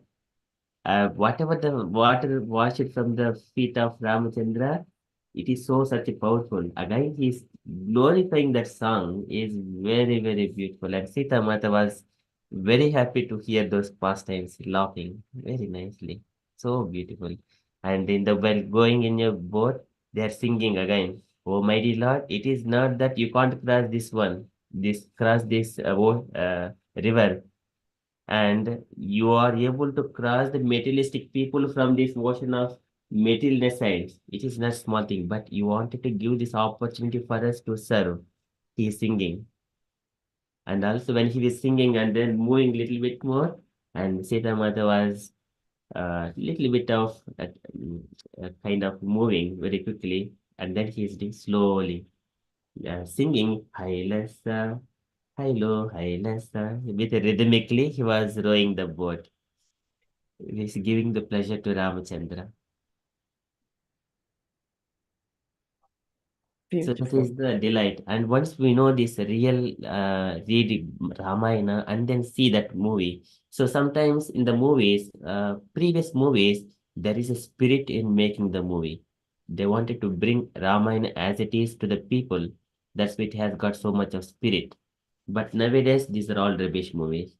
whatever the water washed from the feet of Ramachandra, it is so such a powerful. Again, he's glorifying that song is very, very beautiful. And Sita Mata was very happy to hear those pastimes, laughing very nicely. So beautiful. And in the while going in your boat, they are singing again. Oh mighty Lord, it is not that you can't cross this one, cross this river, and you are able to cross the materialistic people from this ocean of materialness science. It is not small thing, but you wanted to give this opportunity for us to serve. He is singing. And also when he was singing and then moving little bit more, and Sita Mata was little bit of kind of moving very quickly, and then he is doing slowly, singing Hailasa, Hailo, Hailasa. With rhythmically, he was rowing the boat. He's giving the pleasure to Ramachandra. So that Beautiful. is the delight. And once we know this real, read Ramayana and then see that movie. So sometimes in the movies, previous movies, there is a spirit in making the movie. They wanted to bring Ramayana as it is to the people. That's why it has got so much of spirit. But nowadays, these are all rubbish movies.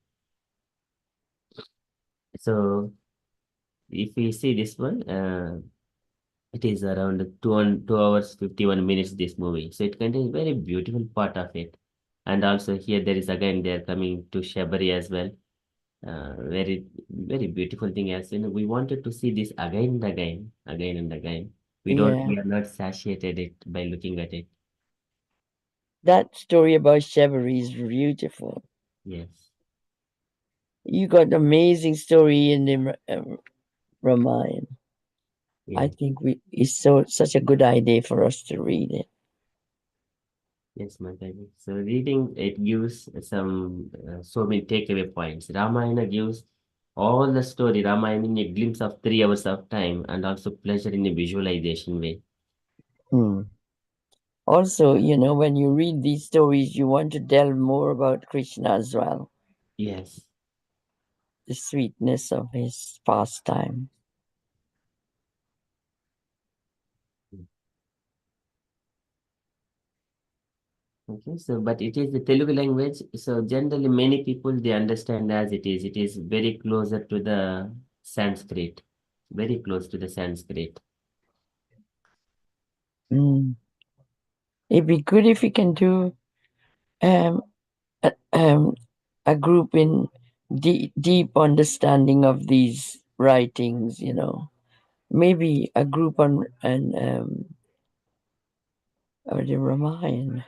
So if we see this one, it is around 2 hours 51 minutes this movie. So it contains very beautiful part of it. And also here there is again they are coming to Shabari as well. Very very beautiful thing as we wanted to see this again and again, again and again. Yeah. We are not satiated it by looking at it. That story about Chevrolet is beautiful. Yes. You got amazing story in the Ramayana. I Yes. think it's such a good idea for us to read it. Yes, Mataji. So reading it gives some so many takeaway points. Ramayana gives all the story, Ramayana in a glimpse of 3 hours of time and also pleasure in a visualization way. Hmm. Also, when you read these stories, you want to delve more about Krishna as well, Yes. the sweetness of his pastime. Okay, so but it is the Telugu language. So generally many people they understand as it is. It is very closer to the Sanskrit. Very close to the Sanskrit. Mm. It'd be good if we can do um, a, um, a group in deep understanding of these writings. Maybe a group on or the Ramayana.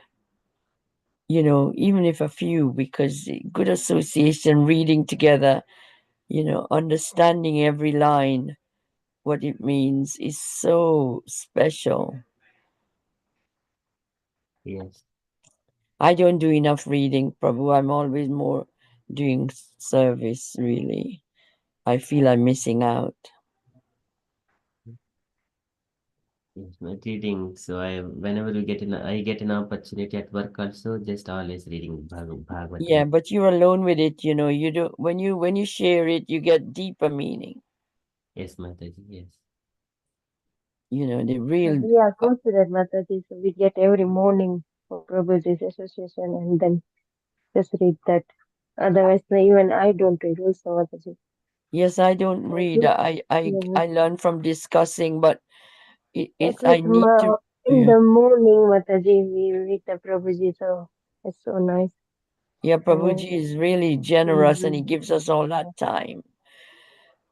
Even if a few, because good association, reading together, understanding every line, what it means, is so special. Yes. I don't do enough reading, Prabhu. I'm always more doing service, really. I feel I'm missing out. Yes, but reading. So whenever I get an opportunity at work also, just always reading Bhagavatam. Yeah, but you're alone with it, you do when you share it, you get deeper meaning. Yes, Mataji, yes. The real We are close to that, Mataji. So we get every morning for Prabhuji's association and then just read that. Otherwise, even I don't read also, Mataji. yes, I don't read. I learn from discussing, but I need to. In the morning, Mataji, we read the Prabhuji, so it's so nice. Yeah, Prabhuji is really generous and he gives us all that time.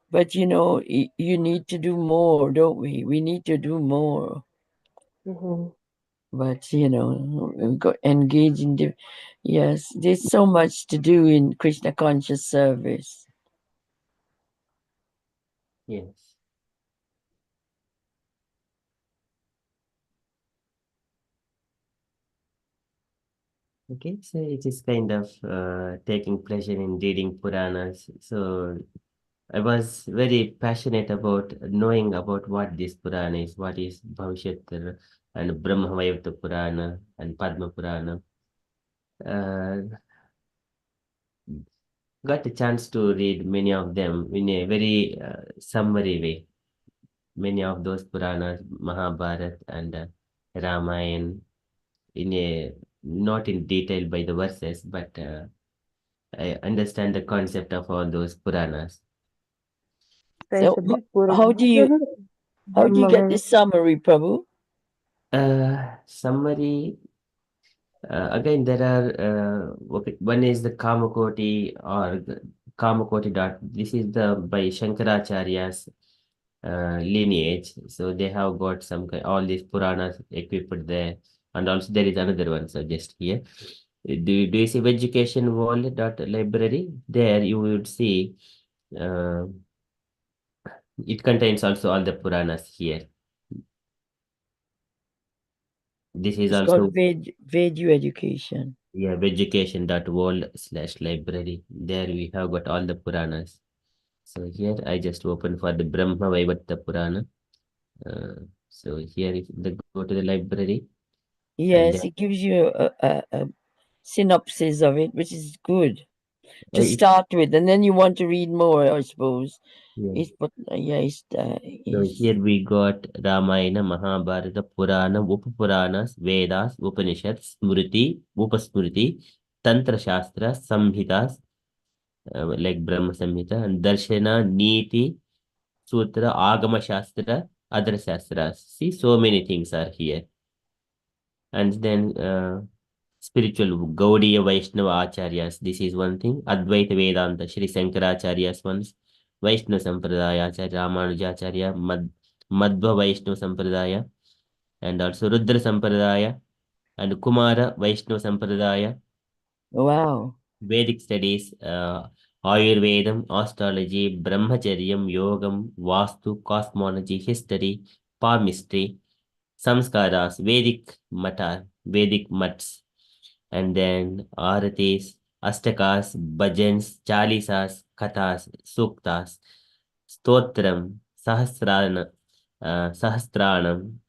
But you need to do more, don't we? We need to do more. Mm-hmm. But we got engaged in yes, there's so much to do in Krishna conscious service. Yes. Okay, so it is kind of taking pleasure in reading Puranas. So I was very passionate about knowing about what this Purana is, what is Bhavishyat and Brahmavayavata Purana and Padma Purana. Got a chance to read many of them in a very summary way. Many of those Puranas, Mahabharata and Ramayana, in a not in detail by the verses, but I understand the concept of all those Puranas. So how do you get this summary, Prabhu? Summary. Again, there are one is the Kamakoti or Kamakoti dot. This is the by Shankaracharya's lineage. So they have got all these Puranas equipped there, and also there is another one. So just here, do you see Education World dot library? There you would see. Uh, it contains also all the Puranas here. This is It's also called Vedu Education. yeah, education.world/library. There we have got all the Puranas. So here I just open for the Brahma Vaivarta Purana. So here if they go to the library and Yes, it gives you a synopsis of it, which is good to it, start with, and then you want to read more, I suppose. yeah. So It's here we got Ramayana, Mahabharata, Purana, Upapuranas, Vedas, Upanishads, Smriti, Upasmriti, Tantra Shastra, Samhitas, like Brahma Samhita, and Darshana, Niti, Sutra, Agama Shastra, other Shastras. See, so many things are here. And then spiritual Gaudiya Vaishnava Acharyas. This is one thing. Advaita Vedanta, Sri Shankaracharya's ones. Vaishnava Sampradaya, Acharya Ramanujacharya, Madhva Vaishnava Sampradaya, and also Rudra Sampradaya, and Kumara Vaishnava Sampradaya. Wow. Vedic studies, Ayurvedam, astrology, Brahmacharyam, Yogam, Vastu, cosmology, history, palmistry, Samskaras, Vedic mats, and then Aratis, Astakas, Bhajans, Chalisas, Kathas, Suktas, Stotram, Sahasranam,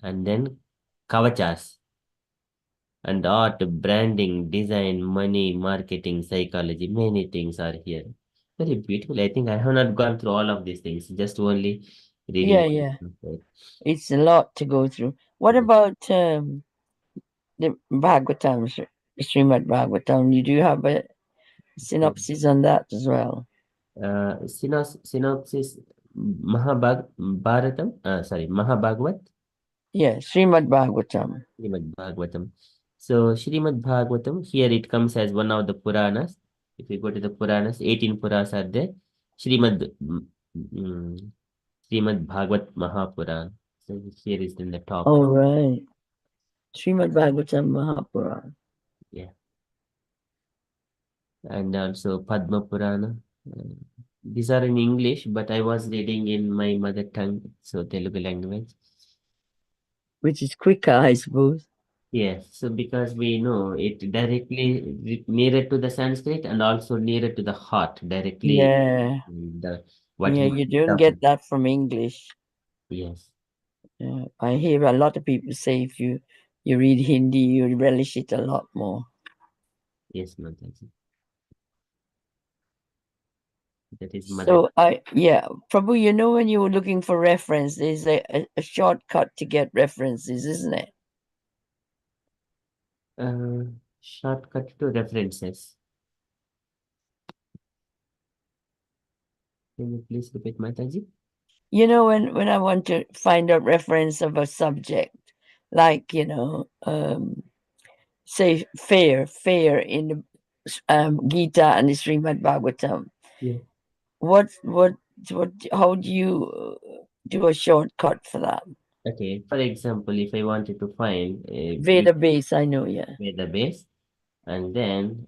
and then Kavachas, and art, branding, design, money, marketing, psychology, many things are here. Very beautiful. I think I have not gone through all of these things, just only reading. Yeah. It's a lot to go through. What about the Bhagavatam, Srimad Bhagavatam? You do have a synopsis on that as well. Synopsis Mahabhagavad. Yeah, Srimad Bhagavatam. Srimad Bhagavatam. So Srimad Bhagavatam, here it comes as one of the Puranas. If you go to the Puranas, 18 Puranas are there. Srimad Bhagavat Mahapuran. So here is in the top. All right. Srimad Bhagavatam Mahapuran. Yeah. And also Padma Purana. These are in English, but I was reading in my mother tongue, so Telugu language. Which is quicker, I suppose. Yes, so because we know it directly nearer to the Sanskrit and also nearer to the heart directly. Yeah. You don't get that from English. Yes. I hear a lot of people say if you read Hindi, you relish it a lot more. Yes, Mataji. That is mother. So Prabhu, you know when you were looking for reference, there's a shortcut to get references, isn't it? Shortcut to references. Can you please repeat, Mataji? You know, when I want to find a reference of a subject, like, say fair in the Gita and the Srimad Bhagavatam. Yeah. How do you do a shortcut for that? Okay, for example, if I wanted to find a Veda base, I know, yeah. Veda base, and then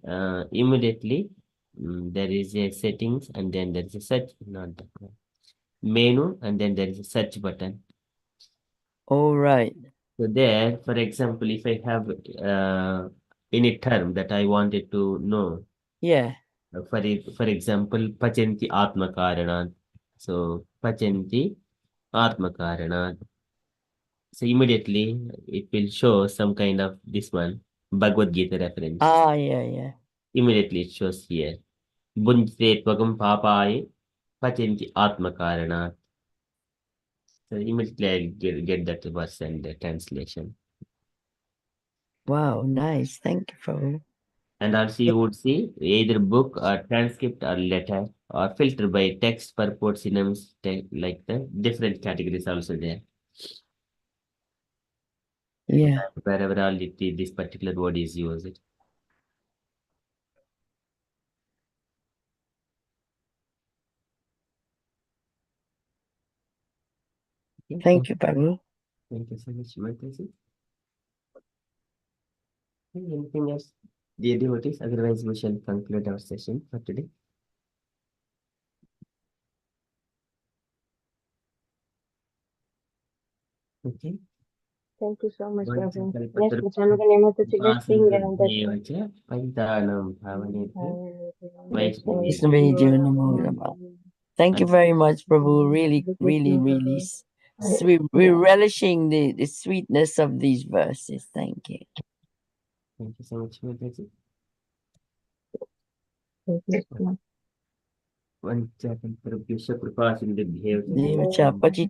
immediately there is a settings, and then there is a search, not that one. Menu, and then there is a search button. All right. So there, for example, if I have any term that I wanted to know. Yeah. For example, Pachanti Atma Karanat. So Pachanti Atma Karanat. So immediately it will show some kind of this one, Bhagavad Gita reference. Yeah. Immediately it shows here. Bunjte Tvagam Papai Pachanti Atma Karanat. So immediately I get that verse and the translation. Wow, nice. Thank you, Prabhu. And also you would see either book or transcript or letter or filter by text, purport, synonyms, like the different categories also there. Yeah. Wherever all this particular word is used. Thank you, Prabhu. Thank you so much, Mataji. Anything else, dear devotees? Otherwise, we shall conclude our session for today. Okay. Thank you so much, Prabhu. Yes, Vanchakalpatarubhyascha let's sing Vasamudhyeva Pantanam Bhavanebhyo Vaishnavaya Namo Namah. Thank you very much, Prabhu. Really, really sweet. We're relishing the sweetness of these verses. Thank you. Thank you so much, Mataji. Vanchakalpatarubhyascha Kripasindhubhyo